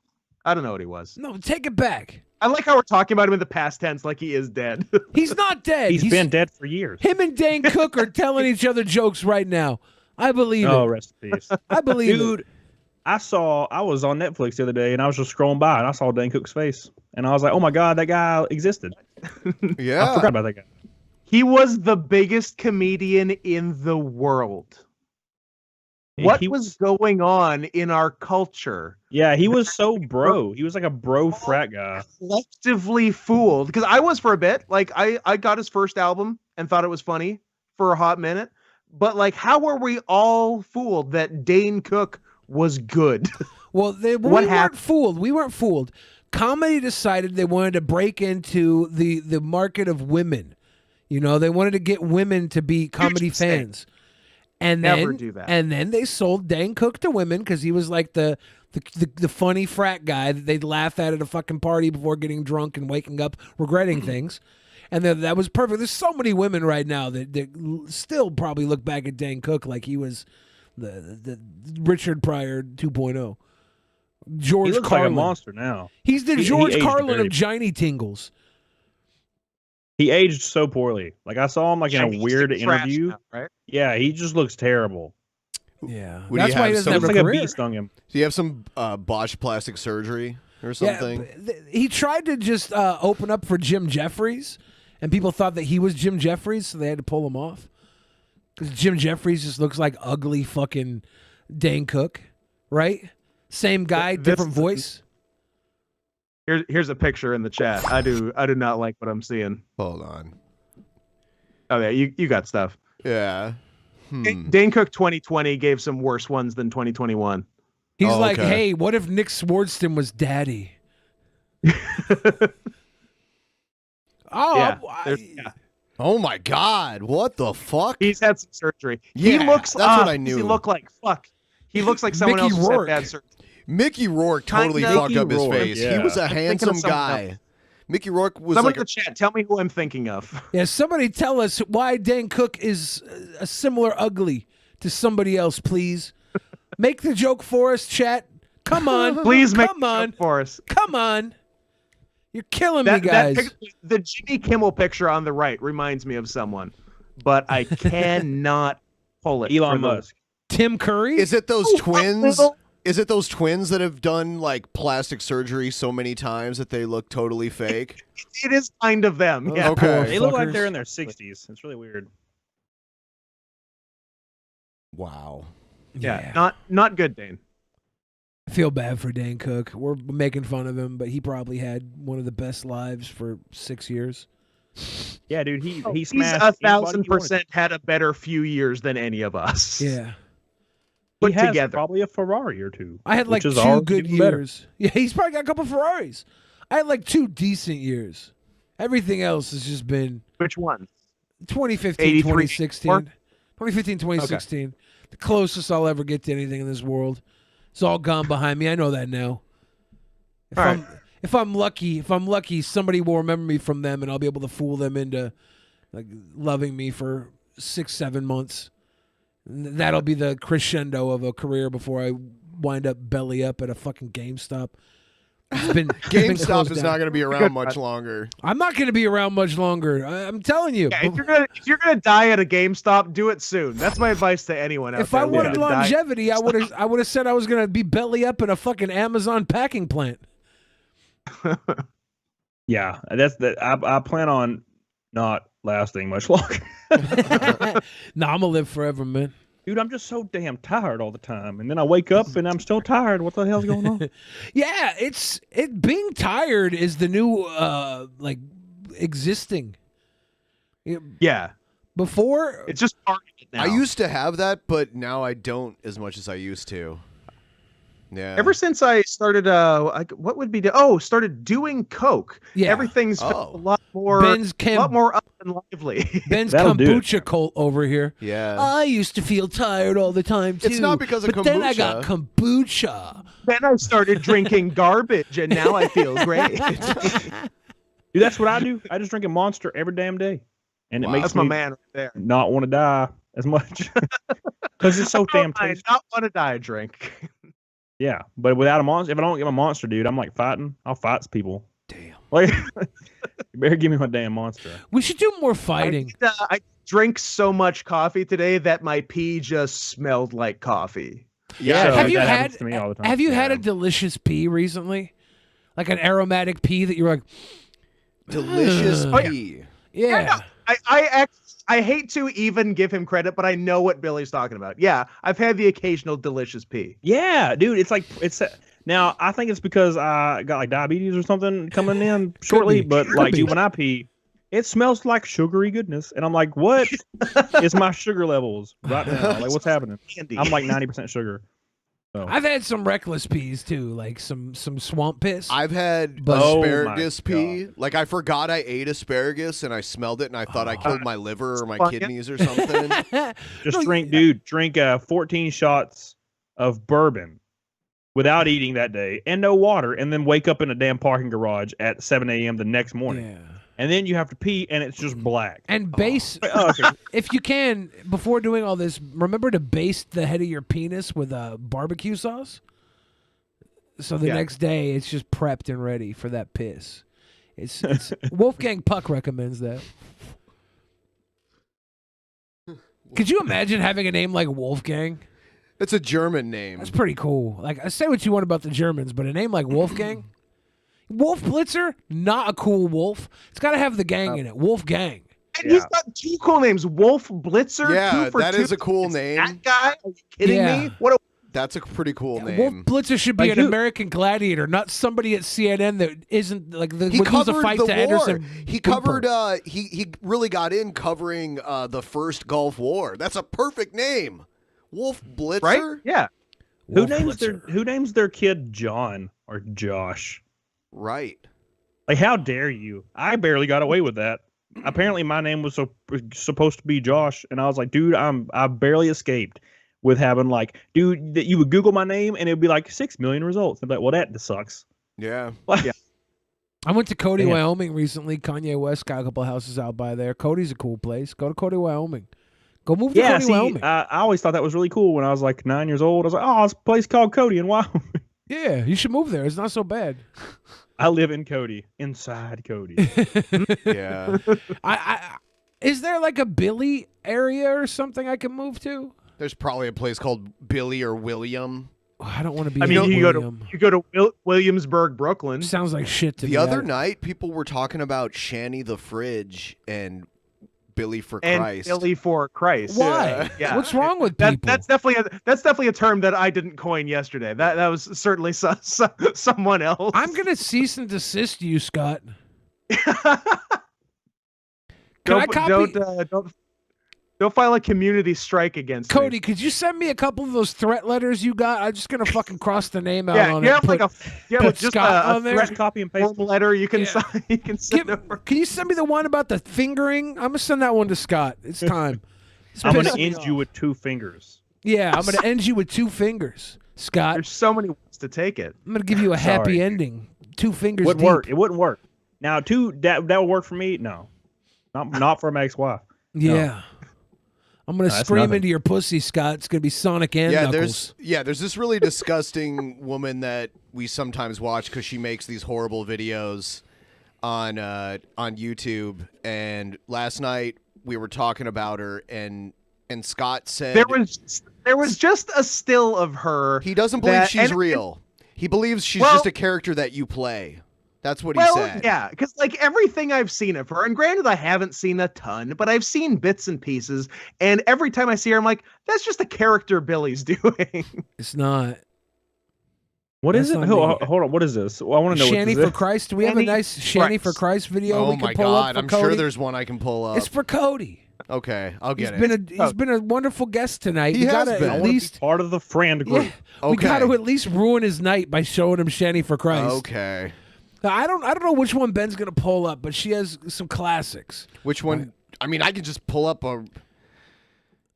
I don't know what he was. No, take it back. I like how we're talking about him in the past tense like he is dead. He's not dead. He's been dead for years. Him and Dane Cook are telling each other jokes right now. I believe it. Oh, rest in peace. I believe it. Dude, I was on Netflix the other day and I was just scrolling by and I saw Dane Cook's face. And I was like, oh my God, that guy existed. Yeah. I forgot about that guy. He was the biggest comedian in the world. What was going on in our culture? Yeah, he was so bro. He was like a bro frat guy. Collectively fooled. Because I was for a bit. Like, I got his first album and thought it was funny for a hot minute. But, like, how were we all fooled that Dane Cook was good? Well, we weren't fooled. We weren't fooled. Comedy decided they wanted to break into the market of women. You know, they wanted to get women to be comedy fans. And Never do that. And then they sold Dane Cook to women because he was like the funny frat guy that they'd laugh at a fucking party before getting drunk and waking up regretting things. And that was perfect. There's so many women right now that still probably look back at Dane Cook like he was the Richard Pryor 2.0. George He looks Carlin. like a monster now. He's the He George aged Carlin very- of Giny Tingles. He aged so poorly. Like I saw him like in a He's weird trash interview. now, right? Yeah, he just looks terrible. Yeah. Would That's he why he have doesn't have Looks a like a career. bee stung him. Do you have some botched plastic surgery or something? Yeah, he tried to just open up for Jim Jeffries, and people thought that he was Jim Jeffries, so they had to pull him off. Because Jim Jeffries just looks like ugly fucking Dane Cook, right? Same guy, different voice. Here's a picture in the chat. I do not like what I'm seeing. Hold on. Oh yeah, you got stuff. Yeah. Dane Cook 2020 gave some worse ones than 2021. He's Oh, like, okay. hey, what if Nick Swardston was daddy? Oh my God! What the fuck? He's had some surgery. Yeah, he looks. that's what I Does knew. he look like fuck? He looks like someone Mickey else who's had Rourke. bad surgery. Mickey Rourke totally Kinda. fucked up his Mickey Rourke, face. He yeah. was a thinking of handsome someone guy. else. Mickey Rourke was Someone like in the chat, tell me who I'm thinking of. Yeah, somebody tell us why Dane Cook is a similar ugly to somebody else, please. Make the joke for us, chat. Come on. Please make Come the on. joke for us. Come on. You're killing me, guys. The Jimmy Kimmel picture on the right reminds me of someone, but I cannot pull it. Elon Musk. Tim Curry? Is it those twins? Is it those twins that have done like plastic surgery so many times that they look totally fake? It is kind of them. Yeah. Okay. They look like they're in their 60s. It's really weird. Wow. Yeah. Not good, Dane. I feel bad for Dane Cook. We're making fun of him, but he probably had one of the best lives for 6 years. Yeah, dude, he He's smashed 1,000% had a better few years than any of us. Yeah. He has together. probably a Ferrari or two. I had like which is 2 all good even better. years. Yeah, he's probably got a couple Ferraris. I had like 2 decent years. Everything else has just been Which one? 2015, 83, 2016. 2015, 2016. The closest I'll ever get to anything in this world. It's all gone behind me. I know that now. If I'm lucky, somebody will remember me from them, and I'll be able to fool them into like loving me for 6-7 months. That'll be the crescendo of a career before I wind up belly up at a fucking GameStop. GameStop is not going to be around much longer. I'm not going to be around much longer. I'm telling you. Yeah, if you're gonna die at a GameStop, do it soon. That's my advice to anyone out If there. I wanted longevity, I would have said I was going to be belly up in a fucking Amazon packing plant. Yeah, I plan on not lasting much longer. Nah, I'm gonna live forever, man. Dude, I'm just so damn tired all the time, and then I wake up and I'm still tired. What the hell's going on? Yeah, being tired is the new like existing. Yeah. Before it's just targeted now. I used to have that, but now I don't as much as I used to. Yeah. Ever since I started, started doing coke. Yeah. Everything's a lot more, up and lively. Ben's kombucha cult over here. Yeah. I used to feel tired all the time too. It's not because of but kombucha. Then I got kombucha. Then I started drinking garbage, and now I feel great. Dude, that's what I do. I just drink a Monster every damn day, and it makes that's me my man right there. not want to die as much because it's so damn tasty. Not want to die drink. Yeah, but without a monster, if I don't get my monster, dude, I'm like fighting. I'll fight people. Damn. Like, you better give me my damn monster. We should do more fighting. I drank so much coffee today that my pee just smelled like coffee. Yeah, have you happens to me all the time. Have you had a delicious pee recently? Like an aromatic pee that you're like delicious pee. Yeah. I hate to even give him credit, but I know what Billy's talking about. Yeah, I've had the occasional delicious pee. Yeah, dude, now I think it's because I got like diabetes or something coming in shortly, but like, dude, when I pee, it smells like sugary goodness, and I'm like, what is my sugar levels right now? Like, what's happening? I'm like 90% sugar. So. I've had some reckless peas too, like some swamp piss. I've had asparagus pee. Like I forgot I ate asparagus and I smelled it and I thought I killed my liver or my kidneys or something. Just drink 14 shots of bourbon without eating that day and no water, and then wake up in a damn parking garage at 7 a.m. the next morning. Yeah. And then you have to pee, and it's just black. And baste, if you can, before doing all this, remember to baste the head of your penis with barbecue sauce. So the next day, it's just prepped and ready for that piss. It's Wolfgang Puck recommends that. Could you imagine having a name like Wolfgang? It's a German name. That's pretty cool. Like, I say what you want about the Germans, but a name like Wolfgang? Wolf Blitzer, not a cool wolf. It's got to have the gang in it. Wolfgang. And he's got 2 cool names. Wolf Blitzer. Yeah, that is a cool name. That guy? Are you kidding me? That's a pretty cool name. Wolf Blitzer should be an American gladiator, not somebody at CNN that isn't like he covered the fight the to war. Anderson. He covered. He really got in covering the first Gulf War. That's a perfect name. Wolf Blitzer. Right? Yeah. Who names their kid John or Josh? Right. Like, how dare you? I barely got away with that. Apparently, my name was supposed to be Josh, and I was like, dude, I barely escaped with having like, dude, that you would Google my name and it would be like 6 million results. I'm like, well, that sucks. Yeah. Yeah. I went to Cody, Wyoming recently. Kanye West got a couple of houses out by there. Cody's a cool place. Go to Cody, Wyoming. Go move to Cody, Wyoming. I always thought that was really cool when I was like 9 years old. I was like, oh, it's a place called Cody in Wyoming. Yeah, you should move there. It's not so bad. I live in Cody, inside Cody. Yeah. Is there like a Billy area or something I can move to? There's probably a place called Billy or William. I don't want to be. I mean, you William. go to Williamsburg, Brooklyn. Sounds like shit to me. The other night, people were talking about Shanny the Fridge and Billy for Christ. Billy for Christ. Why? Yeah. What's wrong with people? That's definitely a term that I didn't coin yesterday. That was certainly someone else. I'm gonna cease and desist you, Scott. Don't file a community strike against Cody, me. could you send me a couple of those threat letters you got? I'm just gonna fucking cross the name out on Yeah, it. like just Scott a on there. threat copy and paste letter you can send over. Can you send me the one about the fingering? I'm gonna send that one to Scott. It's time. I'm gonna end you with 2 fingers. Yeah, I'm gonna end you with 2 fingers, Scott. There's so many ways to take it. I'm gonna give you a happy ending. 2 fingers Wouldn't deep. work. It wouldn't work. Now, that would work for me. No, not for my ex-wife. Yeah. No. I'm gonna scream into your pussy, Scott. It's gonna be Sonic and Knuckles. There's this really disgusting woman that we sometimes watch because she makes these horrible videos on YouTube. And last night we were talking about her, and Scott said there was just a still of her. He doesn't believe she's real. He believes she's just a character that you play. That's what he said. Yeah, because like everything I've seen of her, and granted I haven't seen a ton, but I've seen bits and pieces, and every time I see her, I'm like, that's just a character Billy's doing. It's not. What is it? Hold on. What is this? Well, I want to know. Shanny for Christ. Do we have a nice Shanny for Christ video? Oh we can my pull God! up for I'm Cody? sure there's one I can pull up. It's for Cody. Okay, I'll get He's been a wonderful guest tonight. He we has gotta been. at least part of the friend group. Yeah, we got to at least ruin his night by showing him Shanny for Christ. Okay. Now, I don't know which one Ben's gonna pull up, but she has some classics. Which one? I mean, I can just pull up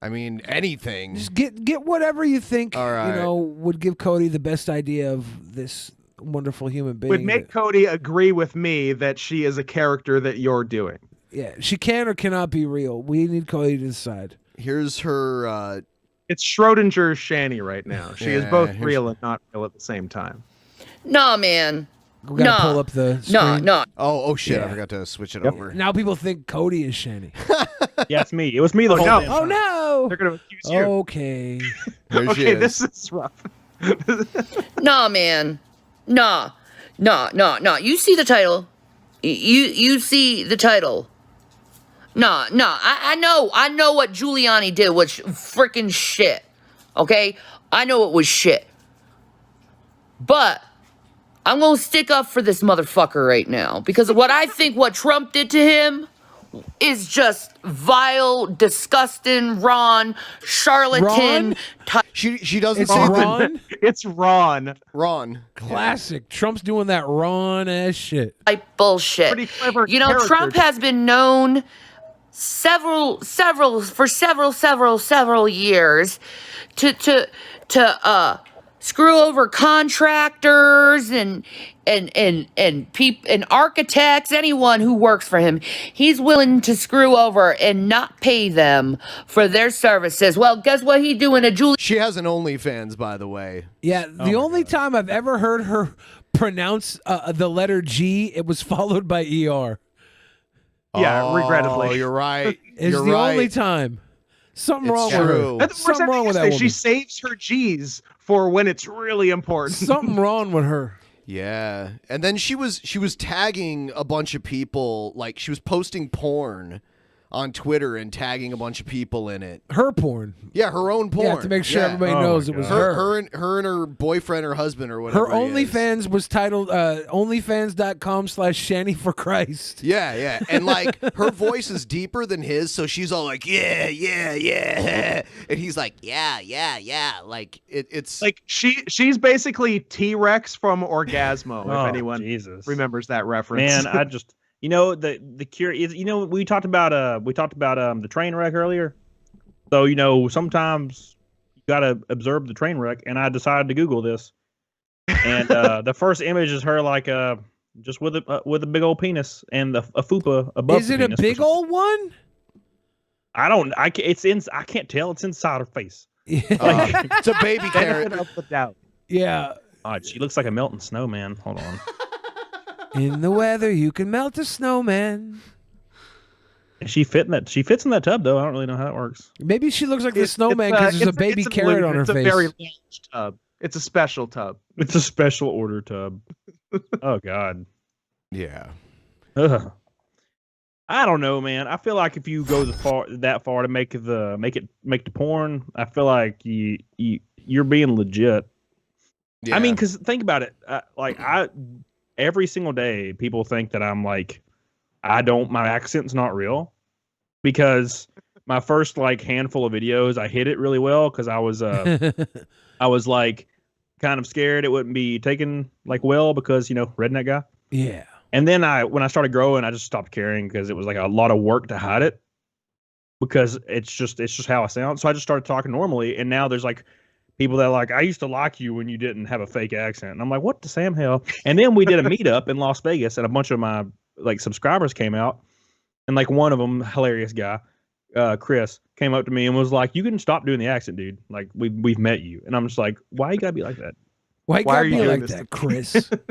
anything. Just get whatever you think All right. would give Cody the best idea of this wonderful human being. Would make Cody agree with me that she is a character that you're doing. Yeah, she can or cannot be real. We need Cody to decide. Here's her. It's Schrodinger's Shanny right now. She is both here's- real and not real at the same time. No, man. We gotta pull up the screen. No. Oh shit! Yeah. I forgot to switch it over. Now people think Cody is Shanny. Yeah, it's me. It was me the whole time. Oh no! They're gonna accuse you. Okay. There she Okay, is. this is rough. No, man. No. You see the title. You see the title. No. I know what Giuliani did was freaking shit. Okay? I know it was shit. But I'm going to stick up for this motherfucker right now because what Trump did to him is just vile, disgusting, Ron, charlatan. She doesn't It's say Ron. It's Ron. Ron. Classic. Trump's doing that Ron ass shit. Type bullshit. Pretty clever You know, character. Trump has been known several years to screw over contractors and architects, anyone who works for him. He's willing to screw over and not pay them for their services. Well, guess what he doing to Julie? She has an OnlyFans, by the way. Yeah, the only time I've ever heard her pronounce the letter G, it was followed by ER. Yeah, regrettably. Oh, you're right. It's You're the right. only time. Something It's wrong true. with her. Something wrong with that woman. She saves her G's for when it's really important. Something wrong with her. Yeah. And then she was tagging a bunch of people, like she was posting porn on Twitter and tagging a bunch of people in it. Her porn. Yeah, her own porn. Yeah, to make sure Yeah. everybody knows it was her. Her and her boyfriend or husband or whatever. Her OnlyFans was titled onlyfans.com/Shanny for Christ. Yeah. And like her voice is deeper than his, so she's all like, yeah. And he's like, yeah. Like it's like she's basically T-Rex from Orgasmo, Oh, if anyone Jesus. remembers that reference. Man, I just the cure is we talked about the train wreck earlier. So sometimes you gotta observe the train wreck, and I decided to Google this, and the first image is her like just with a big old penis and a fupa above. Is it a big old one? I can't tell. It's inside her face. it's a baby carrot. Benefit of the doubt. Yeah. God, she looks like a melting snowman. Hold on. In the weather, you can melt a snowman. She fits in that tub though. I don't really know how that works. Maybe she looks like the snowman because there's a baby carrot on her face. It's a very large tub. It's a special tub. It's a special order tub. Oh God. Yeah. Ugh. I don't know, man. I feel like if you go that far to make the porn, I feel like you're being legit. Yeah. I mean, because think about it. Every single day, people think that I'm like, my accent's not real, because my first like handful of videos, I hit it really well because I was like kind of scared it wouldn't be taken like well because redneck guy. Yeah. And then when I started growing, I just stopped caring because it was like a lot of work to hide it, because it's just how I sound. So I just started talking normally, and now there's like people that are like, I used to like you when you didn't have a fake accent. And I'm like, what the Sam hell? And then we did a meetup in Las Vegas, and a bunch of my like subscribers came out, and like one of them, hilarious guy, Chris, came up to me and was like, you can stop doing the accent, dude. Like we've met you. And I'm just like, why you gotta be like that? Why are you like that, Chris? Can't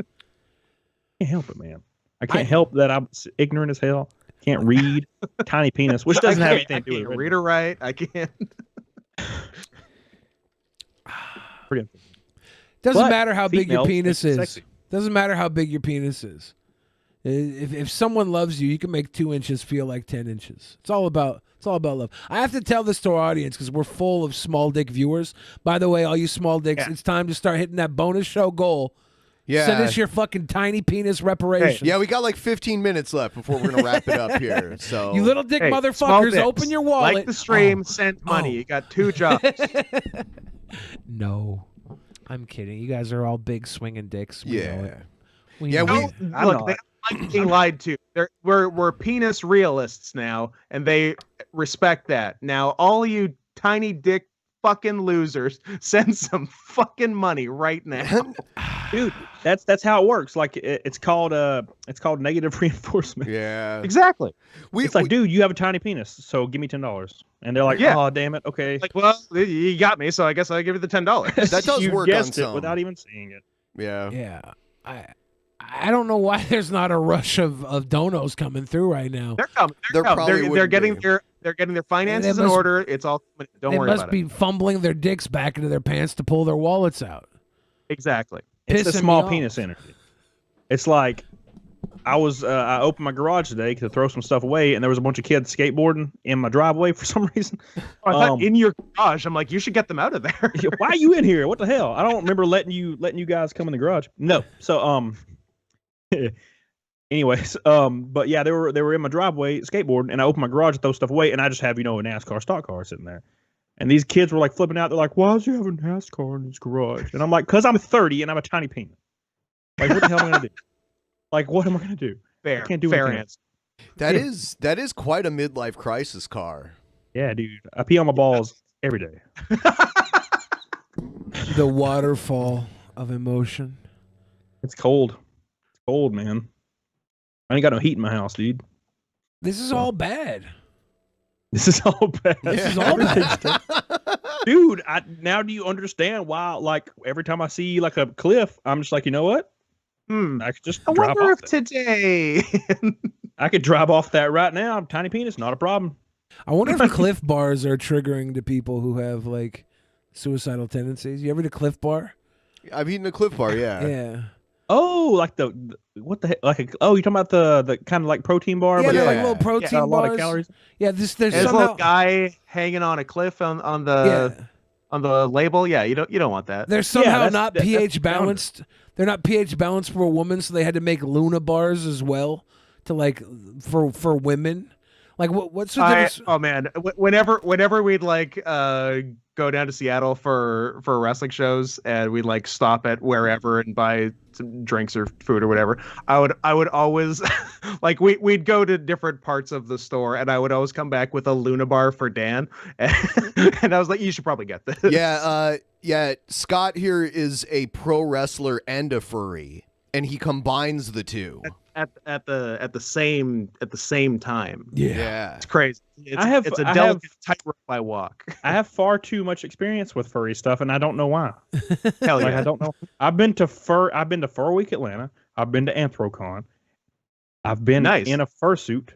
help it, man. I can't help that I'm ignorant as hell. Can't read. Tiny penis, which doesn't have anything to do with it. Read or write. I can't. Doesn't matter how big your penis is. Sexy. Doesn't matter how big your penis is. If someone loves you, you can make 2 inches feel like 10 inches. It's all about love. I have to tell this to our audience because we're full of small dick viewers. By the way, all you small dicks, It's time to start hitting that bonus show goal. Yeah. Send us your fucking tiny penis reparations. Hey, yeah, we got like 15 minutes left before we're gonna wrap it up here. So you little dick motherfuckers, open your wallet. Like the stream, send money. You got 2 jobs. No, I'm kidding. You guys are all big swinging dicks. We know it. Look, they don't like being lied to. We're penis realists now, and they respect that. Now, all you tiny dick fucking losers, send some fucking money right now. Dude, that's how it works. Like it's called negative reinforcement. Yeah, exactly. It's like, dude, you have a tiny penis, so give me $10. And they're like, oh, damn it, okay. Like, well, you got me, so I guess I'll give you the $10. That does you work guessed on it some. without even seeing it. Yeah. Yeah. I don't know why there's not a rush of donos coming through right now. They're coming. They're getting their finances in order. It's all. Don't worry about it. They must be fumbling their dicks back into their pants to pull their wallets out. Exactly. It's the small penis energy. It's like I opened my garage today to throw some stuff away, and there was a bunch of kids skateboarding in my driveway for some reason. I thought in your garage. I'm like, you should get them out of there. Why are you in here? What the hell? I don't remember letting you guys come in the garage. No. So anyways, but yeah, they were in my driveway skateboarding, and I opened my garage to throw stuff away, and I just have a NASCAR stock car sitting there. And these kids were like flipping out. They're like, why is you have a NASCAR in his garage? And I'm like, because I'm 30 and I'm a tiny penis. Like, what the hell am I going to do? Like, what am I going to do? Fair. I can't do fair anything. Answer. That is quite a midlife crisis car. Yeah, dude. I pee on my balls every day. The waterfall of emotion. It's cold. It's cold, man. I ain't got no heat in my house, dude. This is all bad. This is all bad. This is all bad. Dude, now do you understand why, like, every time I see, like, a cliff, I'm just like, you know what? I could just I drive wonder off if today... I could drive off that right now. Tiny penis, not a problem. I wonder if Cliff Bars are triggering to people who have, like, suicidal tendencies. You ever eat a Cliff Bar? I've eaten a Cliff Bar, yeah. Yeah. Oh, like what the heck? Like, you're talking about the kind of like protein bar? Yeah, but they're like little protein bars. A lot of calories. Yeah, there's a little guy hanging on a cliff on the label. Yeah, you don't want that. They're somehow not pH balanced. They're not pH balanced for a woman, so they had to make Luna bars as well to like for women. Like what's the difference? Oh man, whenever we'd like go down to Seattle for wrestling shows, and we'd like stop at wherever and buy some drinks or food or whatever, I would always like we'd go to different parts of the store, and I would always come back with a Luna bar for Dan, and I was like, you should probably get this. Yeah, Scott here is a pro wrestler and a furry. and he combines the two at the same time. Yeah. It's crazy. It's a delicate tightrope I walk. I have far too much experience with furry stuff, and I don't know why. Hell yeah. Like, I don't know. I've been to Fur Week Atlanta. I've been to Anthrocon. I've been in a fursuit,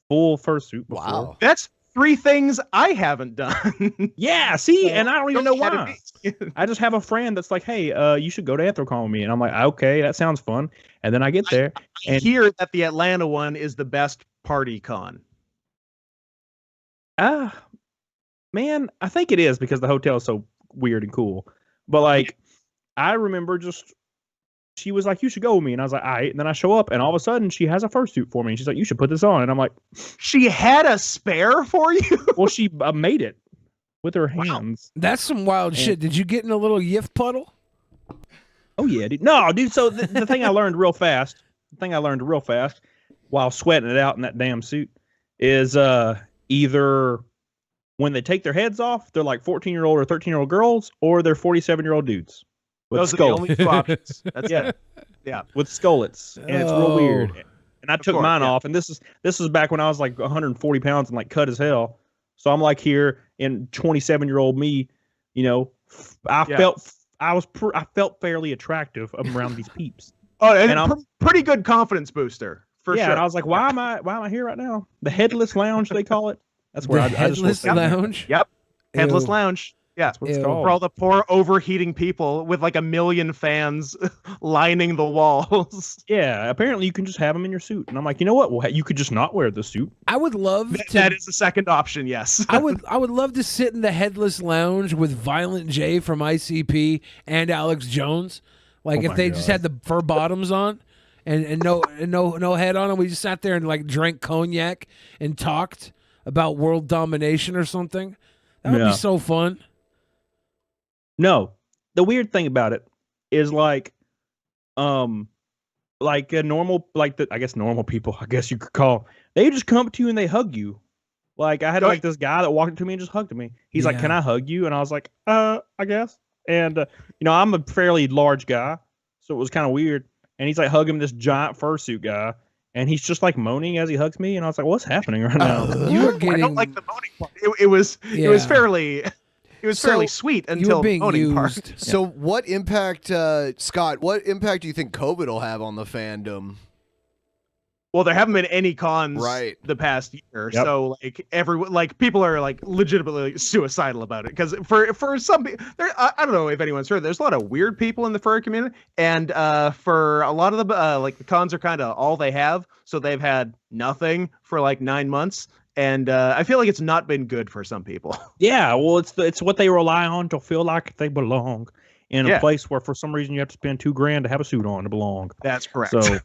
full fursuit before. Wow. That's 3 things I haven't done. Yeah, see, and I don't even know how to why. be. I just have a friend that's like, hey, you should go to Anthrocon with me. And I'm like, okay, that sounds fun. And then I get there. I hear that the Atlanta one is the best party con. Man, I think it is because the hotel is so weird and cool. But like, I remember she was like, you should go with me. And I was like, all right. And then I show up and all of a sudden she has a fursuit for me. And she's like, you should put this on. And I'm like, she had a spare for you? Well, she made it with her hands. That's some wild shit. Did you get in a little yiff puddle? Oh, yeah, dude. No, dude. So the thing I learned real fast, while sweating it out in that damn suit is either when they take their heads off, they're like 14-year-old or 13-year-old girls, or they're 47-year-old dudes. Those are the only 2 options. That's it. Yeah. With skullets. And it's real weird. And I took mine off. And this is back when I was like 140 pounds and like cut as hell. So I'm like here in 27-year-old me, you know, I felt fairly attractive around these peeps. Oh, and I'm pretty good confidence booster for sure. And I was like, why am I here right now? The headless lounge, they call it. That's where headless lounge. Yep. Headless lounge. Yeah, that's what it's called. For all the poor overheating people with like 1 million fans lining the walls. Yeah, apparently you can just have them in your suit, and I'm like, you know what? Well, you could just not wear the suit. I would love to. That is the second option. Yes, I would love to sit in the headless lounge with Violent J from ICP and Alex Jones, like if they just had the fur bottoms on. And no head on them. We just sat there and like drank cognac and talked about world domination or something. That would be so fun. No, the weird thing about it is like a normal, I guess normal people, I guess you could call, they just come up to you and they hug you. Like I had like this guy that walked up to me and just hugged me. He's like, "Can I hug you?" And I was like, I guess. And you know, I'm a fairly large guy, so it was kind of weird. And he's like hugging this giant fursuit guy, and he's just like moaning as he hugs me. And I was like, "What's happening right now?" You were getting. I don't like the moaning part. It was fairly. It was fairly sweet until the moaning part. So what impact, Scott, what impact do you think COVID will have on the fandom? Well, there haven't been any cons the past year, so like people are like legitimately suicidal about it because for some people, I don't know if anyone's heard. There's a lot of weird people in the furry community, and for a lot of them, like the cons are kind of all they have, so they've had nothing for like 9 months. And I feel like it's not been good for some people. Yeah, well, it's what they rely on to feel like they belong in a place where for some reason you have to spend $2,000 to have a suit on to belong. That's correct. So,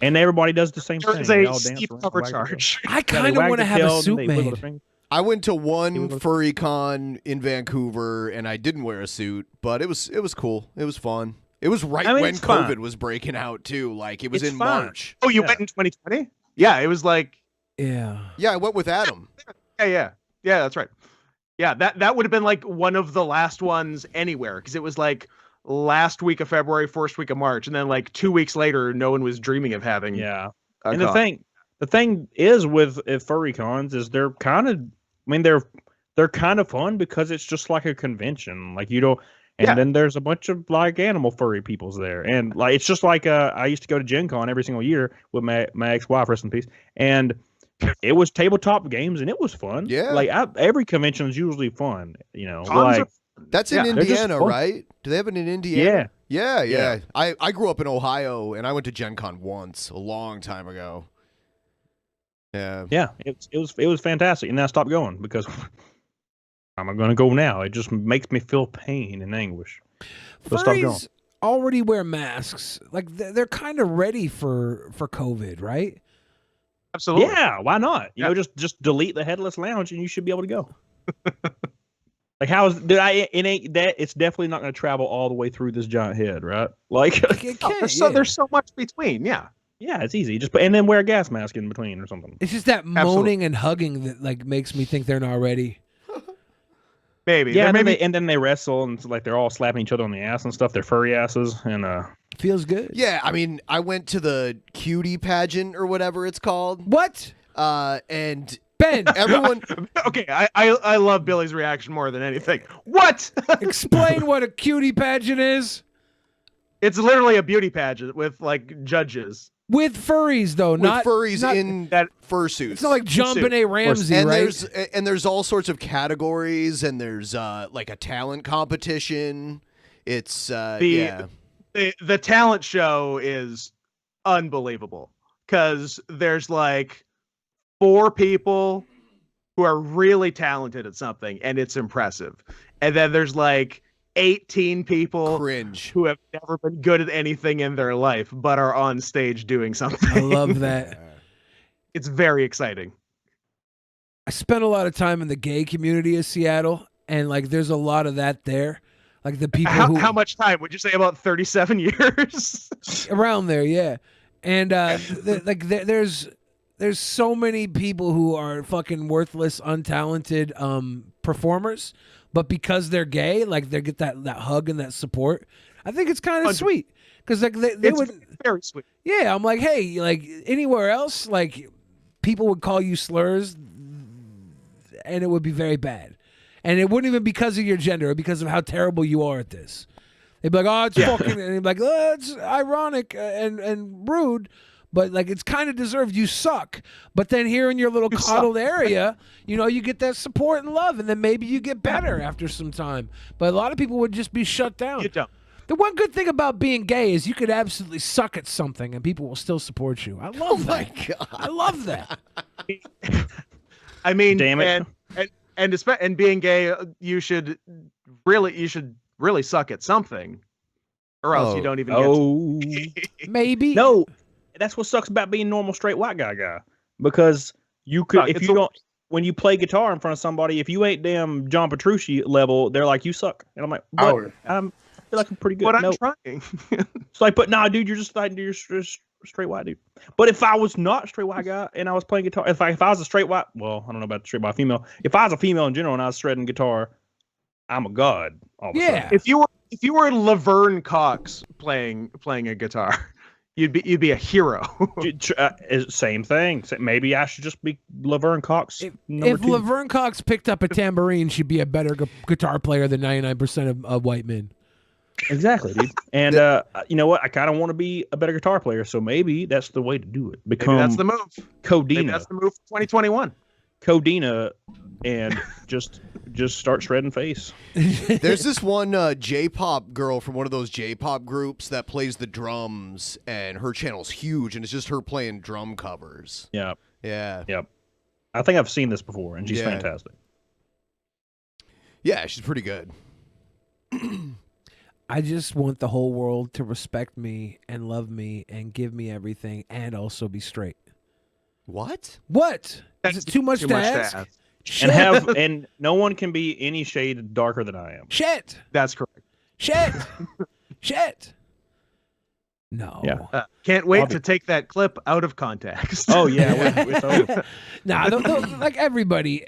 and everybody does the same thing. There's a steep cover charge. I kind of want to have a suit made. I went to one furry con in Vancouver and I didn't wear a suit, but it was cool. It was fun. It was when COVID was breaking out too. Like it was in March. Oh, you went in 2020? Yeah, it was like. Yeah, I went with Adam. Yeah, that's right. Yeah, that would have been like one of the last ones anywhere because it was like last week of February, first week of March, and then like 2 weeks later, no one was dreaming of having. Yeah, and the thing is with furry cons is they're kind of, I mean they're kind of fun because it's just like a convention, like you don't. And then there's a bunch of like animal furry peoples there, and like it's just like I used to go to Gen Con every single year with my ex-wife, rest in peace, and it was tabletop games and it was fun. Yeah, like every convention is usually fun. You know, that's in Indiana, right? Do they have it in Indiana? Yeah. I grew up in Ohio and I went to Gen Con once a long time ago. Yeah, it was fantastic, and then I stopped going because. I'm going to go now. It just makes me feel pain and anguish. So stop going. Already wear masks. Like they're kind of ready for COVID, right? Absolutely. Yeah, why not? You know, just delete the headless lounge and you should be able to go. Like it's definitely not going to travel all the way through this giant head, right? Like there's so much between. Yeah, it's easy. Just and then wear a gas mask in between or something. It's just that moaning and hugging that like makes me think they're not ready. Maybe. Yeah, and then they wrestle and like they're all slapping each other on the ass and stuff. They're furry asses and Feels good. Yeah, I mean, I went to the cutie pageant or whatever it's called. What? And Ben, everyone. Okay, I love Billy's reaction more than anything. What? Explain what a cutie pageant is. It's literally a beauty pageant with like judges. With furries, though, With not furries not, in that fursuits. It's not like John Benet Ramsey, and right? There's all sorts of categories, and there's like a talent competition. It's the talent show is unbelievable because there's like 4 people who are really talented at something, and it's impressive. And then there's like 18 people cringe who have never been good at anything in their life, but are on stage doing something. I love that. It's very exciting. I spent a lot of time in the gay community of Seattle, and like there's a lot of that there. Like the people How much time would you say? About 37 years? Around there, yeah. And there's so many people who are fucking worthless, untalented performers, but because they're gay, like they get that hug and that support. I think it's kind of sweet because like they would very sweet. Yeah, I'm like, hey, like anywhere else, like people would call you slurs, and it would be very bad. And it wouldn't even be because of your gender, or because of how terrible you are at this. They'd be like, oh, it's fucking, and they'd be like, oh, it's ironic and rude, but like it's kind of deserved. You suck. But then here in your little coddled area, you know, you get that support and love, and then maybe you get better after some time. But a lot of people would just be shut down. You don't. The one good thing about being gay is you could absolutely suck at something, and people will still support you. I love that. My God. I love that. I mean, damn it. And being gay, you should really suck at something, or else you don't even get to. Maybe. No, that's what sucks about being normal straight white guy. Because you could, if you don't, when you play guitar in front of somebody, if you ain't damn John Petrucci level, they're like, you suck. And I'm like, what? I feel like I'm pretty good. But I'm trying. It's like, but nah, dude, you're just straight white dude. But if I was not a straight white guy and I was playing guitar, if I was a straight white, well, I don't know about straight white female. If I was a female in general and I was shredding guitar, I'm a god. All of a sudden. If you were Laverne Cox playing a guitar, you'd be a hero. Same thing. Maybe I should just be Laverne Cox. If Laverne Cox picked up a tambourine, she'd be a better guitar player than 99% of white men. Exactly, dude. And you know what? I kind of want to be a better guitar player, so maybe that's the way to do it. Maybe that's the move. Codina. Maybe that's the move for 2021. Codina, and just start shredding face. There's this one J-pop girl from one of those J-pop groups that plays the drums, and her channel's huge, and it's just her playing drum covers. Yeah. Yep. I think I've seen this before, and she's fantastic. Yeah, she's pretty good. I just want the whole world to respect me and love me and give me everything and also be straight. What? Is it too much to ask? And and no one can be any shade darker than I am. Shit. That's correct. Shit. No. Yeah. Can't wait to take that clip out of context. Oh yeah. It's over. Nah, like everybody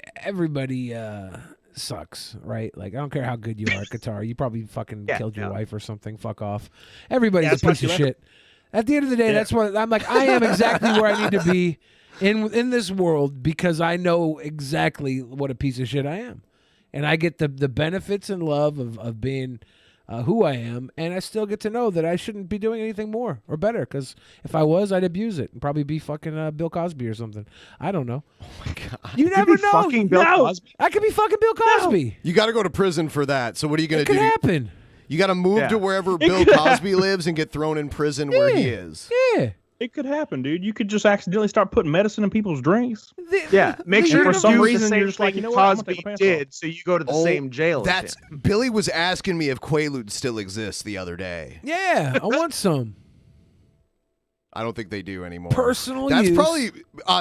sucks, right? Like I don't care how good you are at guitar, you probably fucking killed your wife or something. Fuck off. Everybody's a piece of shit. At the end of the day, that's what I'm like. I am exactly where I need to be in this world because I know exactly what a piece of shit I am, and I get the benefits and love of being who I am, and I still get to know that I shouldn't be doing anything more or better, because if I was, I'd abuse it and probably be fucking Bill Cosby or something. I don't know. Oh my God. You never know. Fucking Bill Cosby. I could be fucking Bill Cosby. You got to go to prison for that. So what are you going to do? It could happen. You got to move to wherever Bill Cosby lives and get thrown in prison where he is. Yeah. It could happen, dude. You could just accidentally start putting medicine in people's drinks. Yeah, make sure for to some do reason the same you're just like, thing you know what? I'm gonna Cosby take my pants did, so you go to the same jail. That's Billy was asking me if Quaaludes still exists the other day. Yeah, I want some. I don't think they do anymore. Personal That's use. probably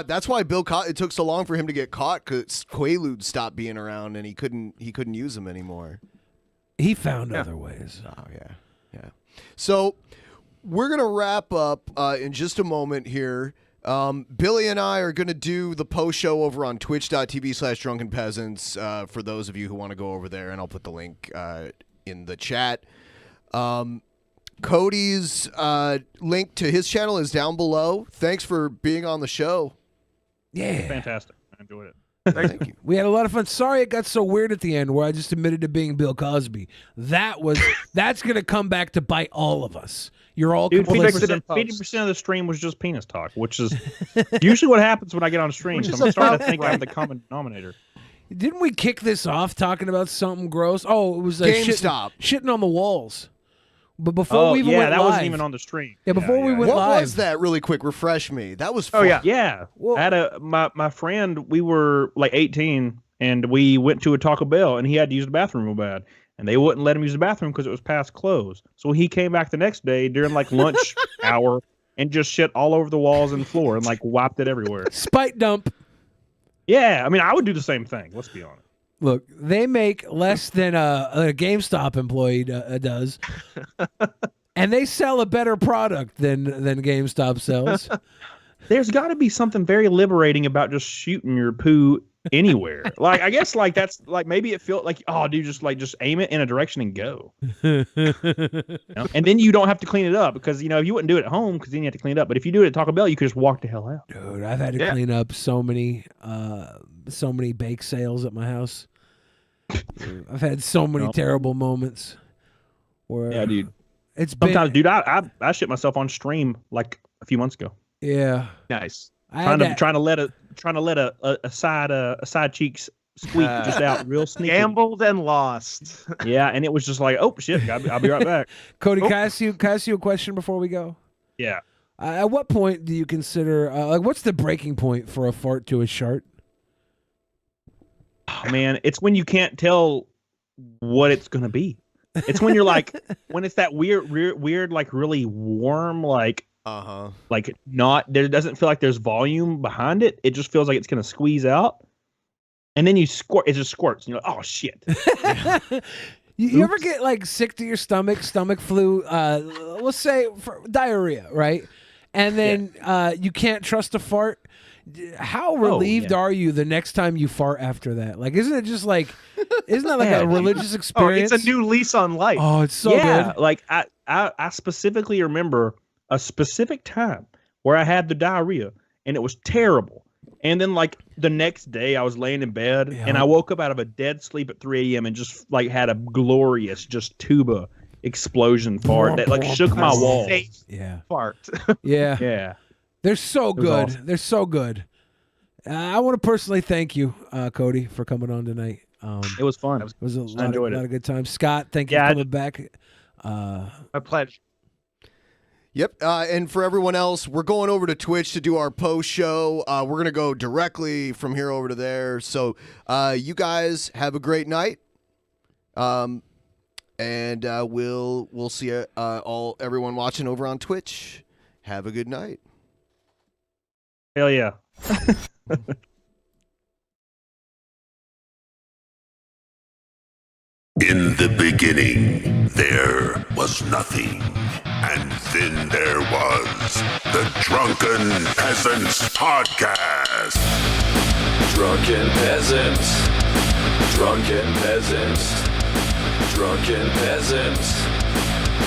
that's why it took so long for him to get caught, because Quaaludes stopped being around and he couldn't use them anymore. He found other ways. Oh yeah. So we're gonna wrap up in just a moment here. Billy and I are gonna do the post show over on twitch.tv/drunkenpeasants for those of you who want to go over there, and I'll put the link in the chat. Cody's link to his channel is down below. Thanks for being on the show. Yeah. Fantastic. I enjoyed it. Thank you. We had a lot of fun. Sorry it got so weird at the end where I just admitted to being Bill Cosby. That's going to come back to bite all of us. You're all Dude, complicit. 50% of the stream was just penis talk, which is usually what happens when I get on stream. So I'm starting to think I'm the common denominator. Didn't we kick this off talking about something gross? Oh, it was GameStop. shitting on the walls. But before we even went that live, wasn't even on the stream. Yeah, before we went live. What was that? Really quick, refresh me. That was fun. Yeah. Well, I had my friend. We were like 18, and we went to a Taco Bell, and he had to use the bathroom real bad, and they wouldn't let him use the bathroom because it was past close. So he came back the next day during like lunch hour and just shit all over the walls and floor and like wiped it everywhere. Spite dump. Yeah, I mean, I would do the same thing. Let's be honest. Look, they make less than a GameStop employee does, and they sell a better product than GameStop sells. There's got to be something very liberating about just shooting your poo anywhere. Like, I guess like that's like maybe it felt like, oh, dude, just aim it in a direction and go. You know? And then you don't have to clean it up because you wouldn't do it at home because then you have to clean it up. But if you do it at Taco Bell, you could just walk the hell out. Dude, I've had to clean up so many bake sales at my house. I've had so many terrible moments. Where dude. It's sometimes, dude, I shit myself on stream like a few months ago. Yeah, nice. Trying to let a side cheeks squeak just out real sneaky. Gambled and lost. Yeah, and it was just like, oh shit, I'll be right back. Cody, can I ask you a question before we go? Yeah. At what point do you consider what's the breaking point for a fart to a shart? Oh, man, it's when you can't tell what it's gonna be. It's when you're like when it's that weird like really warm like like not there doesn't feel like there's volume behind it. It just feels like it's gonna squeeze out, and then you squirt. It just squirts. And you're like, oh shit. You ever get like sick to your stomach flu? Let's say for diarrhea, right? And then you can't trust a fart. How relieved are you the next time you fart after that? Like, isn't that like a religious experience? It's a new lease on life. Oh, it's so good. Like I specifically remember a specific time where I had the diarrhea and it was terrible. And then like the next day I was laying in bed and I woke up out of a dead sleep at 3 a.m. and just like had a glorious just tuba explosion fart that like shook my walls. Yeah. Fart. Yeah. They're so good. Awesome. They're so good. I want to personally thank you, Cody, for coming on tonight. It was fun. It was a lot of good time. Scott, thank you for coming back. My pleasure. Yep. And for everyone else, we're going over to Twitch to do our post show. We're going to go directly from here over to there. So you guys have a great night. And we'll see everyone watching over on Twitch. Have a good night. Hell yeah. In the beginning, there was nothing. And then there was the Drunken Peasants Podcast. Drunken Peasants. Drunken Peasants. Drunken Peasants.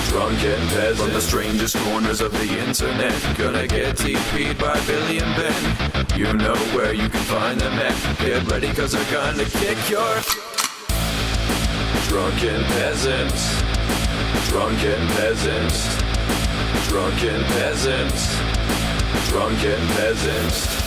Drunken Peasants. From the strangest corners of the internet, gonna get TP'd by Billy and Ben. You know where you can find them at. Get ready cause they're gonna kick your Drunken Peasants. Drunken Peasants. Drunken Peasants. Drunken Peasants.